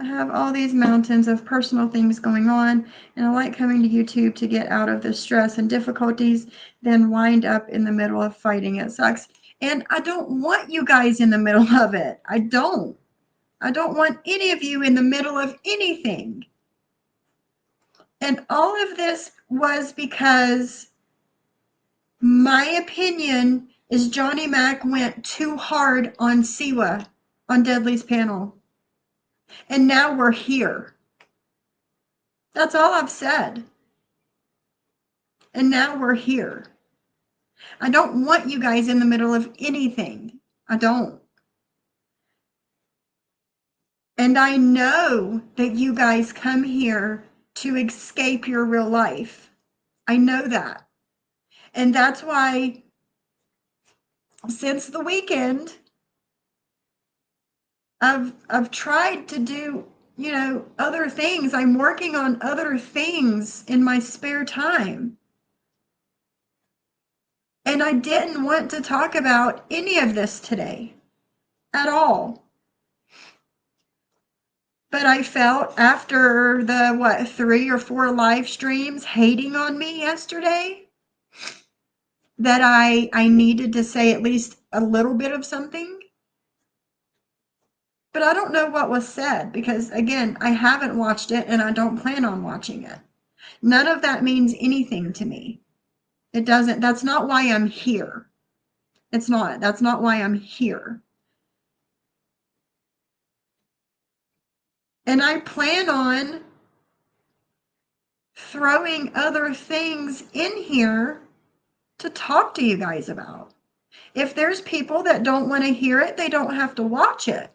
I have all these mountains of personal things going on, and I like coming to YouTube to get out of the stress and difficulties, then wind up in the middle of fighting. It sucks. And I don't want you guys in the middle of it. I don't. I don't want any of you in the middle of anything. And all of this was because my opinion is Johnny Mac went too hard on Siwa on Deadly's panel. And now we're here. That's all I've said. And now we're here. I don't want you guys in the middle of anything. I don't. And I know that you guys come here to escape your real life. I know that. And that's why since the weekend, I've tried to do other things. I'm working on other things in my spare time. And I didn't want to talk about any of this today at all. But I felt after the 3 or 4 live streams hating on me yesterday that I needed to say at least a little bit of something. But I don't know what was said because, again, I haven't watched it and I don't plan on watching it. None of that means anything to me. It doesn't. That's not why I'm here. It's not. That's not why I'm here. And I plan on throwing other things in here to talk to you guys about. If there's people that don't want to hear it, they don't have to watch it.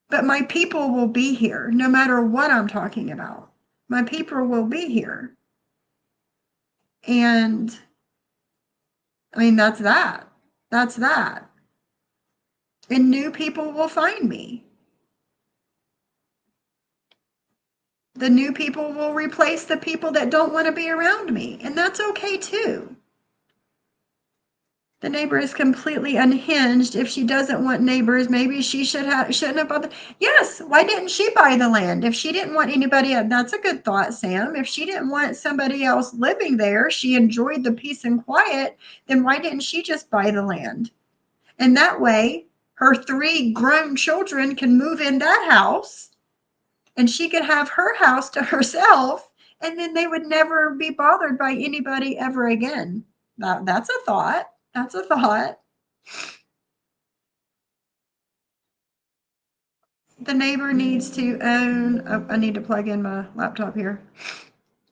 But my people will be here no matter what I'm talking about. My people will be here. And I mean, that's that. That's that. And new people will find me. The new people will replace the people that don't want to be around me. And that's okay too. The neighbor is completely unhinged. If she doesn't want neighbors, maybe she shouldn't have bothered. Yes, why didn't she buy the land? If she didn't want anybody else, that's a good thought, Sam. If she didn't want somebody else living there, she enjoyed the peace and quiet, then why didn't she just buy the land? And that way, her 3 grown children can move in that house and she could have her house to herself, and then they would never be bothered by anybody ever again. That's a thought. That's a thought. The neighbor needs to own. Oh, I need to plug in my laptop here.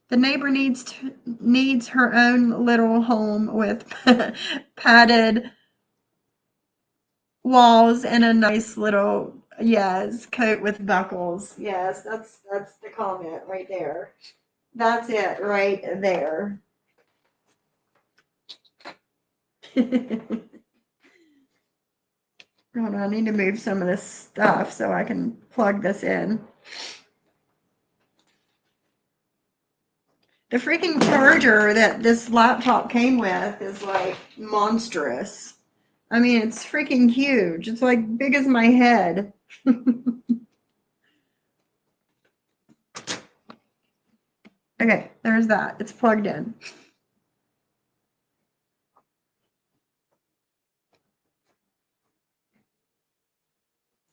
The neighbor needs her own little home with padded walls and a nice little coat with buckles. Yes, that's the comment right there. That's it right there. Hold on, I need to move some of this stuff so I can plug this in. The freaking charger that this laptop came with is like monstrous. I mean, it's freaking huge. It's like big as my head. Okay, there's that. It's plugged in.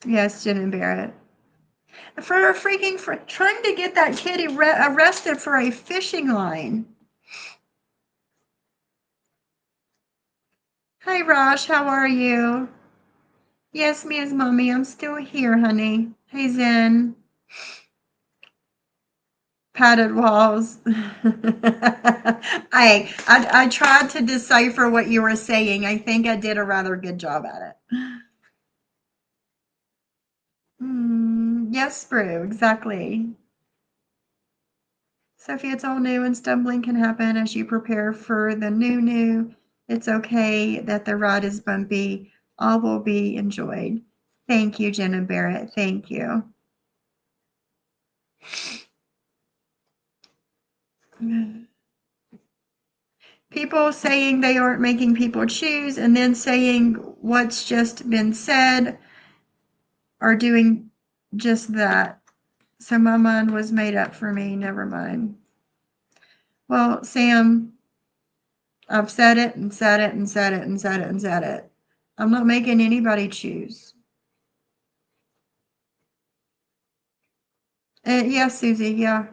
Yes, Jen and Barrett. For trying to get that kid arrested for a fishing line. Hi, Rosh. How are you? Yes, me as mommy. I'm still here, honey. Hey, Zen. Padded walls. I tried to decipher what you were saying. I think I did a rather good job at it. Yes, Brew, exactly. Sophie, it's all new and stumbling can happen as you prepare for the new. It's okay that the ride is bumpy. All will be enjoyed. Thank you, Jen and Barrett. Thank you. People saying they aren't making people choose and then saying what's just been said are doing just that. So my mind was made up for me. Never mind. Well, Sam, I've said it and said it and said it and said it and said it. I'm not making anybody choose. Yeah, Susie, yeah.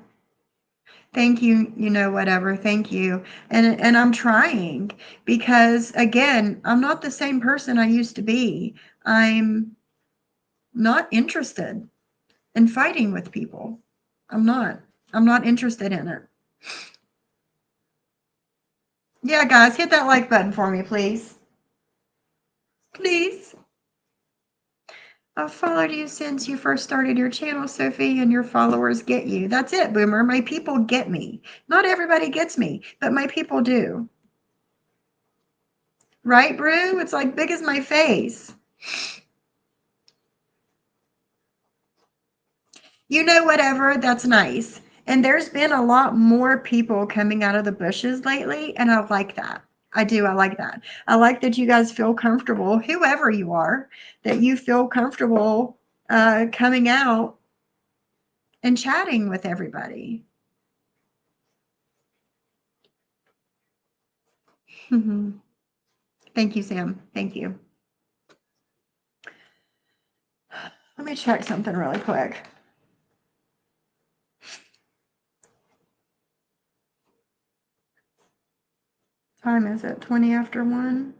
Thank you, whatever. Thank you. And I'm trying because again, I'm not the same person I used to be. I'm not interested in fighting with people. I'm not interested in it. Yeah, guys, hit that like button for me, please. Please. I've followed you since you first started your channel, Sophie, and your followers get you. That's it, Boomer. My people get me. Not everybody gets me, but my people do. Right, Brew? It's like big as my face. whatever, that's nice. And there's been a lot more people coming out of the bushes lately, and I like that. I do. I like that. I like that you guys feel comfortable, whoever you are, that you feel comfortable coming out and chatting with everybody. Thank you, Sam. Thank you. Let me check something really quick. Time is it? 20 after 1?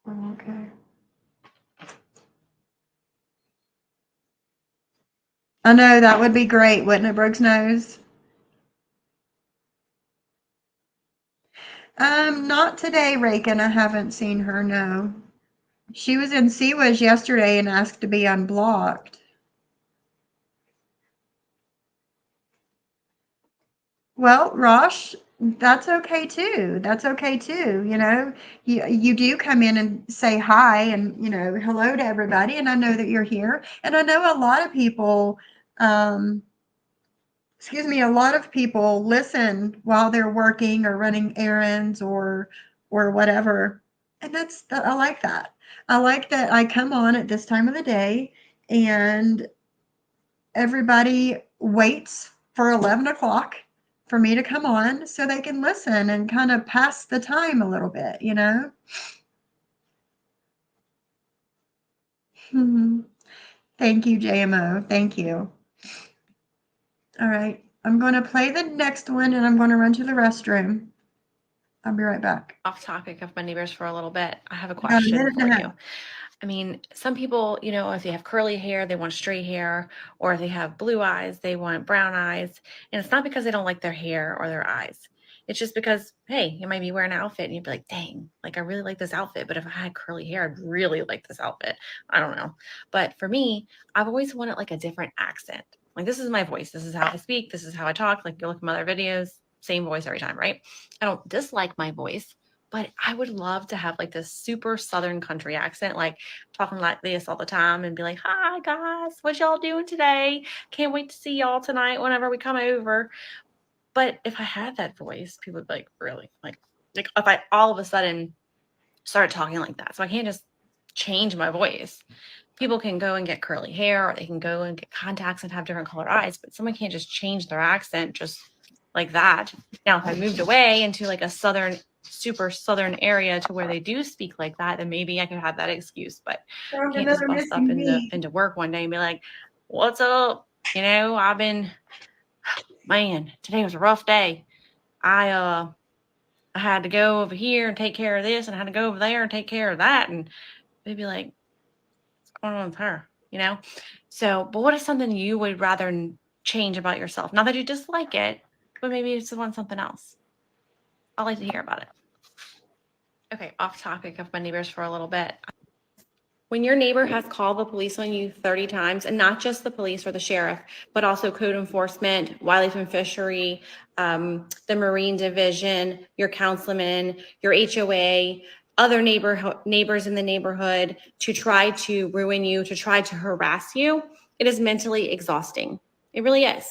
Oh, okay. I know, that would be great, wouldn't it, Brooks Nose? Not today, Reagan. I haven't seen her, no. She was in Siwa's yesterday and asked to be unblocked. Well, Rosh, that's okay too. That's okay too. You do come in and say hi and, hello to everybody. And I know that you're here. And I know a lot of people, um, a lot of people listen while they're working or running errands or whatever. And I like that. I like that I come on at this time of the day and everybody waits for 11 o'clock for me to come on so they can listen and kind of pass the time a little bit. Thank you, JMO. Thank you. All right. I'm going to play the next one and I'm going to run to the restroom. I'll be right back. Off topic of my neighbors for a little bit. I have a About a question minute for and a half. you. I mean, some people, if they have curly hair, they want straight hair, or if they have blue eyes, they want brown eyes. And it's not because they don't like their hair or their eyes. It's just because, hey, you might be wearing an outfit and you'd be like, dang, like I really like this outfit. But if I had curly hair, I'd really like this outfit. I don't know. But for me, I've always wanted like a different accent. Like this is my voice. This is how I speak. This is how I talk. Like you look at my other videos, same voice every time, right? I don't dislike my voice, but I would love to have like this super Southern country accent, like talking like this all the time and be like, hi guys, what y'all doing today? Can't wait to see y'all tonight whenever we come over. But if I had that voice, people would be like, really? Like if I all of a sudden started talking like that. So I can't just change my voice. People can go and get curly hair or they can go and get contacts and have different colored eyes, but someone can't just change their accent just like that. Now, if I moved away into like a super southern area to where they do speak like that, then maybe I could have that excuse. But I can't just bust up into work one day and be like, what's up? I've been, man, today was a rough day. I had to go over here and take care of this, and I had to go over there and take care of that. And they'd be like, what's going on with her? So, but what is something you would rather change about yourself? Not that you dislike it, but maybe you just want something else. I'd like to hear about it. Okay, off topic of my neighbors for a little bit. When your neighbor has called the police on you 30 times, and not just the police or the sheriff, but also code enforcement, wildlife and fishery, the Marine Division, your councilman, your HOA, other neighbors in the neighborhood to try to ruin you, to try to harass you, it is mentally exhausting. It really is.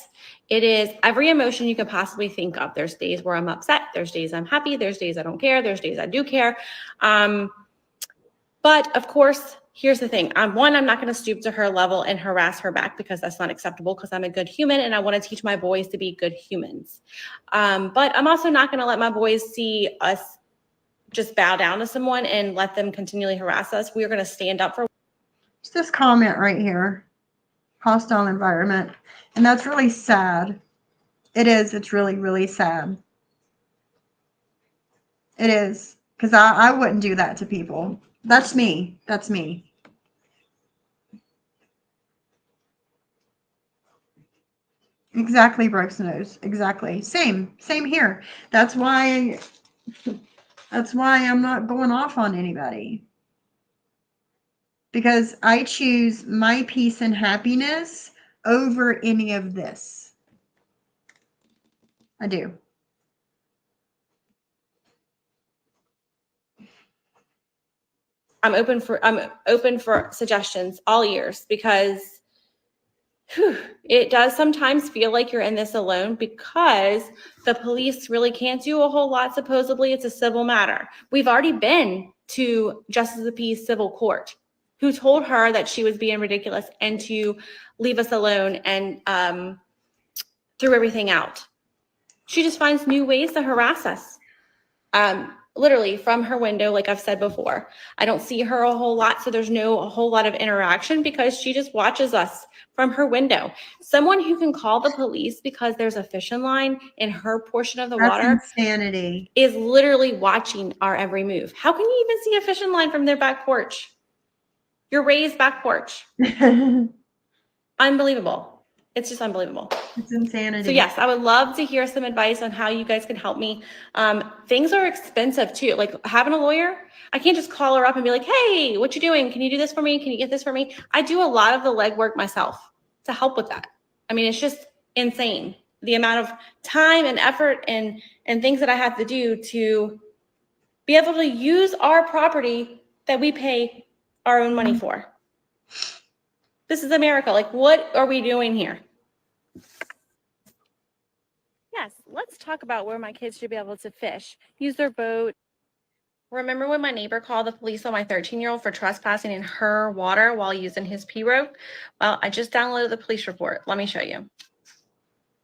It is every emotion you could possibly think of. There's days where I'm upset. There's days I'm happy. There's days I don't care. There's days I do care. But of course, here's the thing. I'm not going to stoop to her level and harass her back because that's not acceptable because I'm a good human and I want to teach my boys to be good humans. But I'm also not going to let my boys see us just bow down to someone and let them continually harass us. We're going to stand up for. It's this comment right here, hostile environment. And that's really sad. It is. It's really, really sad. It is. Because I wouldn't do that to people. That's me. That's me. Exactly, Brooks Nose. Exactly. Same here. That's why I'm not going off on anybody. Because I choose my peace and happiness over any of this. I do. I'm open for suggestions, all ears, because it does sometimes feel like you're in this alone because the police really can't do a whole lot. Supposedly, it's a civil matter. We've already been to Justice of the Peace Civil Court, who told her that she was being ridiculous and to leave us alone, and threw everything out. She just finds new ways to harass us. Literally from her window, like I've said before. I don't see her a whole lot, so there's a whole lot of interaction because she just watches us from her window. Someone who can call the police because there's a fishing line in her portion of the That's water insanity. is literally watching our every move. How can you even see a fishing line from their back porch? Your raised back porch. Unbelievable. It's just unbelievable. It's insanity. So yes, I would love to hear some advice on how you guys can help me. Things are expensive too. Like having a lawyer, I can't just call her up and be like, hey, what you doing? Can you do this for me? Can you get this for me? I do a lot of the legwork myself to help with that. I mean, it's just insane. The amount of time and effort and things that I have to do to be able to use our property that we pay our own money for. This is America. Like, what are we doing here? Yes, let's talk about where my kids should be able to fish, use their boat. Remember when my neighbor called the police on my 13-year-old for trespassing in her water while using his pirogue? Well, I just downloaded the police report. Let me show you.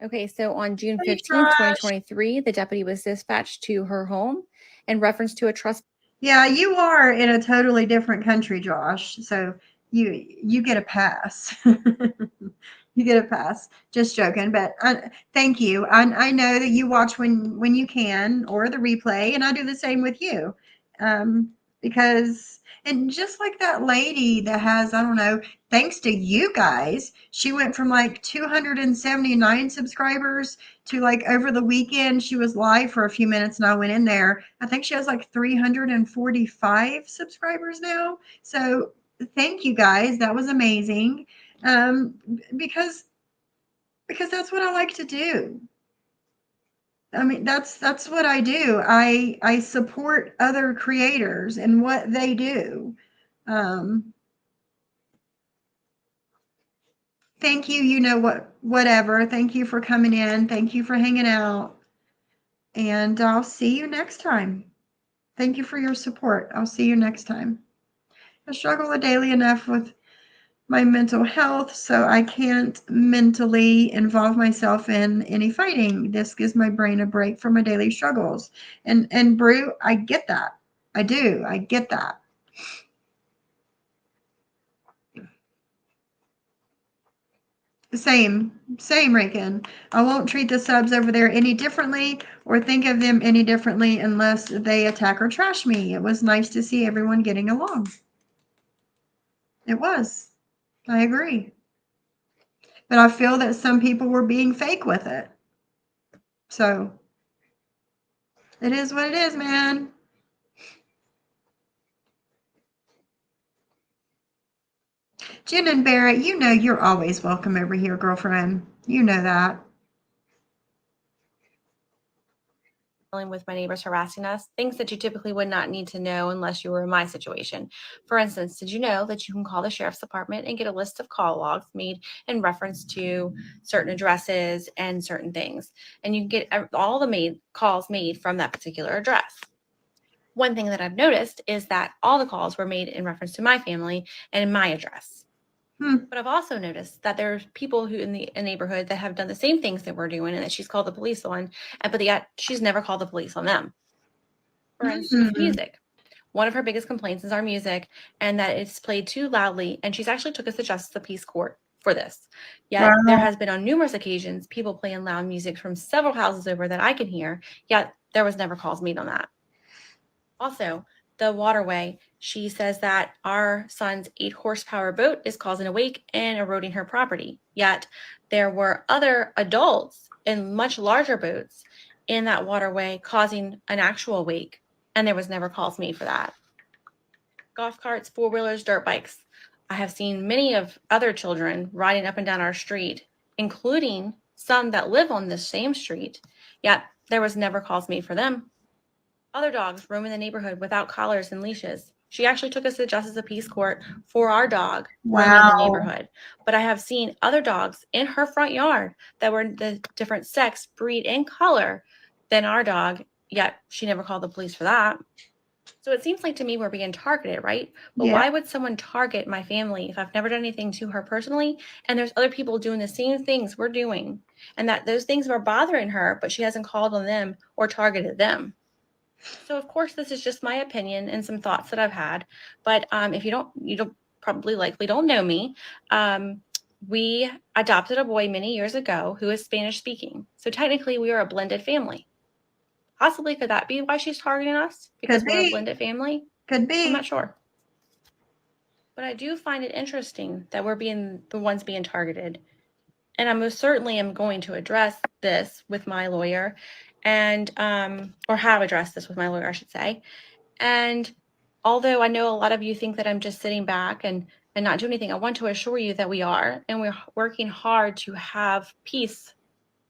Okay, so on June 15th, 2023, the deputy was dispatched to her home in reference to a trespass. Yeah, you are in a totally different country, Josh. So you get a pass. You get a pass. Just joking, but thank you. I know that you watch when you can, or the replay, and I do the same with you. Because and just like that lady that has, I don't know, thanks to you guys, she went from like 279 subscribers to like over the weekend, she was live for a few minutes and I went in there. I think she has like 345 subscribers now. So thank you guys. That was amazing. Because that's what I like to do. I mean, that's what I do. I support other creators and what they do. Thank you. You know what? Whatever. Thank you for coming in. Thank you for hanging out. And I'll see you next time. Thank you for your support. I'll see you next time. I struggle daily enough with my mental health, so I can't mentally involve myself in any fighting. This gives my brain a break from my daily struggles. And Brew, I get that. I do. I get that. Same, Rankin. I won't treat the subs over there any differently or think of them any differently unless they attack or trash me. It was nice to see everyone getting along. It was. I agree. But I feel that some people were being fake with it. So it is what it is, man. Jen and Barrett, you know you're always welcome over here, girlfriend. You know that. With my neighbors harassing us, things that you typically would not need to know unless you were in my situation. For instance, did you know that you can call the sheriff's department and get a list of call logs made in reference to certain addresses and certain things? And you can get all the calls made from that particular address. One thing that I've noticed is that all the calls were made in reference to my family and in my address. But I've also noticed that there's people who in the neighborhood that have done the same things that we're doing and that she's called the police on, but yet she's never called the police on them. For instance, music. One of her biggest complaints is our music and that it's played too loudly. And she's actually took us to Justice of the Peace Court for this. Yet there has been on numerous occasions people playing loud music from several houses over that I can hear, yet there was never calls made on that. Also, the waterway, she says that our son's 8-horsepower boat is causing a wake and eroding her property. Yet there were other adults in much larger boats in that waterway causing an actual wake, and there was never calls made for that. Golf carts, 4-wheelers, dirt bikes. I have seen many of other children riding up and down our street, including some that live on the same street, yet there was never calls made for them. Other dogs roam in the neighborhood without collars and leashes. She actually took us to the Justice of Peace court for our dog roaming the neighborhood. But I have seen other dogs in her front yard that were the different sex, breed, and color than our dog, yet she never called the police for that. So it seems like to me we're being targeted, right? But why would someone target my family if I've never done anything to her personally, and there's other people doing the same things we're doing, and that those things are bothering her, but she hasn't called on them or targeted them? So of course, this is just my opinion and some thoughts that I've had. But if you don't probably likely don't know me. We adopted a boy many years ago who is Spanish speaking. So technically, we are a blended family. Possibly, could that be why she's targeting us? Because we're a blended family? Could be. I'm not sure. But I do find it interesting that we're being the ones being targeted. And I most certainly am going to address this with my lawyer and or have addressed this with my lawyer, I should say. And although I know a lot of you think that I'm just sitting back and not doing anything, I want to assure you that we are, and we're working hard to have peace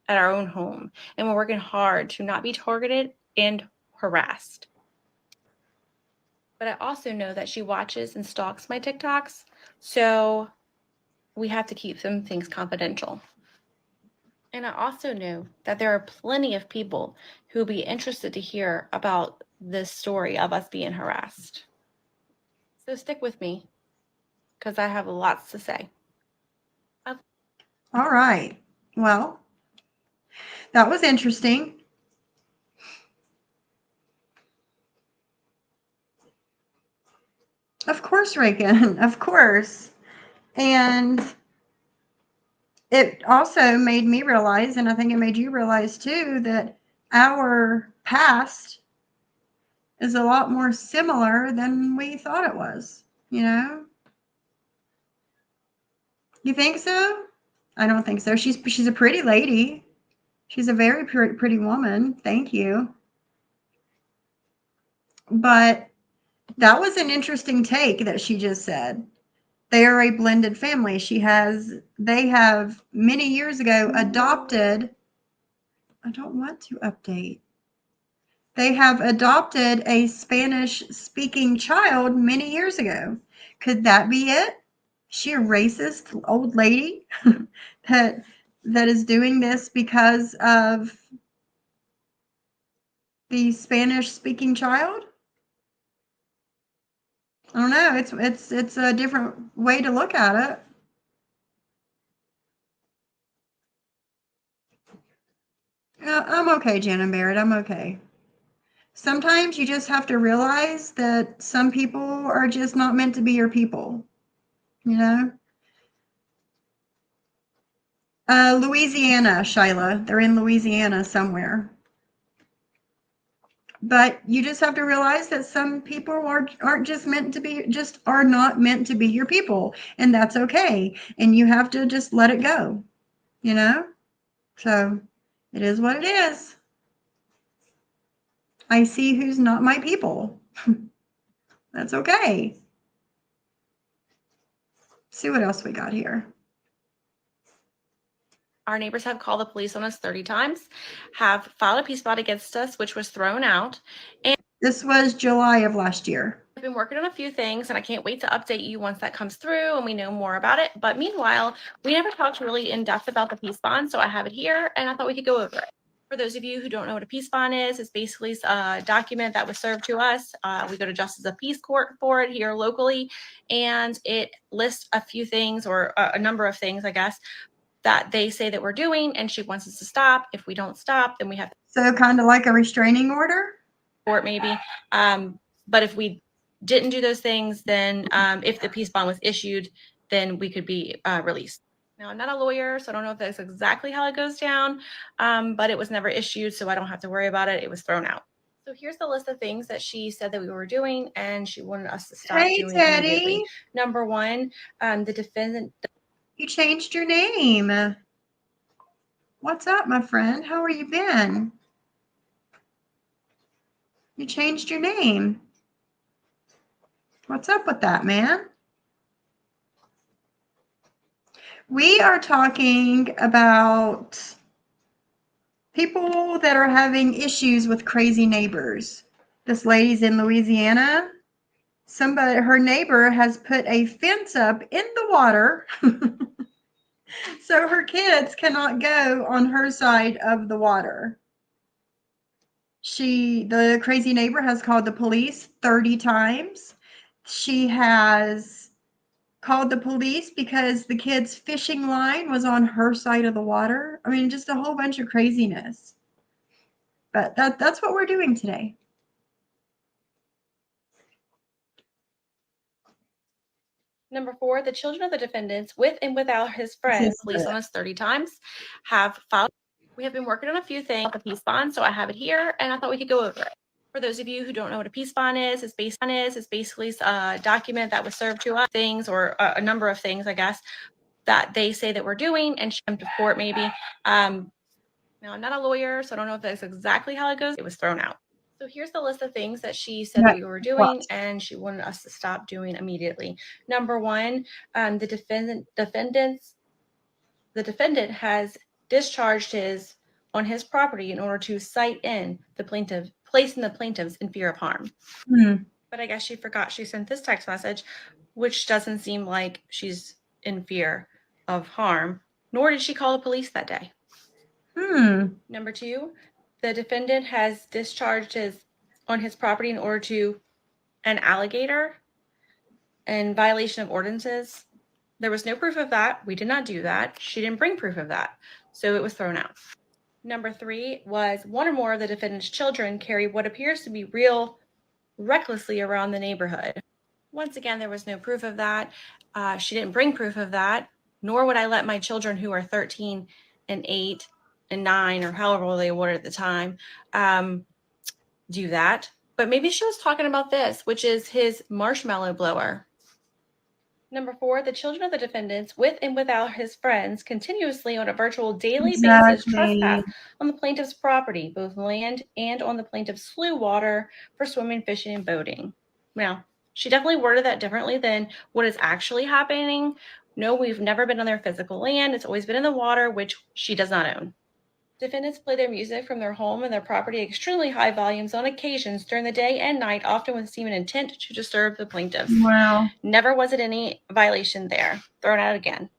at our own home. And we're working hard to not be targeted and harassed. But I also know that she watches and stalks my TikToks. So we have to keep some things confidential. And I also know that there are plenty of people who will be interested to hear about this story of us being harassed. So stick with me because I have lots to say. All right. Well, that was interesting. Of course, Reagan. Of course. And it also made me realize, and I think it made you realize too, that our past is a lot more similar than we thought it was, you know? You think so? I don't think so. She's a pretty lady. She's a very pretty woman. Thank you. But that was an interesting take that she just said. They are a blended family. They have many years ago adopted. I don't want to update. They have adopted a Spanish speaking child many years ago. Could that be it? She a racist old lady that is doing this because of the Spanish speaking child? I don't know. It's a different way to look at it. I'm okay, Janet Barrett. I'm okay. Sometimes you just have to realize that some people are just not meant to be your people, you know? Louisiana, Shyla. They're in Louisiana somewhere. But you just have to realize that some people aren't just meant to be, just are not meant to be your people. And that's okay. And you have to just let it go, you know? So it is what it is. I see who's not my people. That's okay. See what else we got here. Our neighbors have called the police on us 30 times, have filed a peace bond against us, which was thrown out. And this was July of last year. I've been working on a few things, and I can't wait to update you once that comes through and we know more about it. But meanwhile, we never talked really in depth about the peace bond, so I have it here, and I thought we could go over it. For those of you who don't know what a peace bond is, it's basically a document that was served to us. We go to Justice of Peace Court for it here locally, and it lists a few things, or a number of things, I guess, that they say that we're doing, and she wants us to stop. If we don't stop, then we have to. So kind of like a restraining order? Or maybe. But if we didn't do those things, then if the peace bond was issued, then we could be released. Now, I'm not a lawyer, so I don't know if that's exactly how it goes down, but it was never issued, so I don't have to worry about it. It was thrown out. So here's the list of things that she said that we were doing, and she wanted us to stop doing immediately. Number one, the defendant. You changed your name. What's up, my friend? How are you been? You changed your name. What's up with that, man? We are talking about People that are having issues with crazy neighbors. This lady's in Louisiana. Her neighbor has put a fence up in the water so her kids cannot go on her side of the water. The crazy neighbor has called the police 30 times. She has called the police because the kid's fishing line was on her side of the water. I mean, just a whole bunch of craziness. But that's what we're doing today. Number 4, the children of the defendants, with and without his friends, police on us 30 times, have filed. We have been working on a few things, the peace bond, so I have it here, and I thought we could go over it. For those of you who don't know what a peace bond is, it's basically a document that was served to us, things or a number of things, I guess, that they say that we're doing and come to court maybe. Now, I'm not a lawyer, so I don't know if that's exactly how it goes. It was thrown out. So here's the list of things that she said that we were doing and she wanted us to stop doing immediately. Number 1, the defendant has discharged on his property in order to cite in the plaintiff, placing the plaintiffs in fear of harm. But I guess she forgot she sent this text message, which doesn't seem like she's in fear of harm, nor did she call the police that day. Number 2, the defendant has discharged on his property in order to an alligator in violation of ordinances. There was no proof of that. We did not do that. She didn't bring proof of that. So it was thrown out. Number 3 was one or more of the defendant's children carry what appears to be real recklessly around the neighborhood. Once again, there was no proof of that. She didn't bring proof of that, nor would I let my children who are 13 and 8 and 9 or however old they were at the time do that. But maybe she was talking about this, which is his marshmallow blower. Number 4, the children of the defendants, with and without his friends, continuously on a virtual daily basis trespass on the plaintiff's property, both land and on the plaintiff's slough water for swimming, fishing, and boating. Now, she definitely worded that differently than what is actually happening. No, we've never been on their physical land. It's always been in the water, which she does not own. Defendants play their music from their home and their property at extremely high volumes on occasions during the day and night, often with seeming intent to disturb the plaintiffs. Wow. Never was it any violation there. Thrown out again.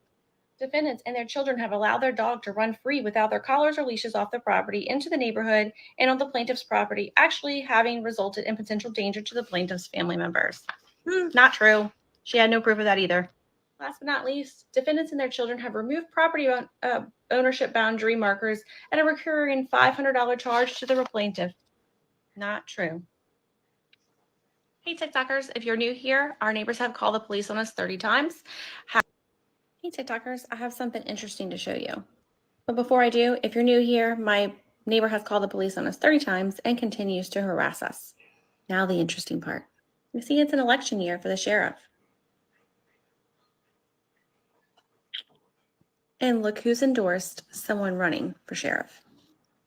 Defendants and their children have allowed their dog to run free without their collars or leashes off the property into the neighborhood and on the plaintiff's property, actually having resulted in potential danger to the plaintiff's family members. Not true. She had no proof of that either. Last but not least, defendants and their children have removed property ownership boundary markers at a recurring $500 charge to the plaintiff. Not true. Hey, TikTokers, if you're new here, our neighbors have called the police on us 30 times. Hey, TikTokers, I have something interesting to show you. But before I do, if you're new here, my neighbor has called the police on us 30 times and continues to harass us. Now the interesting part. You see, it's an election year for the sheriff. And look who's endorsed someone running for sheriff.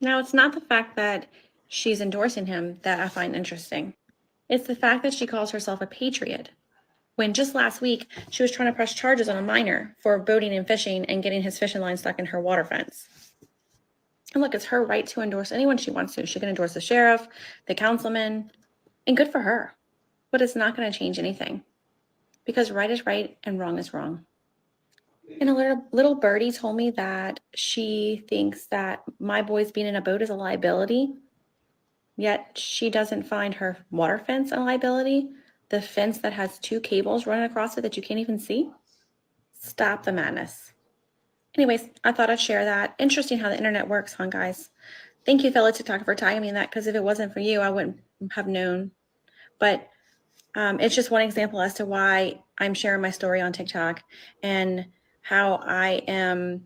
Now, it's not the fact that she's endorsing him that I find interesting. It's the fact that she calls herself a patriot, when just last week she was trying to press charges on a minor for boating and fishing and getting his fishing line stuck in her water fence. And look, it's her right to endorse anyone she wants to. She can endorse the sheriff, the councilman, and good for her. But it's not going to change anything, because right is right and wrong is wrong. And a little birdie told me that she thinks that my boys being in a boat is a liability, yet she doesn't find her water fence a liability, the fence that has 2 cables running across it that you can't even see. Stop the madness. Anyways, I thought I'd share that. Interesting how the internet works, huh, guys? Thank you, fellow TikToker, for tagging me in that, because if it wasn't for you, I wouldn't have known. But it's just one example as to why I'm sharing my story on TikTok and how I am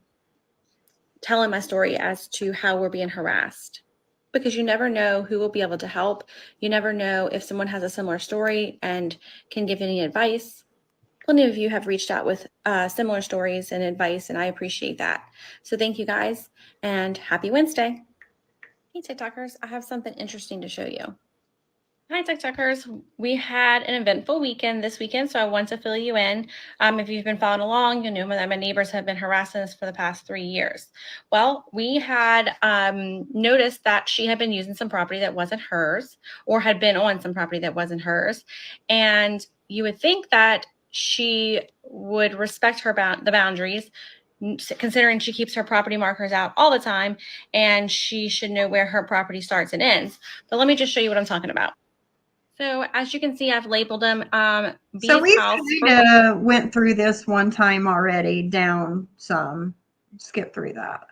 telling my story as to how we're being harassed. Because you never know who will be able to help. You never know if someone has a similar story and can give any advice. Plenty of you have reached out with similar stories and advice, and I appreciate that. So thank you guys, and happy Wednesday. Hey, TikTokers, I have something interesting to show you. Hi, TikTokers. We had an eventful weekend this weekend, so I want to fill you in. If you've been following along, you know that my neighbors have been harassing us for the past 3 years. Well, we had noticed that she had been using some property that wasn't hers, or had been on some property that wasn't hers. And you would think that she would respect the boundaries, considering she keeps her property markers out all the time, and she should know where her property starts and ends. But let me just show you what I'm talking about. So as you can see, I've labeled them So B's we house. kind of went through this one time already, down some. Skip through that.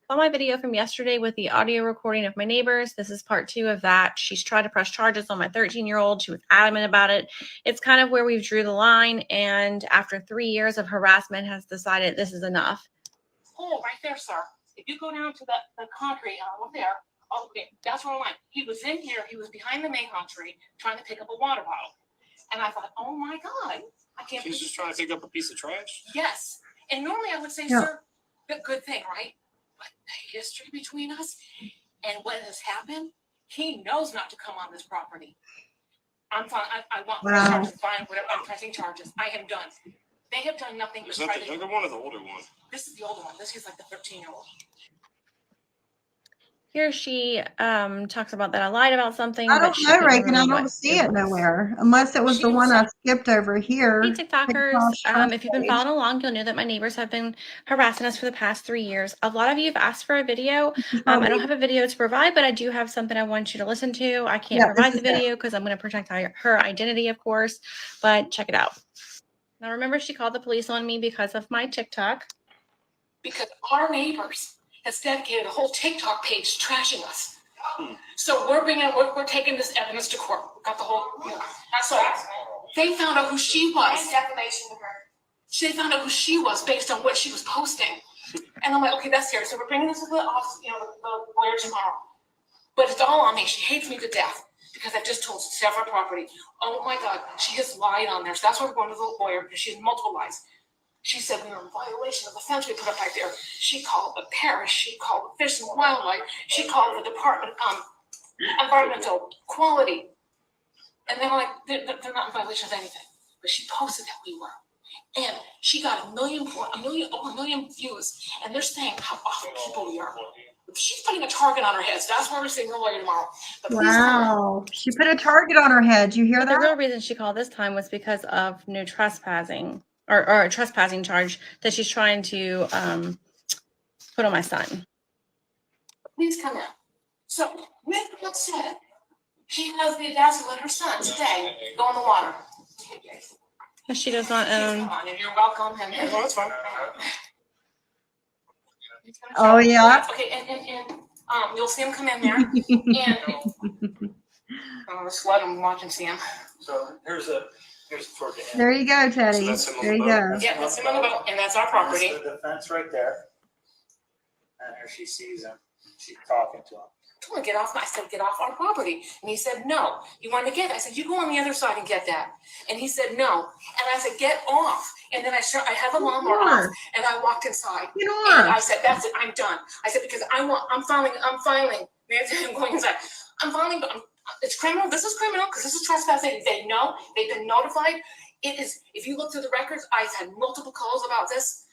Saw my video from yesterday with the audio recording of my neighbors. This is part 2 of that. She's tried to press charges on my 13-year-old. She was adamant about it. It's kind of where we've drew the line, and after 3 years of harassment has decided this is enough. Oh, right there, sir. If you go down to the concrete over there, okay, that's where I went. He was in here. He was behind the mayhaw tree trying to pick up a water bottle. And I thought, oh my God, I can't. He's just trying to pick up a piece of trash. Yes. And normally I would say, Yeah. sir, good thing, right? But the history between us and what has happened, he knows not to come on this property. I'm fine. I want Wow. charges, fine, whatever. I'm pressing charges. I am done. They have done nothing. Is that the younger one or the older one? This is the older one. This is like the 13-year-old. Here she talks about that I lied about something. I but don't know, Reagan. I don't what see it nowhere, unless it was the one I skipped over here. Hey, TikTokers. If you've been following along, you'll know that my neighbors have been harassing us for the past 3 years. A lot of you have asked for a video. I don't have a video to provide, but I do have something I want you to listen to. I can't provide the video because I'm going to protect her identity, of course, but check it out. Now, remember, she called the police on me because of my TikTok. Because our neighbors has dedicated a whole TikTok page trashing us. So we're taking this evidence to court. We got the whole, so they found out who she was. And defamation of her. They found out who she was based on what she was posting. And I'm like, okay, that's serious. So we're bringing this to the office, the lawyer tomorrow. But it's all on me. She hates me to death because I've just told several property. Oh my God, she has lied on there. So that's why we're going to the lawyer, because she has multiple lies. She said we were in violation of the fence we put up back there. She called the parish. She called the Fish and Wildlife. She called the Department Environmental Quality. And they're like, they're not in violation of anything. But she posted that we were. And she got over a million views. And they're saying how awful people we are. She's putting a target on her head. So that's why we're seeing the lawyer tomorrow. But wow. She put a target on her head. You hear that? The real reason she called this time was because of no trespassing. Or a trespassing charge that she's trying to put on my son. Please come in. So, with that said, she has the audacity to let her son today go in the water. She does not own. Come on, and you're welcome. And Oh, that's fine. Oh, yeah. Okay, and you'll see him come in there, and let's let him watch and see him. So here's a toward the end. There you go, Teddy. So that's him on There the you boat? go. Yeah, that's him on the boat, and that's our property. That's the fence right there. And here she sees him. She's talking to him. I told him to get off. I said, get off our property. And he said, no. You want to get it? I said, you go on the other side and get that. And he said, no. And I said, get off. And then I had the lawnmower off, and I walked inside. And I said, that's it. I'm done. I said, because I'm filing. I'm going inside. I'm filing, but it's criminal. This is criminal because this is trespassing. They know. They've been notified. It is. If you look through the records, I've had multiple calls about this,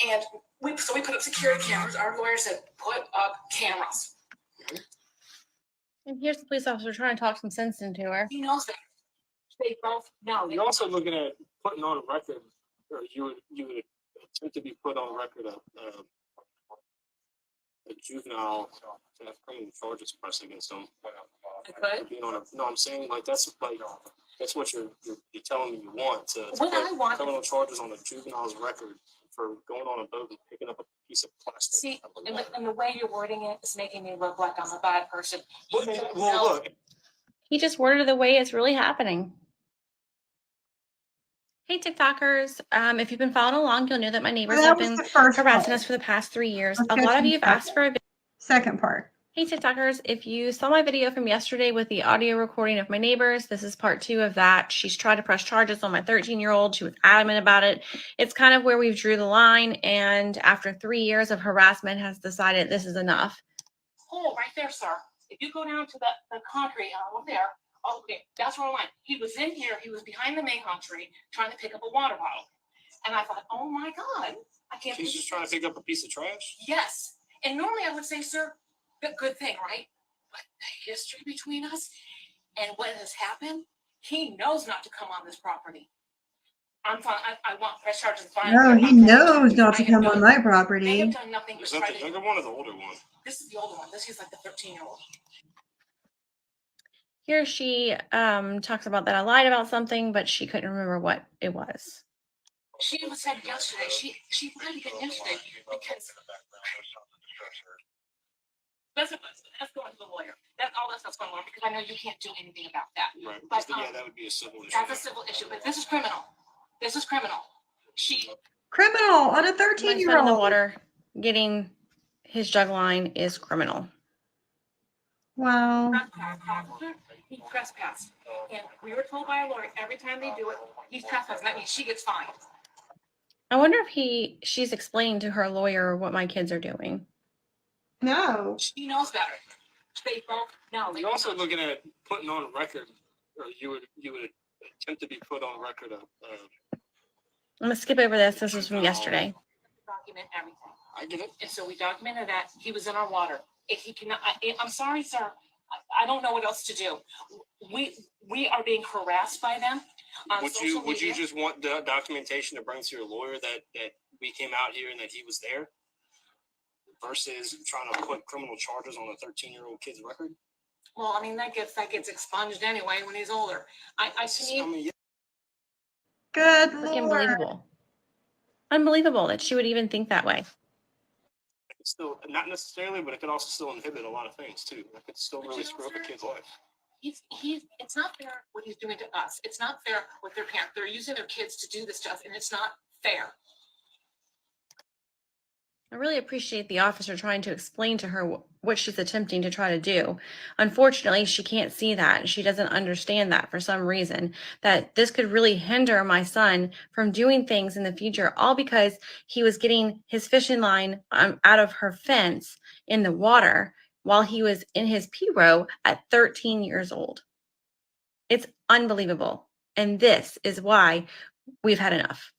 and we put up security cameras. Our lawyer said put up cameras. And here's the police officer trying to talk some sense into her. He knows that. They both know. You're also looking at putting on a record, or you would attempt to be put on record a juvenile to have criminal charges pressed against them. Being on no, I'm saying that's what you're telling me you want to What put I want. criminal charges on a juvenile's record for going on a boat and picking up a piece of plastic. See, and the way you're wording it is making me look like I'm a bad person. Well, look. He just worded it the way it's really happening. Hey, TikTokers. If you've been following along, you'll know that my neighbors have been harassing us for the past 3 years. A lot of you have asked for a second part. Hey, TikTokers. If you saw my video from yesterday with the audio recording of my neighbors, this is part 2 of that. She's tried to press charges on my 13-year-old. She was adamant about it. It's kind of where we've drew the line. And after 3 years of harassment has decided this is enough. hole right there, sir. If you go down to the concrete over there, okay, that's where I went. He was in here. He was behind the mayhaw tree trying to pick up a water bottle. And I thought, oh my God, I can't. He's just trying to pick up a piece of trash? Yes. And normally I would say, sir, good thing, right? But the history between us and what has happened, he knows not to come on this property. I'm fine. I want press charges. Fine. No, he knows not to come on my They property. have done nothing but Is try that the to. younger one or the older one? This is the older one. This is like the 13-year-old. Here she talks about that I lied about something, but she couldn't remember what it was. She was said yesterday. She lied again yesterday because that's going to the lawyer. That's all that stuff's going on because I know you can't do anything about that. Right. But, Yeah, that would be a civil issue. That's a civil issue, but this is criminal. This is criminal. Criminal on a My son in the 13-year-old. water getting his jug line is criminal. Wow. He trespassed. And we were told by a lawyer, every time they do it, he's trespassing. That means she gets fined. I wonder if she's explained to her lawyer what my kids are doing. No. She knows better. They both know. You're also looking at putting on record, or you would attempt to be put on record of. I'm gonna skip over this. This was from yesterday. Document everything. I get it. And so we documented that he was in our water. If he cannot, I'm sorry, sir. I don't know what else to do. We are being harassed by them. Would you just want the documentation to bring to your lawyer that we came out here and that he was there, versus trying to put criminal charges on a 13-year-old kid's record? Well, I mean that gets expunged anyway when he's older. I mean, Yeah. Good Like, Lord. unbelievable. Unbelievable that she would even think that way. It's still not necessarily, but it could also still inhibit a lot of things too. It could still really screw up a kid's life. It's not fair what he's doing to us. It's not fair with their parents. They're using their kids to do this stuff, and it's not fair. I really appreciate the officer trying to explain to her what she's attempting to try to do. Unfortunately, she can't see that. She doesn't understand that for some reason, that this could really hinder my son from doing things in the future, all because he was getting his fishing line out of her fence in the water while he was in his P-row at 13 years old. It's unbelievable. And this is why we've had enough.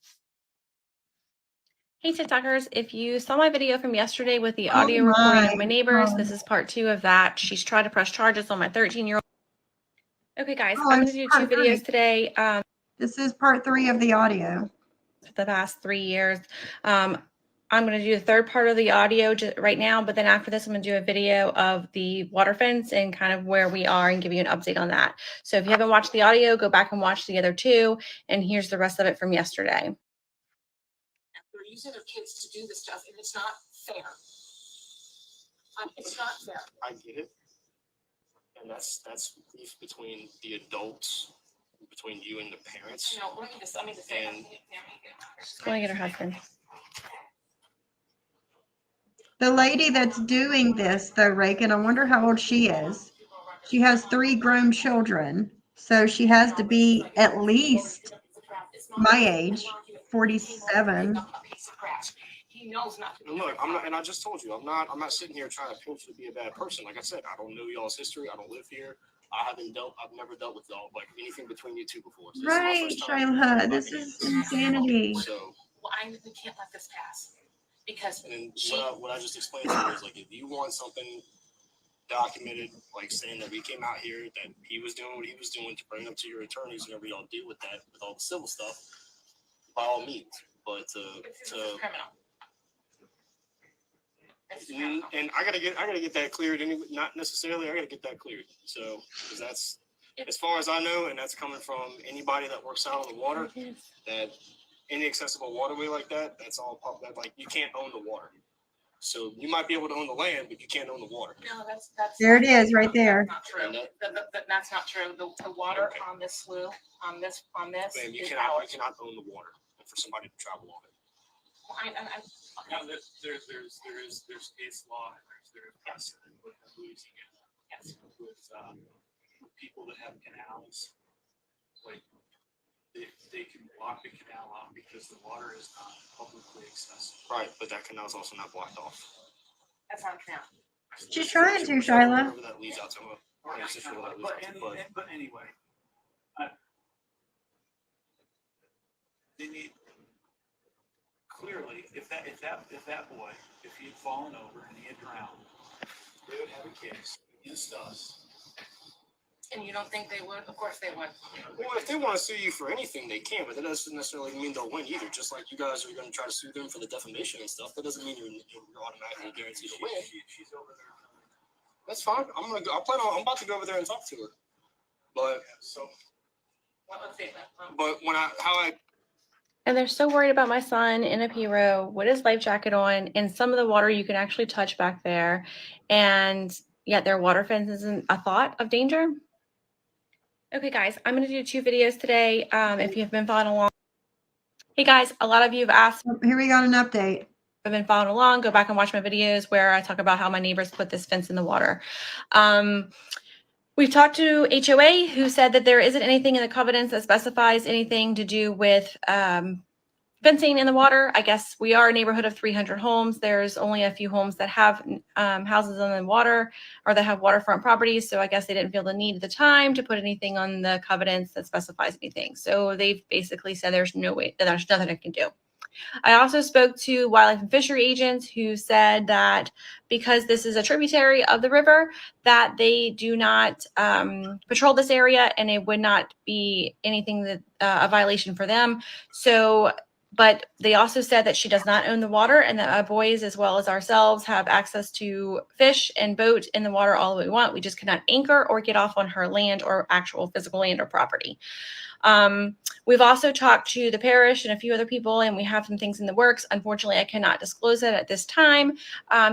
Hey TikTokers, if you saw my video from yesterday with the audio recording of my neighbors, this is part 2 of that. She's tried to press charges on my 13-year-old. Okay guys, I'm going to do 2 videos today. This is part 3 of the audio. For the past 3 years. I'm going to do the third part of the audio right now, but then after this, I'm going to do a video of the water fence and kind of where we are and give you an update on that. So if you haven't watched the audio, go back and watch the other 2, and here's the rest of it from yesterday. They're using their kids to do this stuff, and it's not fair. It's not fair. I get it, and that's beef between the adults, between you and the parents. No, let me just say. And She's going to get her husband. The lady that's doing this, though, Reagan, I wonder how old she is. She has 3 grown children, so she has to be at least my age, 47. He knows not to. And look, I'm not, and I just told you, I'm not sitting here trying to paint you to be a bad person. Like I said, I don't know y'all's history. I don't live here. I've never dealt with y'all, like anything between you two before. So Right, Shayla, this is insanity. So, Well, we can't let this pass because and what I just explained to you is, like, if you want something documented, like saying that we came out here, that he was doing what he was doing, to bring up to your attorneys, whatever y'all do with that, with all the civil stuff, by all means. But it's criminal. and I gotta get that cleared. Not necessarily. I gotta get that cleared. So, because that's, as far as I know, and that's coming from anybody that works out on the water, that any accessible waterway like that, that's all that, like, you can't own the water. So you might be able to own the land, but you can't own the water. No, that's There it is, right there. That's not true. That's not true. The water on this slough, on this Ma'am, you is cannot ours. own the water for somebody to travel on it. Now, there's case law and there's precedent with Louisiana. Yes. With people that have canals, like they can block the canal off because the water is not publicly accessible. Right, but that canal is also not blocked off. That's not true. She's trying to, Whichever- Shyla. wherever that leads out to, position that leads out to, But anyway, they need, clearly, if that boy, if he had fallen over and he had drowned, they would have a case against us. And you don't think they would? Of course they would. Well, if they want to sue you for anything, they can, but that doesn't necessarily mean they'll win either. Just like you guys are going to try to sue them for the defamation and stuff, that doesn't mean you're automatically guaranteed to win. She's over there. That's fine. I'm about to go over there and talk to her. But So, Well, let's say that. but And they're so worried about my son in a P.O with his life jacket on, and some of the water you can actually touch back there, and yet their water fence isn't a thought of danger. Okay, guys, I'm going to do 2 videos today. If you've been following along. Hey, guys, a lot of you have asked. Here we got an update. I've been following along. Go back and watch my videos where I talk about how my neighbors put this fence in the water. We've talked to HOA, who said that there isn't anything in the covenants that specifies anything to do with fencing in the water. I guess we are a neighborhood of 300 homes. There's only a few homes that have houses on the water or that have waterfront properties. So I guess they didn't feel the need at the time to put anything on the covenants that specifies anything. So they've basically said there's no way, that there's nothing I can do. I also spoke to wildlife and fishery agents who said that because this is a tributary of the river, that they do not patrol this area, and it would not be anything that a violation for them. So, but they also said that she does not own the water, and that our boys, as well as ourselves, have access to fish and boat in the water all we want. We just cannot anchor or get off on her land or actual physical land or property. We've also talked to the parish and a few other people, and we have some things in the works. Unfortunately, I cannot disclose it at this time,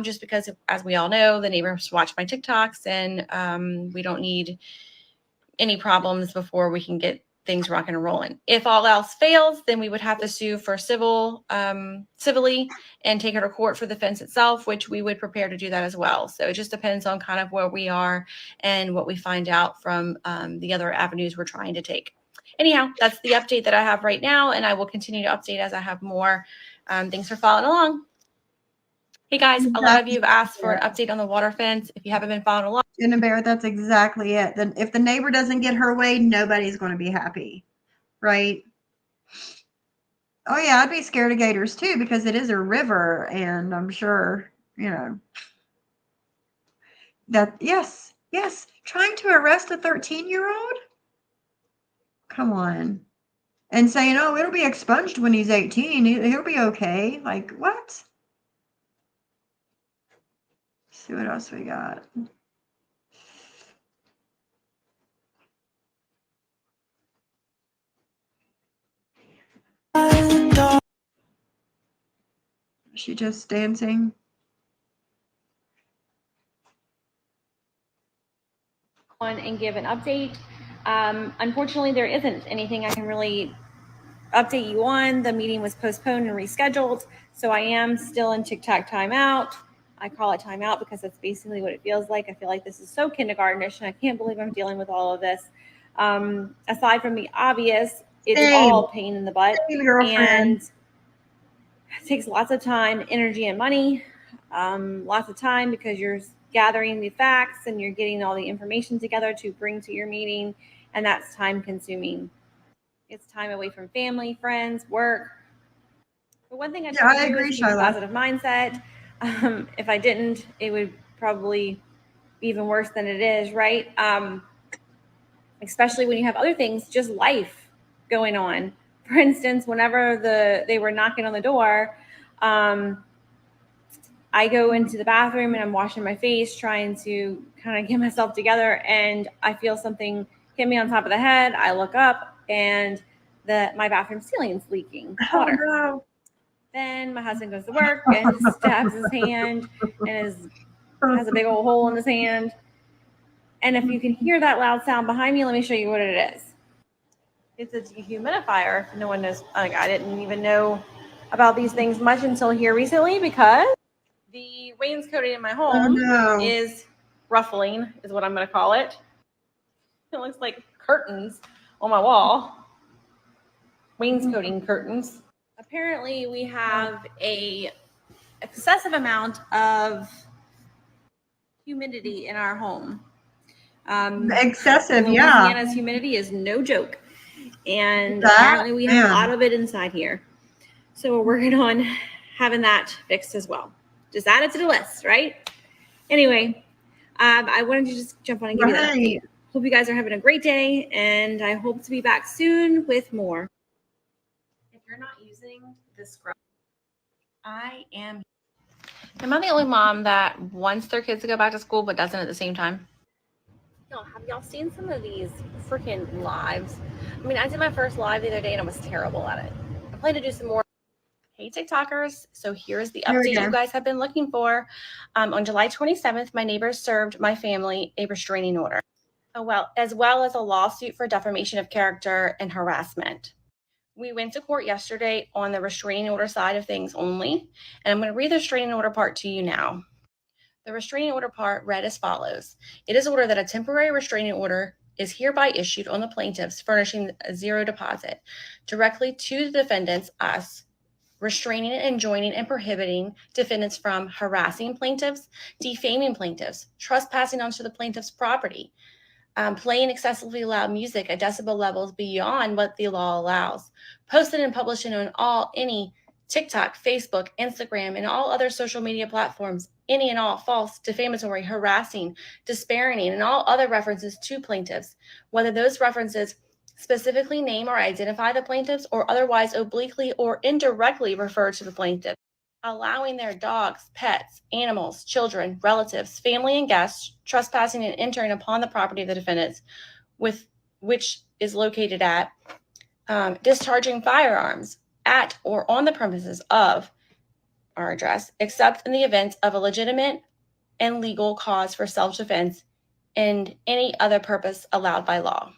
just because, as we all know, the neighbors watch my TikToks, and we don't need any problems before we can get things rocking and rolling. If all else fails, then we would have to sue for civilly and take her to court for the fence itself, which we would prepare to do that as well. So it just depends on kind of where we are and what we find out from the other avenues we're trying to take. Anyhow, that's the update that I have right now, and I will continue to update as I have more. Thanks for following along. Hey guys, a lot of you have asked for an update on the water fence. If you haven't been following along. Jenna Bear, that's exactly it. Then if the neighbor doesn't get her way, nobody's going to be happy, right? Oh yeah, I'd be scared of gators too, because it is a river, and I'm sure, you know, that yes, trying to arrest a 13-year-old? Come on. And saying, oh, it'll be expunged when he's 18. He'll be okay. Like, what? Let's see what else we got. Is she just dancing? On and give an update. Unfortunately, there isn't anything I can really update you on. The meeting was postponed and rescheduled, so I am still in TikTok timeout. I call it timeout because that's basically what it feels like. I feel like this is so kindergartenish, and I can't believe I'm dealing with all of this. Aside from the obvious, it's all pain in the butt, and it takes lots of time, energy, and money. Lots of time because you're gathering the facts and you're getting all the information together to bring to your meeting, and that's time consuming. It's time away from family, friends, work. But one thing I try to do is keep a positive mindset. If I didn't, it would probably be even worse than it is, right? Especially when you have other things, just life going on. For instance, whenever they were knocking on the door, I go into the bathroom and I'm washing my face, trying to kind of get myself together, and I feel something hit me on top of the head. I look up, and my bathroom ceiling is leaking water. Oh, no. Then my husband goes to work and stabs his hand and has a big old hole in his hand. And if you can hear that loud sound behind me, let me show you what it is. It's a dehumidifier. No one knows. Like, I didn't even know about these things much until here recently, because the wainscoting in my home is ruffling, is what I'm going to call it. It looks like curtains on my wall. Wainscoting curtains. Apparently, we have a excessive amount of humidity in our home. Excessive, yeah. Louisiana's humidity is no joke. And That, apparently we have a man. lot of it inside here. So we're working on having that fixed as well. Just add it to the list, right? Anyway, I wanted to just jump on and give you that update. Hope you guys are having a great day, and I hope to be back soon with more. If you're not using this scrub, I am. Am I the only mom that wants their kids to go back to school but doesn't at the same time? Y'all, have y'all seen some of these freaking lives? I mean, I did my first live the other day and I was terrible at it. I plan to do some more. Hey, TikTokers. So here's the update you guys have been looking for. On July 27th, my neighbors served my family a restraining order, as well as a lawsuit for defamation of character and harassment. We went to court yesterday on the restraining order side of things only, and I'm going to read the restraining order part to you now. The restraining order part read as follows. It is ordered that a temporary restraining order is hereby issued on the plaintiffs furnishing a zero deposit directly to the defendants, us, restraining and enjoining and prohibiting defendants from harassing plaintiffs, defaming plaintiffs, trespassing onto the plaintiff's property, playing excessively loud music at decibel levels beyond what the law allows, posting and publishing on any TikTok, Facebook, Instagram, and all other social media platforms, any and all false, defamatory, harassing, disparaging, and all other references to plaintiffs, whether those references specifically name or identify the plaintiffs or otherwise obliquely or indirectly refer to the plaintiff, allowing their dogs, pets, animals, children, relatives, family, and guests trespassing and entering upon the property of the defendants, which is located at, discharging firearms at or on the premises of our address, except in the event of a legitimate and legal cause for self-defense and any other purpose allowed by law.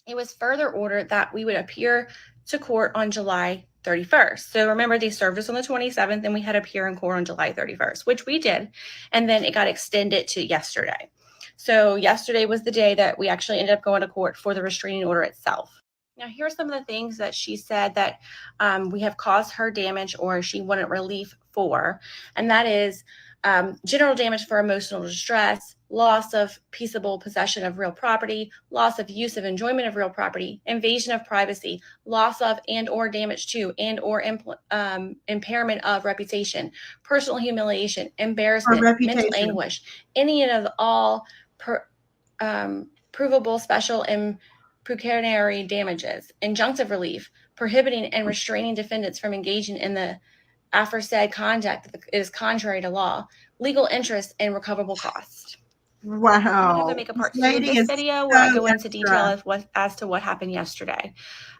It was further ordered that we would appear to court on July 31st. So remember, they served us on the 27th and we had to appear in court on July 31st, which we did. And then it got extended to yesterday. So yesterday was the day that we actually ended up going to court for the restraining order itself. Now, here are some of the things that she said that we have caused her damage or she wanted relief for. And that is general damage for emotional distress, loss of peaceable possession of real property, loss of use of enjoyment of real property, invasion of privacy, loss of and or damage to and or impairment of reputation, personal humiliation, embarrassment, mental anguish, any and of all provable special and pecuniary damages, injunctive relief, prohibiting and restraining defendants from engaging in the aforesaid conduct that is contrary to law, legal interest, and recoverable cost. Wow. I'm going to make a part 2 of this video where I go into detail as to what happened yesterday.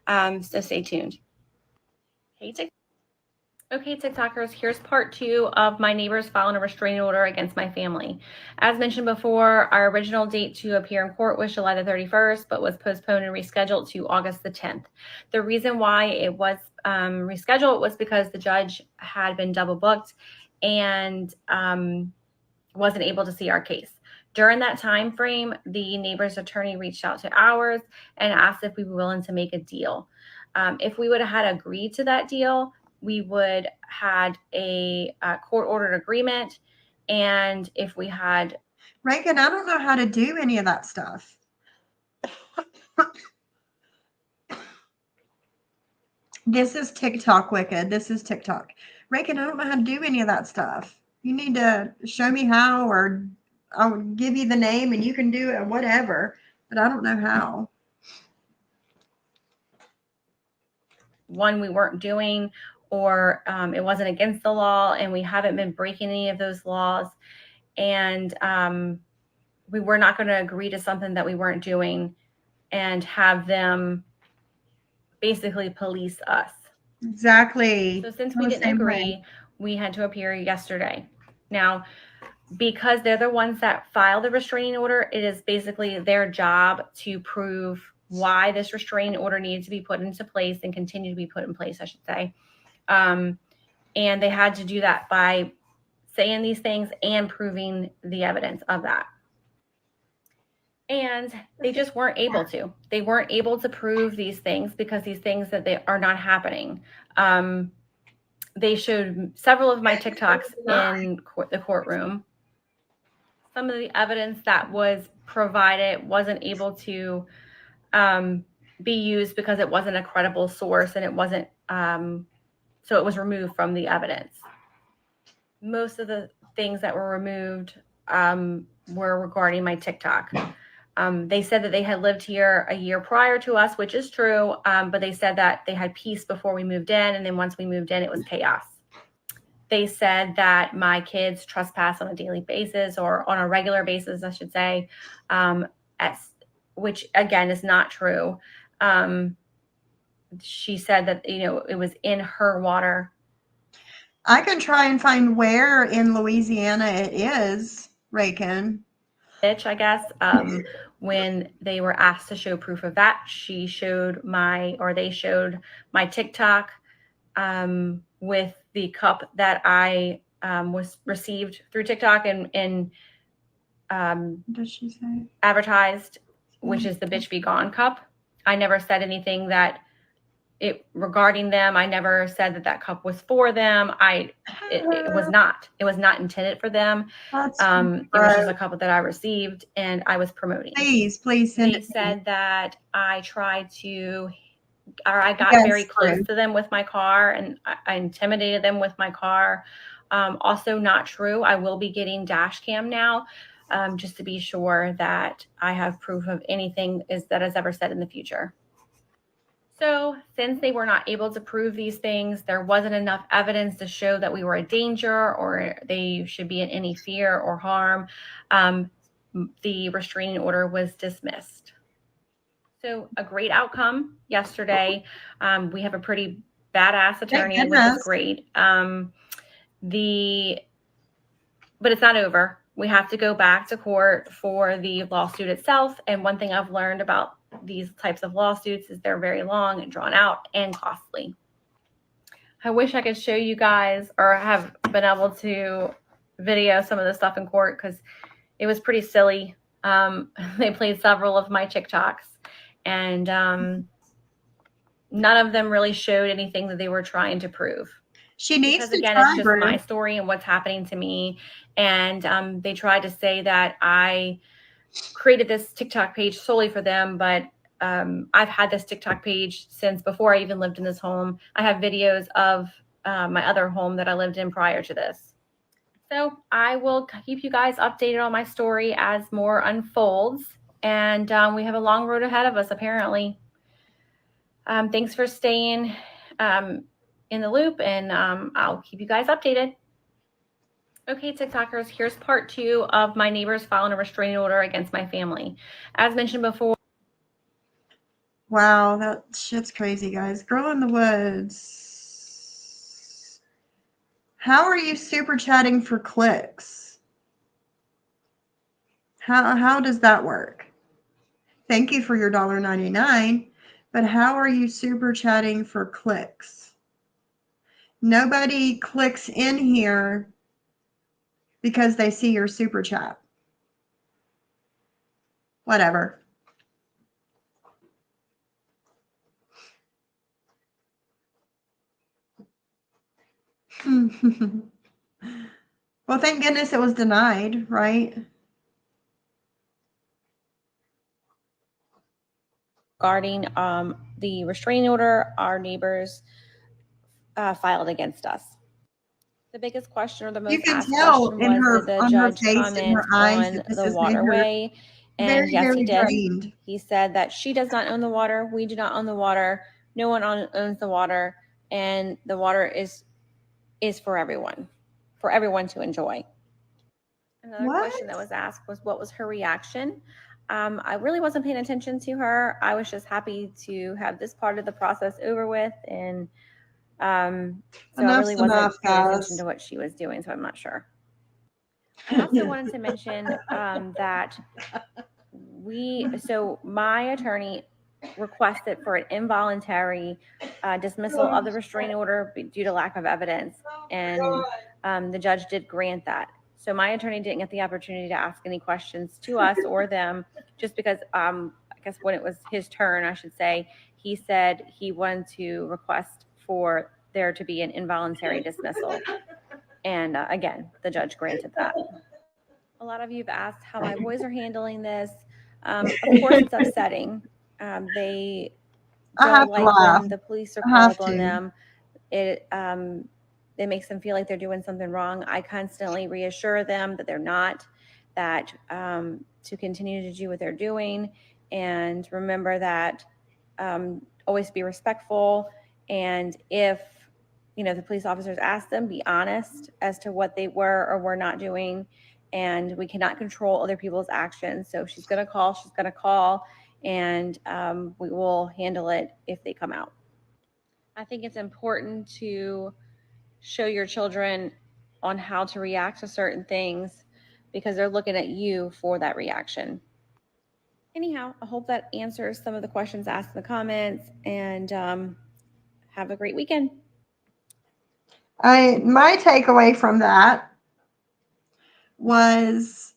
So stay tuned. Okay, TikTokers, here's part 2 of my neighbors filing a restraining order against my family. As mentioned before, our original date to appear in court was July the 31st, but was postponed and rescheduled to August the 10th. The reason why it was rescheduled was because the judge had been double booked and wasn't able to see our case. During that time frame, the neighbor's attorney reached out to ours and asked if we were willing to make a deal. If we would have had agreed to that deal, we would had a court-ordered agreement, and if we had... Reagan, I don't know how to do any of that stuff. This is TikTok, Wicked. This is TikTok. Reagan, I don't know how to do any of that stuff. You need to show me how, or I'll give you the name and you can do it, whatever, but I don't know how. One, we weren't doing, or it wasn't against the law, and we haven't been breaking any of those laws. And we were not going to agree to something that we weren't doing and have them basically police us. Exactly. So since we didn't agree, we had to appear yesterday. Now, because they're the ones that filed the restraining order, it is basically their job to prove why this restraining order needed to be put into place and continue to be put in place, I should say. And they had to do that by saying these things and proving the evidence of that. And they just weren't able to. They weren't able to prove these things because these things that they are not happening. They showed several of my TikToks in the courtroom. some of the evidence that was provided wasn't able to be used because it wasn't a credible source, and it wasn't, so it was removed from the evidence. Most of the things that were removed were regarding my TikTok. They said that they had lived here a year prior to us, which is true, but they said that they had peace before we moved in, and then once we moved in, it was chaos. They said that my kids trespass on a daily basis, or on a regular basis, I should say, which again is not true. She said that, it was in her water. I can try and find where in Louisiana it is, Raykin. I guess, when they were asked to show proof of that, they showed my TikTok with the cup that I was received through TikTok and Does she say? advertised, which is the Bitch Be Gone cup. I never said anything regarding them. I never said that cup was for them. It was not. It was not intended for them. That's it was just a cup that I received and I was promoting. Please send it. They said that I got very close to them with my car, and I intimidated them with my car. Also not true. I will be getting dash cam now, just to be sure that I have proof of anything that is ever said in the future. So since they were not able to prove these things, there wasn't enough evidence to show that we were a danger or they should be in any fear or harm. The restraining order was dismissed. So a great outcome yesterday. We have a pretty badass attorney, which is great. But it's not over. We have to go back to court for the lawsuit itself. And one thing I've learned about these types of lawsuits is they're very long and drawn out and costly. I wish I could show you guys or have been able to video some of the stuff in court because it was pretty silly. They played several of my TikToks, and none of them really showed anything that they were trying to prove. She needs to again, it's just my story and what's happening to me. And they tried to say that I created this TikTok page solely for them, but I've had this TikTok page since before I even lived in this home. I have videos of my other home that I lived in prior to this. So I will keep you guys updated on my story as more unfolds. And we have a long road ahead of us, apparently. Thanks for staying in the loop, and I'll keep you guys updated. Okay, TikTokers, here's part 2 of my neighbors filing a restraining order against my family. As mentioned before. Wow, that shit's crazy, guys. Girl in the woods. How are you super chatting for clicks? How does that work? Thank you for your $1.99, but how are you super chatting for clicks? Nobody clicks in here because they see your super chat. Whatever. Well, thank goodness it was denied, right? Regarding the restraining order our neighbors filed against us. The biggest question, or the most asked question, was, did the judge comment on the waterway? And yes, he did. He said that she does not own the water. We do not own the water. No one owns the water. And the water is for everyone to enjoy. Another question that was asked was, what was her reaction? I really wasn't paying attention to her. I was just happy to have this part of the process over with. And so I really wasn't paying attention to what she was doing, so I'm not sure. I also wanted to mention that my attorney requested for an involuntary dismissal of the restraining order due to lack of evidence, and the judge did grant that. So my attorney didn't get the opportunity to ask any questions to us or them, just because I guess when it was his turn, I should say, he said he wanted to request for there to be an involuntary dismissal. And again, the judge granted that. A lot of you have asked how my boys are handling this. Of course, it's upsetting. They I have don't to like laugh. when the police are I have called on to. them. It makes them feel like they're doing something wrong. I constantly reassure them that they're not, that to continue to do what they're doing, and remember that always be respectful. And if the police officers ask them, be honest as to what they were or were not doing. And we cannot control other people's actions. So if she's going to call, she's going to call, and we will handle it if they come out. I think it's important to show your children on how to react to certain things because they're looking at you for that reaction. Anyhow, I hope that answers some of the questions asked in the comments, and have a great weekend. My takeaway from that was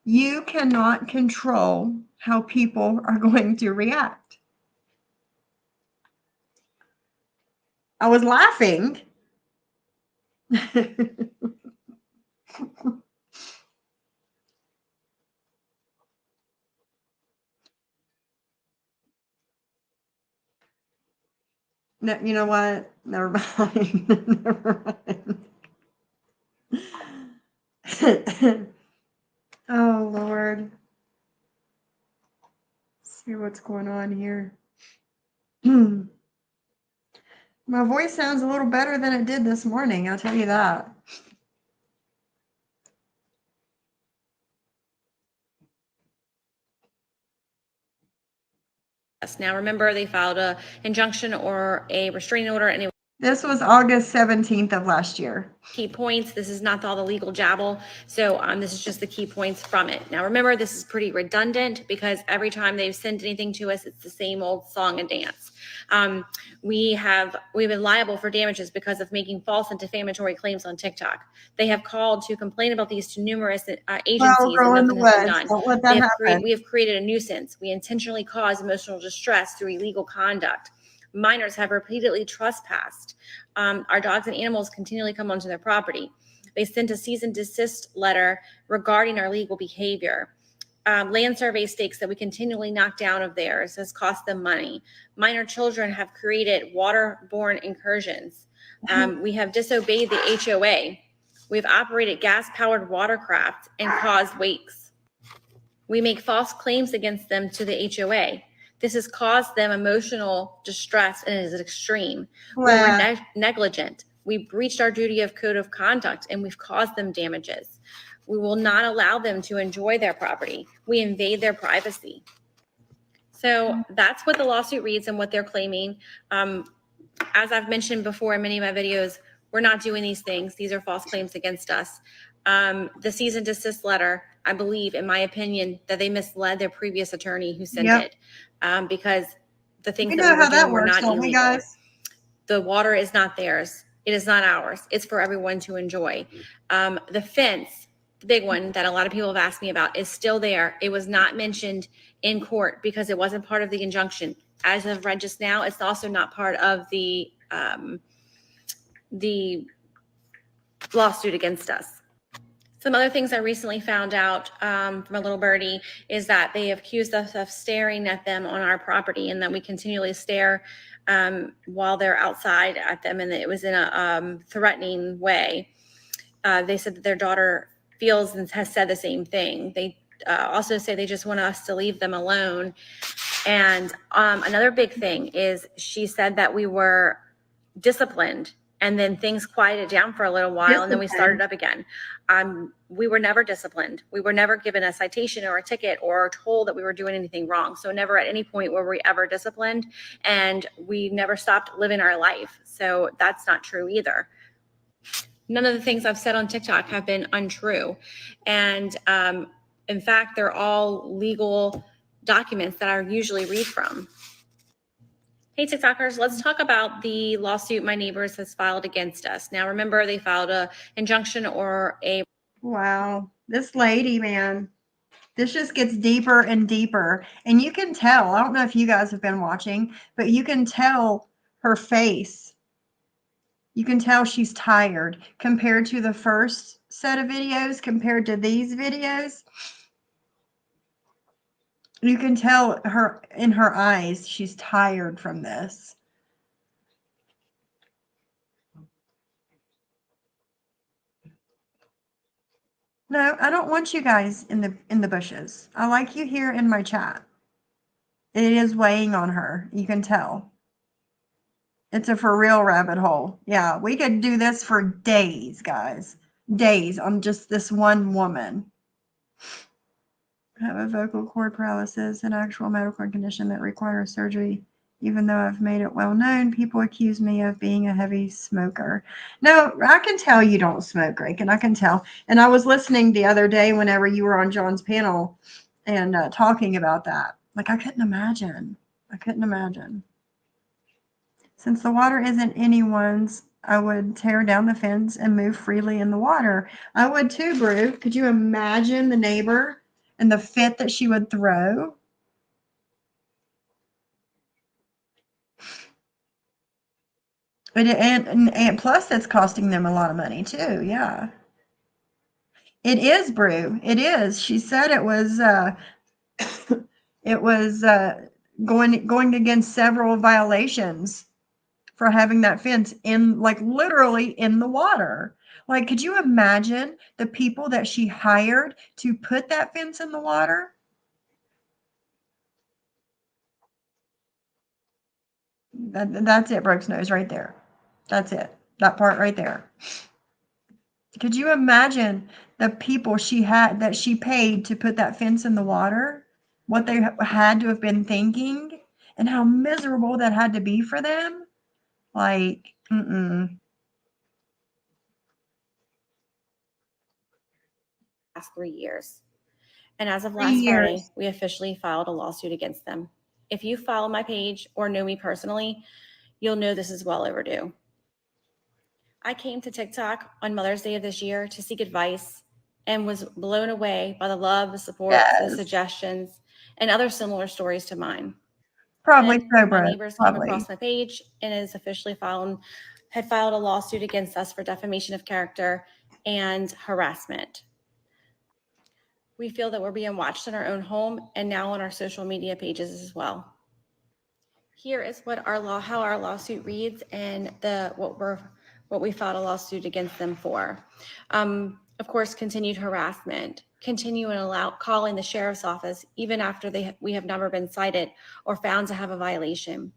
you cannot control how people are going to react. I was laughing. No, you know what? Never mind. Never mind. Oh, Lord. Let's see what's going on here. My voice sounds a little better than it did this morning, I'll tell you that. Now, remember, they filed an injunction or a restraining order, and This was August 17th of last year. Key points. This is not all the legal jabble. So this is just the key points from it. Now, remember, this is pretty redundant because every time they've sent anything to us, it's the same old song and dance. We've been liable for damages because of making false and defamatory claims on TikTok. They have called to complain about these to numerous agencies, and nothing has been done. Don't let that happen. We have created a nuisance. We intentionally cause emotional distress through illegal conduct. Minors have repeatedly trespassed. Our dogs and animals continually come onto their property. They sent a cease and desist letter regarding our legal behavior. Land survey stakes that we continually knock down of theirs has cost them money. Minor children have created waterborne incursions. We have disobeyed the HOA. We've operated gas-powered watercraft and caused wakes. We make false claims against them to the HOA. This has caused them emotional distress and is extreme. We were negligent. We breached our duty of code of conduct and we've caused them damages. We will not allow them to enjoy their property. We invade their privacy. So that's what the lawsuit reads and what they're claiming. As I've mentioned before in many of my videos, we're not doing these things. These are false claims against us. The cease and desist letter, I believe, in my opinion, that they misled their previous attorney who sent it because the things that we were doing were not illegal. Guys? The water is not theirs. It is not ours. It's for everyone to enjoy. The fence, the big one that a lot of people have asked me about, is still there. It was not mentioned in court because it wasn't part of the injunction. As I've read just now, it's also not part of the lawsuit against us. Some other things I recently found out from a little birdie is that they accused us of staring at them on our property and that we continually stare while they're outside at them, and it was in a threatening way. They said that their daughter feels and has said the same thing. They also say they just want us to leave them alone. And another big thing is she said that we were disciplined and then things quieted down for a little while and then we started up again. We were never disciplined. We were never given a citation or a ticket or told that we were doing anything wrong. So never at any point were we ever disciplined, and we never stopped living our life. So that's not true either. None of the things I've said on TikTok have been untrue. And in fact, they're all legal documents that I usually read from. Hey, TikTokers, let's talk about the lawsuit my neighbors has filed against us. Now, remember, they filed an injunction or a... Wow, this lady, man, this just gets deeper and deeper. And you can tell, I don't know if you guys have been watching, but you can tell her face. You can tell she's tired compared to the first set of videos compared to these videos, you can tell her in her eyes she's tired from this. No, I don't want you guys in the bushes. I like you here in my chat. It is weighing on her. You can tell. It's a for real rabbit hole. Yeah, we could do this for days, guys. Days on just this one woman. I have a vocal cord paralysis, an actual medical condition that requires surgery. Even though I've made it well known, people accuse me of being a heavy smoker. No, I can tell you don't smoke, Reagan. I can tell. And I was listening the other day whenever you were on John's panel and talking about that. Like, I couldn't imagine. I couldn't imagine. Since the water isn't anyone's, I would tear down the fence and move freely in the water. I would too, Brew. Could you imagine the neighbor and the fit that she would throw? And plus, it's costing them a lot of money too. Yeah, it is, Brew. It is. She said it was. It was going against several violations for having that fence in, like, literally in the water. Like, could you imagine the people that she hired to put that fence in the water? That's it, Brooks Nose, right there. That's it. That part right there. Could you imagine the people that she paid to put that fence in the water? What they had to have been thinking and how miserable that had to be for them? Like, Last 3 years. And as of 3 last Friday, years. we officially filed a lawsuit against them. If you follow my page or know me personally, you'll know this is well overdue. I came to TikTok on Mother's Day of this year to seek advice and was blown away by the love, the support, the Yes. suggestions, and other similar stories to mine. Probably Then so, my Brooke. neighbors came Probably. across my page and is officially had filed a lawsuit against us for defamation of character and harassment. We feel that we're being watched in our own home and now on our social media pages as well. Here is how our lawsuit reads and what we filed a lawsuit against them for. Of course, continued harassment, continue and calling the sheriff's office even after we have never been cited or found to have a violation.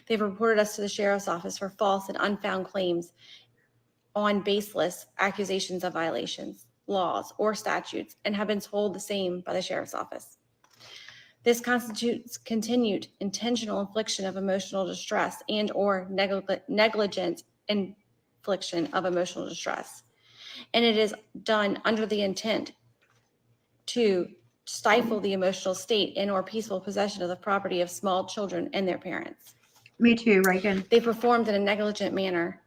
They've reported us to the sheriff's office for false and unfound claims on baseless accusations of violations, laws, or statutes, and have been told the same by the sheriff's office. This constitutes continued intentional infliction of emotional distress and or negligent infliction of emotional distress. And it is done under the intent to stifle the emotional state and or peaceful possession of the property of small children and their parents. Me too, Reagan. They performed in a negligent manner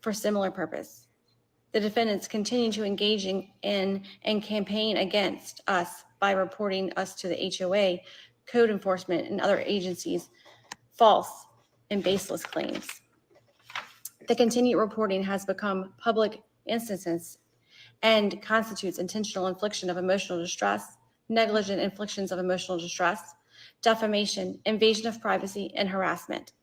for similar purpose. The defendants continue to engage in and campaign against us by reporting us to the HOA, code enforcement, and other agencies false and baseless claims. The continued reporting has become public instances and constitutes intentional infliction of emotional distress, negligent inflictions of emotional distress, defamation, invasion of privacy, and harassment.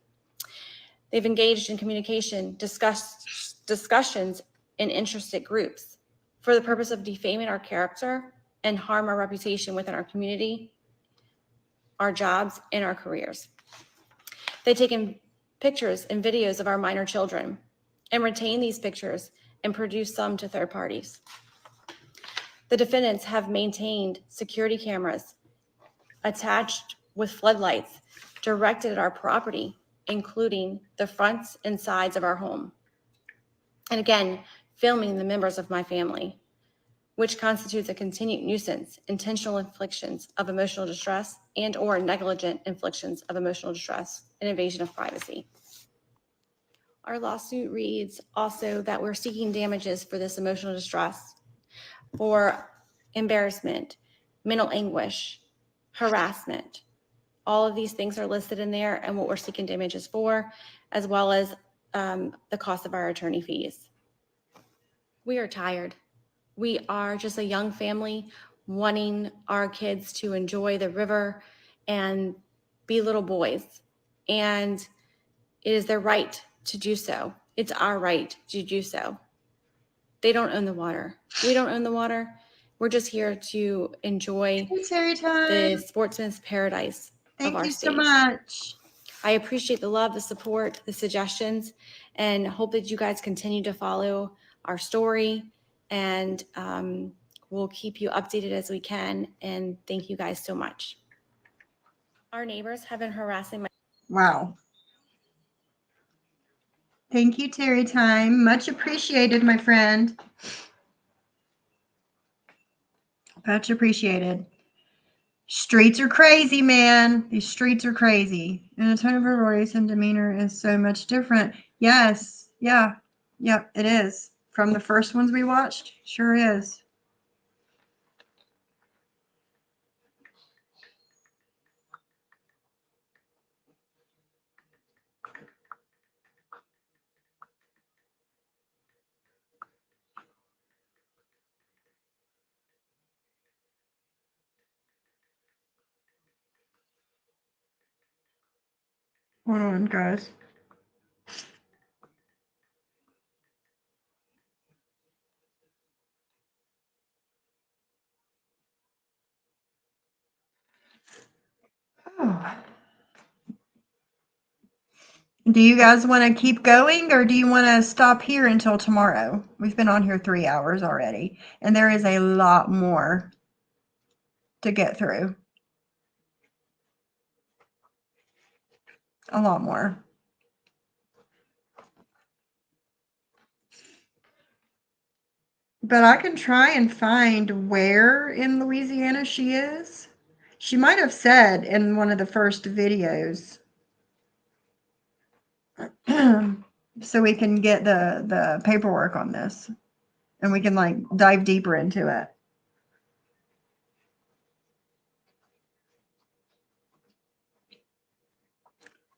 They've engaged in communication, discussions in interested groups for the purpose of defaming our character and harm our reputation within our community, our jobs, and our careers. They've taken pictures and videos of our minor children and retain these pictures and produce some to third parties. The defendants have maintained security cameras attached with floodlights directed at our property, including the fronts and sides of our home. And again, filming the members of my family, which constitutes a continued nuisance, intentional inflictions of emotional distress and or negligent inflictions of emotional distress and invasion of privacy. Our lawsuit reads also that we're seeking damages for this emotional distress, for embarrassment, mental anguish, harassment. All of these things are listed in there and what we're seeking damages for, as well as the cost of our attorney fees. We are tired. We are just a young family wanting our kids to enjoy the river and be little boys. And it is their right to do so. It's our right to do so. They don't own the water. We don't own the water. We're just here to enjoy Hey, Terry time. the sportsman's paradise of Thank our you state. so much. I appreciate the love, the support, the suggestions, and hope that you guys continue to follow our story. And we'll keep you updated as we can. And thank you guys so much. Our neighbors have been harassing my. Wow. Thank you, Terry time. Much appreciated, my friend. Much appreciated. Streets are crazy, man. These streets are crazy. And the tone of her voice and demeanor is so much different. Yes. Yeah. Yep, it is. From the first ones we watched, sure is. Hold on, guys. Oh. Do you guys want to keep going or do you want to stop here until tomorrow? We've been on here 3 hours already, and there is a lot more to get through. A lot more. But I can try and find where in Louisiana she is. She might have said in one of the first videos. So we can get the paperwork on this and we can like dive deeper into it.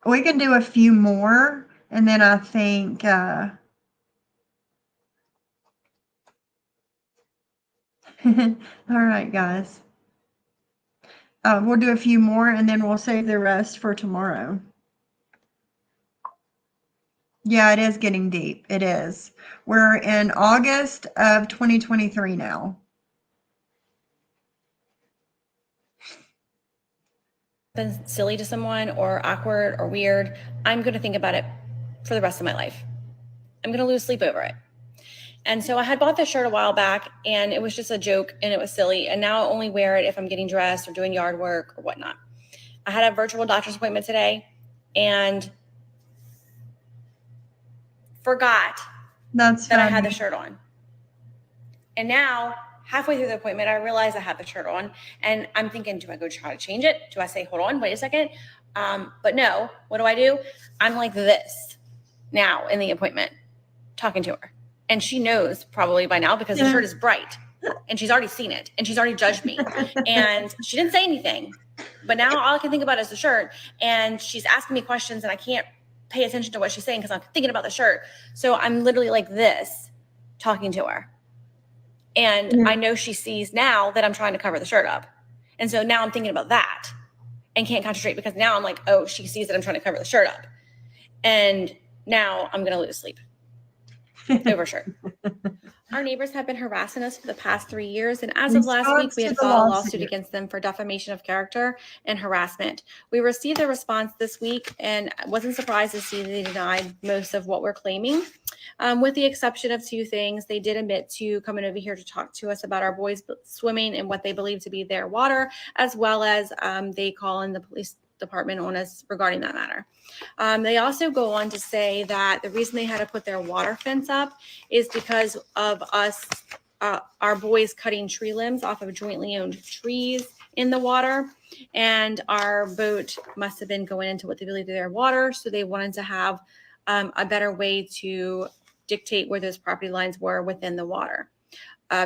We can do a few more and then I think all right, guys. We'll do a few more and then we'll save the rest for tomorrow. Yeah, it is getting deep. It is. We're in August of 2023 now. Been silly to someone or awkward or weird, I'm going to think about it for the rest of my life. I'm going to lose sleep over it. And so I had bought this shirt a while back and it was just a joke and it was silly. And now I only wear it if I'm getting dressed or doing yard work or whatnot. I had a virtual doctor's appointment today and forgot that I had the shirt on. And now halfway through the appointment, I realized I had the shirt on and I'm thinking, do I go try to change it? Do I say, hold on, wait a second? But no, what do? I'm like this now in the appointment talking to her. And she knows probably by now because the shirt is bright and she's already seen it and she's already judged me. And she didn't say anything, but now all I can think about is the shirt. And she's asking me questions and I can't pay attention to what she's saying because I'm thinking about the shirt. So I'm literally like this talking to her. And I know she sees now that I'm trying to cover the shirt up. And so now I'm thinking about that and can't concentrate because now I'm like, oh, she sees that I'm trying to cover the shirt up. And now I'm going to lose sleep over shirt. Our neighbors have been harassing us for the past 3 years. And as of last week, we had filed a lawsuit against them for defamation of character and harassment. We received a response this week and wasn't surprised to see they denied most of what we're claiming. With the exception of 2 things, they did admit to coming over here to talk to us about our boys swimming in what they believe to be their water, as well as they call in the police department on us regarding that matter. They also go on to say that the reason they had to put their water fence up is because of us, our boys cutting tree limbs off of jointly owned trees in the water, and our boat must have been going into what they believe to their water, so they wanted to have a better way to dictate where those property lines were within the water.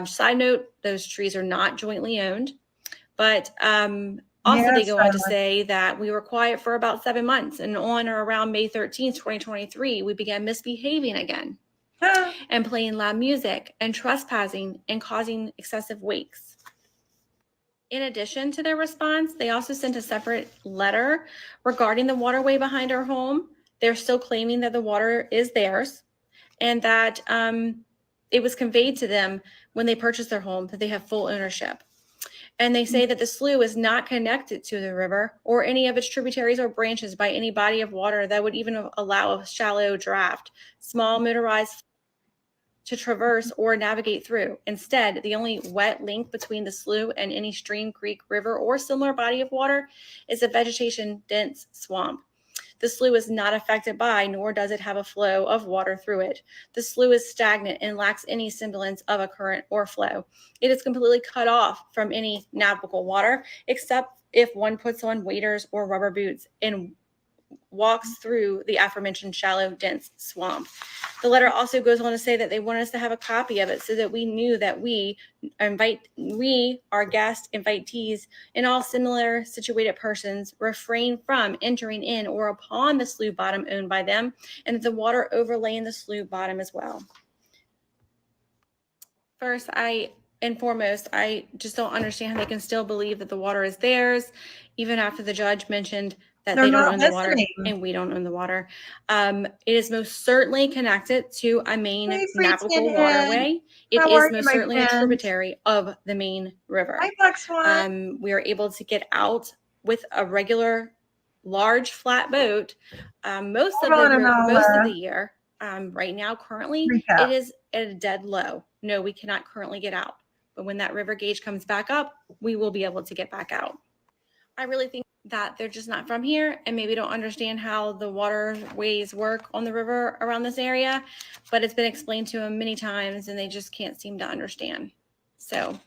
Side note, those trees are not jointly owned, but also, they go on to say that we were quiet for about 7 months, and on or around May 13th, 2023, we began misbehaving again. and playing loud music and trespassing and causing excessive wakes. In addition to their response, they also sent a separate letter regarding the waterway behind our home. They're still claiming that the water is theirs and that it was conveyed to them when they purchased their home, that they have full ownership. And they say that the slough is not connected to the river or any of its tributaries or branches by any body of water that would even allow a shallow draft, small motorized to traverse or navigate through. Instead, the only wet link between the slough and any stream, creek, river, or similar body of water is a vegetation-dense swamp. The slough is not affected by, nor does it have a flow of water through it. The slough is stagnant and lacks any semblance of a current or flow. It is completely cut off from any navigable water, except if one puts on waders or rubber boots and walks through the aforementioned shallow, dense swamp. The letter also goes on to say that they want us to have a copy of it so that we knew that we, our guest invitees, and all similar situated persons refrain from entering in or upon the slough bottom owned by them, and that the water overlaying the slough bottom as well. First, and foremost, I just don't understand how they can still believe that the water is theirs, even after the judge mentioned that they don't own the water and we don't own the water. It is most certainly connected to a main navigable waterway. It is most certainly a tributary of the main river. We are able to get out with a regular large flat boat most of the year. Right now, currently, it is at a dead low. No, we cannot currently get out. But when that river gauge comes back up, we will be able to get back out. I really think that they're just not from here and maybe don't understand how the waterways work on the river around this area, but it's been explained to them many times and they just can't seem to understand. So,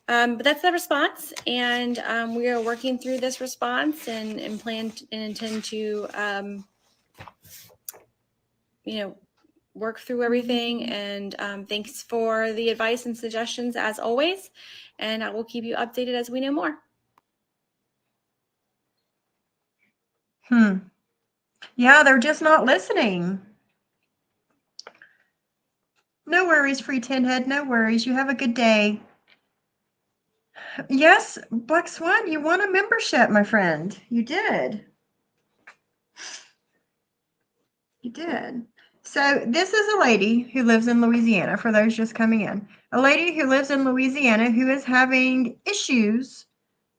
but that's the response, and we are working through this response and plan and intend to, work through everything. And thanks for the advice and suggestions as always. And I will keep you updated as we know more. Yeah, they're just not listening. No worries, Free Tin Head. No worries. You have a good day. Yes, Black Swan, you won a membership, my friend. You did. You did. So this is a lady who lives in Louisiana, for those just coming in. A lady who lives in Louisiana who is having issues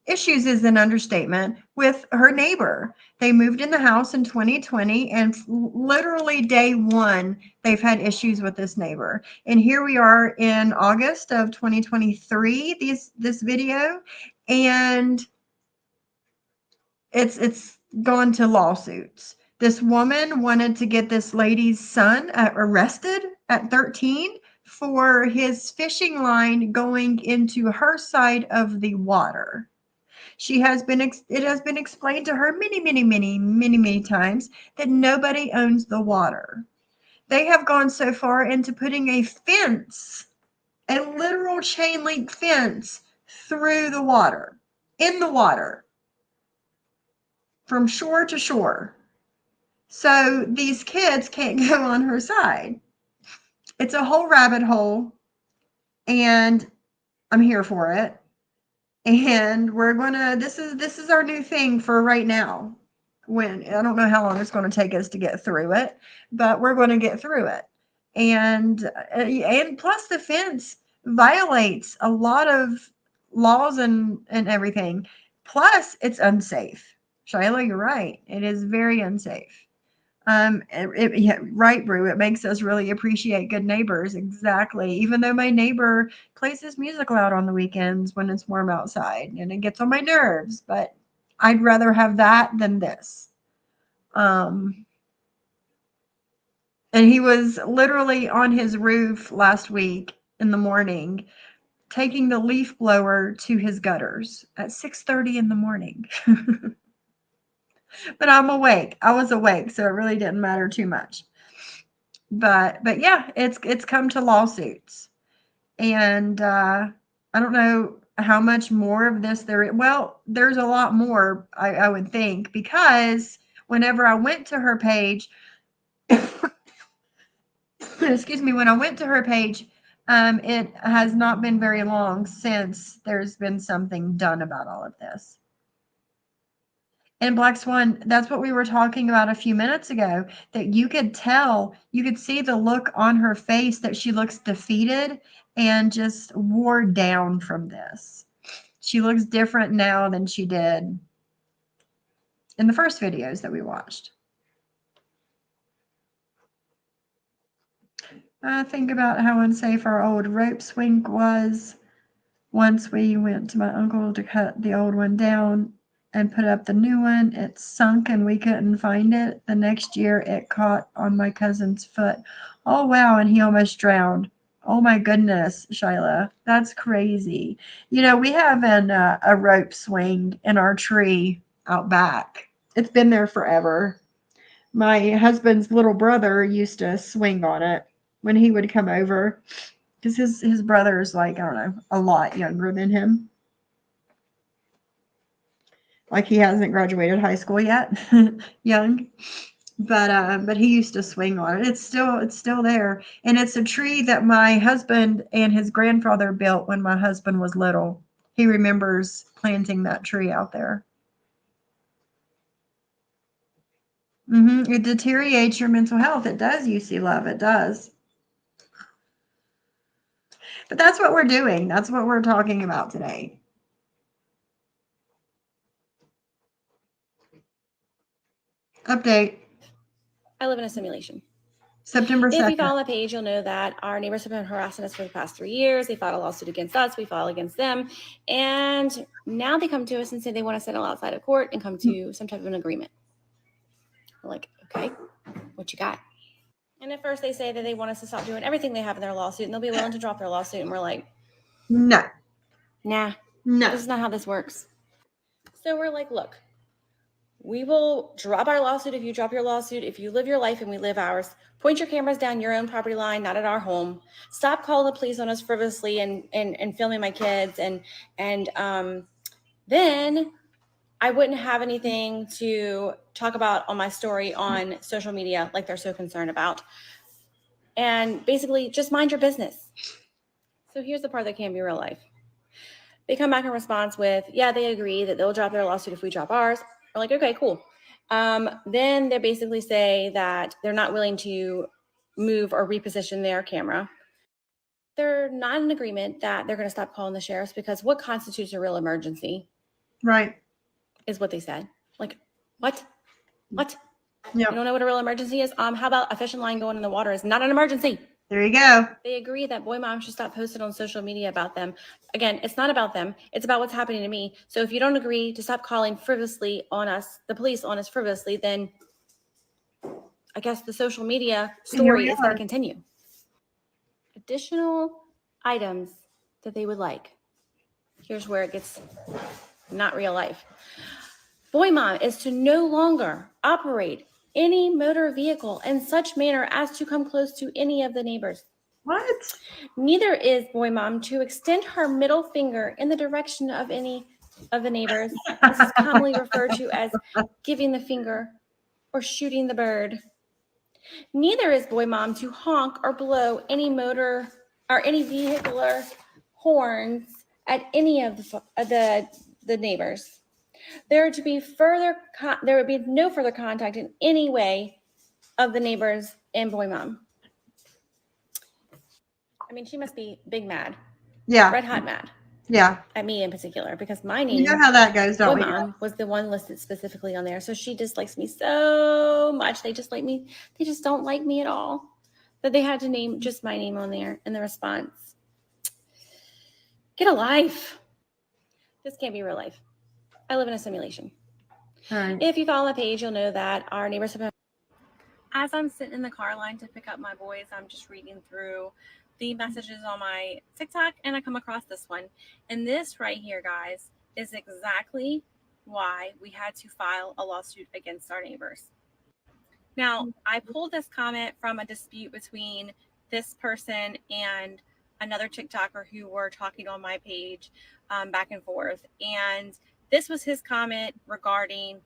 is an understatement, with her neighbor. They moved in the house in 2020, and literally day one, they've had issues with this neighbor. And here we are in August of 2023, this video, and it's gone to lawsuits. This woman wanted to get this lady's son arrested at 13 for his fishing line going into her side of the water. It has been explained to her many times that nobody owns the water. They have gone so far into putting a fence, a literal chain link fence through the water, in the water, from shore to shore. So these kids can't go on her side. It's a whole rabbit hole, and I'm here for it. And we're gonna, this is our new thing for right now. When I don't know how long it's going to take us to get through it, but we're going to get through it. And plus the fence violates a lot of laws and everything. Plus it's unsafe. Shiloh, you're right. It is very unsafe. Right, Brew. It makes us really appreciate good neighbors. Exactly. Even though my neighbor plays his music loud on the weekends when it's warm outside, and it gets on my nerves, but I'd rather have that than this. And he was literally on his roof last week in the morning, taking the leaf blower to his gutters at 6:30 in the morning. But I'm awake. I was awake, so it really didn't matter too much. But yeah, it's come to lawsuits, and I don't know how much more of this there is. Well, there's a lot more, I would think, because whenever I went to her page, excuse me, when I went to her page, it has not been very long since there's been something done about all of this. And Black Swan, that's what we were talking about a few minutes ago, that you could tell, you could see the look on her face that she looks defeated and just wore down from this. She looks different now than she did in the first videos that we watched. Think about how unsafe our old rope swing was. Once we went to my uncle to cut the old one down and put up the new one, it sunk and we couldn't find it. The next year it caught on my cousin's foot. Oh, wow. And he almost drowned. Oh, my goodness, Shyla. That's crazy. You know, we have a rope swing in our tree out back. It's been there forever. My husband's little brother used to swing on it when he would come over, because his brother is like, I don't know, a lot younger than him. Like he hasn't graduated high school yet, young. But he used to swing on it. It's still there, and it's a tree that my husband and his grandfather built when my husband was little. He remembers planting that tree out there. It deteriorates your mental health. It does, UC Love. It does. But that's what we're doing. That's what we're talking about today. Update. I live in a simulation. September 2nd. If you follow the page, you'll know that our neighbors have been harassing us for the past 3 years. They filed a lawsuit against us. We filed against them. And now they come to us and say they want to settle outside of court and come to some type of an agreement. We're like, okay, what you got? And at first they say that they want us to stop doing everything they have in their lawsuit and they'll be willing to drop their lawsuit. And we're like, no, this is not how this works. So we're like, look, we will drop our lawsuit if you drop your lawsuit. If you live your life and we live ours, point your cameras down your own property line, not at our home. Stop calling the police on us frivolously and filming my kids. And then I wouldn't have anything to talk about on my story on social media like they're so concerned about. And basically just mind your business. So here's the part that can be real life. They come back in response with, yeah, they agree that they'll drop their lawsuit if we drop ours. We're like, okay, cool. Then they basically say that they're not willing to move or reposition their camera. They're not in agreement that they're going to stop calling the sheriffs because what constitutes a real emergency? Right. Is what they said. Like, what? Yep. You don't know what a real emergency is? How about a fishing line going in the water is not an emergency? There you go. They agree that Boy Mom should stop posting on social media about them. Again, it's not about them. It's about what's happening to me. So if you don't agree to stop calling frivolously on us, the police on us frivolously, then I guess the social media story is going to continue. Additional items that they would like. Here's where it gets not real life. Boy Mom is to no longer operate any motor vehicle in such manner as to come close to any of the neighbors. What? Neither is Boy Mom to extend her middle finger in the direction of any of the neighbors. This is commonly referred to as giving the finger or shooting the bird. Neither is Boy Mom to honk or blow any motor or any vehicular horns at any of the neighbors. There would be no further contact in any way of the neighbors and Boy Mom. I mean, she must be big mad. Yeah. Red hot mad. Yeah. At me in particular, because my name, you know how that goes, don't Boy we? Mom, was the one listed specifically on there. So she dislikes me so much. They just like me. They just don't like me at all. That they had to name just my name on there in the response. Get a life. This can't be real life. I live in a simulation. All right. If you follow the page, you'll know that our neighbors have been. As I'm sitting in the car line to pick up my boys, I'm just reading through the messages on my TikTok and I come across this one. And this right here, guys, is exactly why we had to file a lawsuit against our neighbors. Now, I pulled this comment from a dispute between this person and another TikToker who were talking on my page back and forth. And this was his comment regarding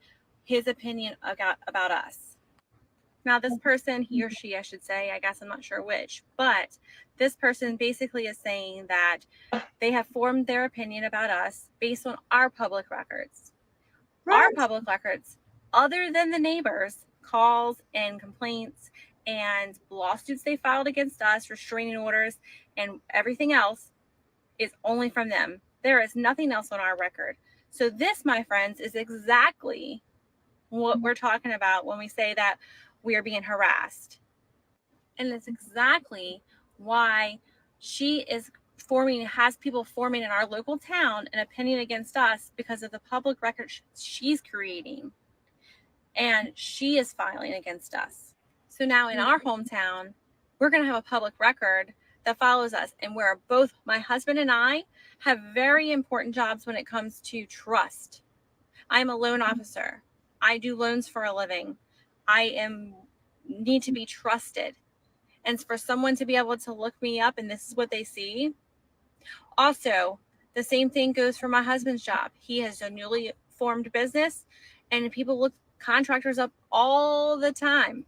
his opinion about us. Now, this person, he or she, I should say, I guess I'm not sure which, but this person basically is saying that they have formed their opinion about us based on our public records. Our public records, other than the neighbors' calls and complaints and lawsuits they filed against us, restraining orders, and everything else, is only from them. There is nothing else on our record. So this, my friends, is exactly what we're talking about when we say that we are being harassed. And it's exactly why she is has people forming in our local town an opinion against us because of the public record she's creating. And she is filing against us. So now in our hometown, we're going to have a public record that follows us, and where both my husband and I have very important jobs when it comes to trust. I'm a loan officer. I do loans for a living. Need to be trusted. And for someone to be able to look me up and this is what they see. Also, the same thing goes for my husband's job. He has a newly formed business, and people look contractors up all the time.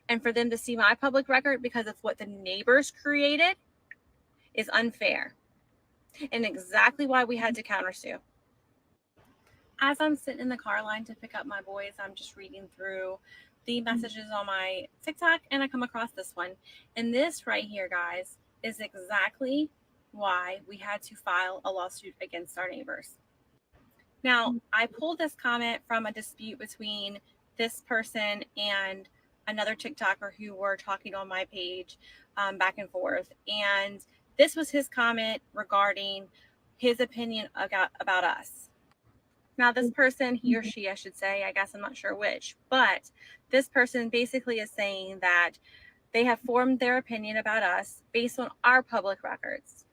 And for them to see my public record because of what the neighbors created is unfair. And exactly why we had to countersue. As I'm sitting in the car line to pick up my boys, I'm just reading through the messages on my TikTok, and I come across this one. And this right here, guys, is exactly why we had to file a lawsuit against our neighbors. Now, I pulled this comment from a dispute between this person and another TikToker who were talking on my page back and forth. And this was his comment regarding his opinion about us. Now, this person, he or she, I should say, I guess I'm not sure which, but this person basically is saying that they have formed their opinion about us based on our public records.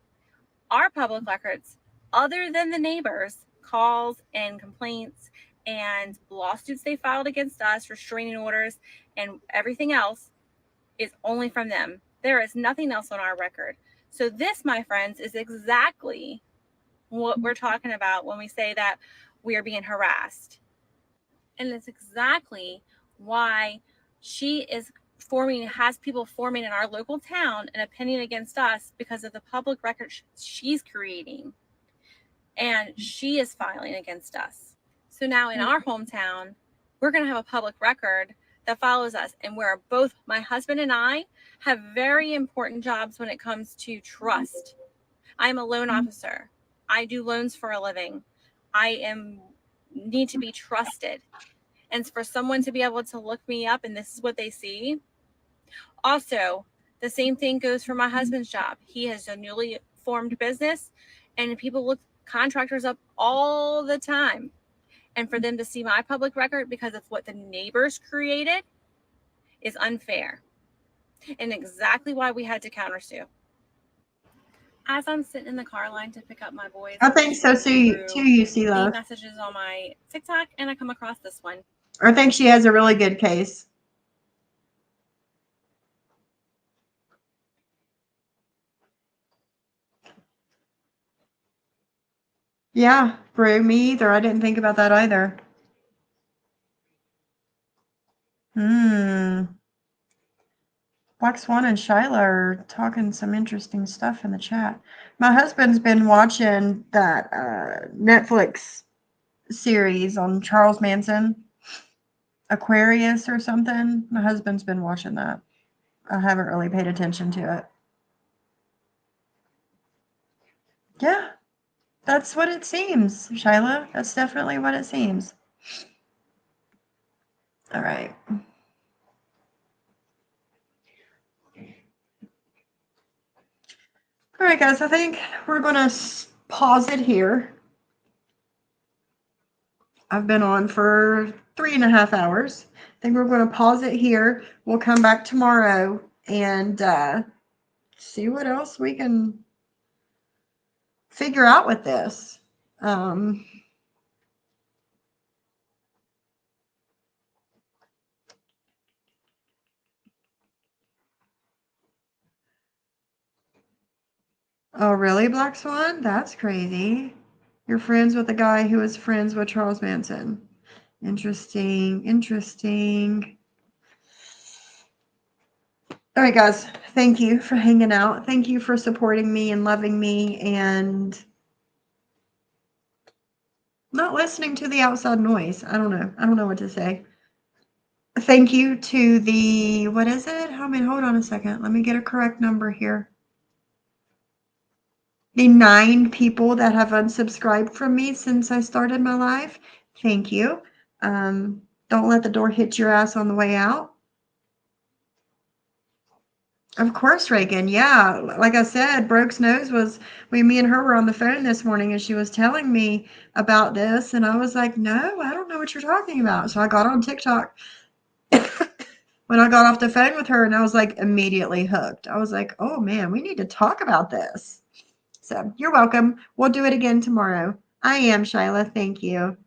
Our public records, other than the neighbors' calls and complaints and lawsuits they filed against us, restraining orders, and everything else, is only from them. There is nothing else on our record. So this, my friends, is exactly what we're talking about when we say that we are being harassed. And it's exactly why she is has people forming in our local town an opinion against us because of the public record she's creating. And she is filing against us. So now in our hometown, we're going to have a public record that follows us, and where both my husband and I have very important jobs when it comes to trust. I'm a loan officer. I do loans for a living. Need to be trusted. And for someone to be able to look me up and this is what they see. Also, the same thing goes for my husband's job. He has a newly formed business, and people look contractors up all the time. And for them to see my public record because of what the neighbors created is unfair. And exactly why we had to countersue. As I'm sitting in the car line to pick up my boys, I think so too, you see the love. messages on my TikTok, and I come across this one. I think she has a really good case. Yeah, Brew, me either. I didn't think about that either. Black Swan and Shyla are talking some interesting stuff in the chat. My husband's been watching that Netflix series on Charles Manson, Aquarius or something. My husband's been watching that. I haven't really paid attention to it. Yeah, that's what it seems, Shyla. That's definitely what it seems. All right. All right, guys, I think we're going to pause it here. I've been on for 3.5 hours. I think we're going to pause it here. We'll come back tomorrow and see what else we can figure out with this. Oh, really, Black Swan? That's crazy. You're friends with the guy who was friends with Charles Manson. Interesting. All right, guys. Thank you for hanging out. Thank you for supporting me and loving me and not listening to the outside noise. I don't know. I don't know what to say. Thank you to the, what is it? Hold on a second. Let me get a correct number here. The 9 people that have unsubscribed from me since I started my live. Thank you. Don't let the door hit your ass on the way out. Of course, Reagan. Yeah. Like I said, Brooke's nose was, me and her were on the phone this morning and she was telling me about this. And I was like, no, I don't know what you're talking about. So I got on TikTok when I got off the phone with her and I was like immediately hooked. I was like, oh man, we need to talk about this. So you're welcome. We'll do it again tomorrow. I am Shyla. Thank you.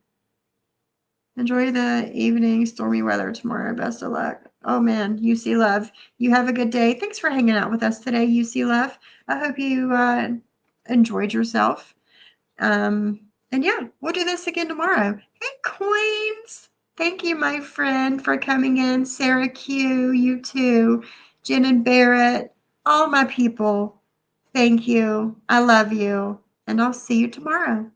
Enjoy the evening, stormy weather tomorrow. Best of luck. Oh man, UC Love. You have a good day. Thanks for hanging out with us today, UC Love. I hope you enjoyed yourself. And yeah, we'll do this again tomorrow. Hey, Queens. Thank you, my friend, for coming in. Sarah Q, you too. Jen and Barrett, all my people. Thank you. I love you. And I'll see you tomorrow.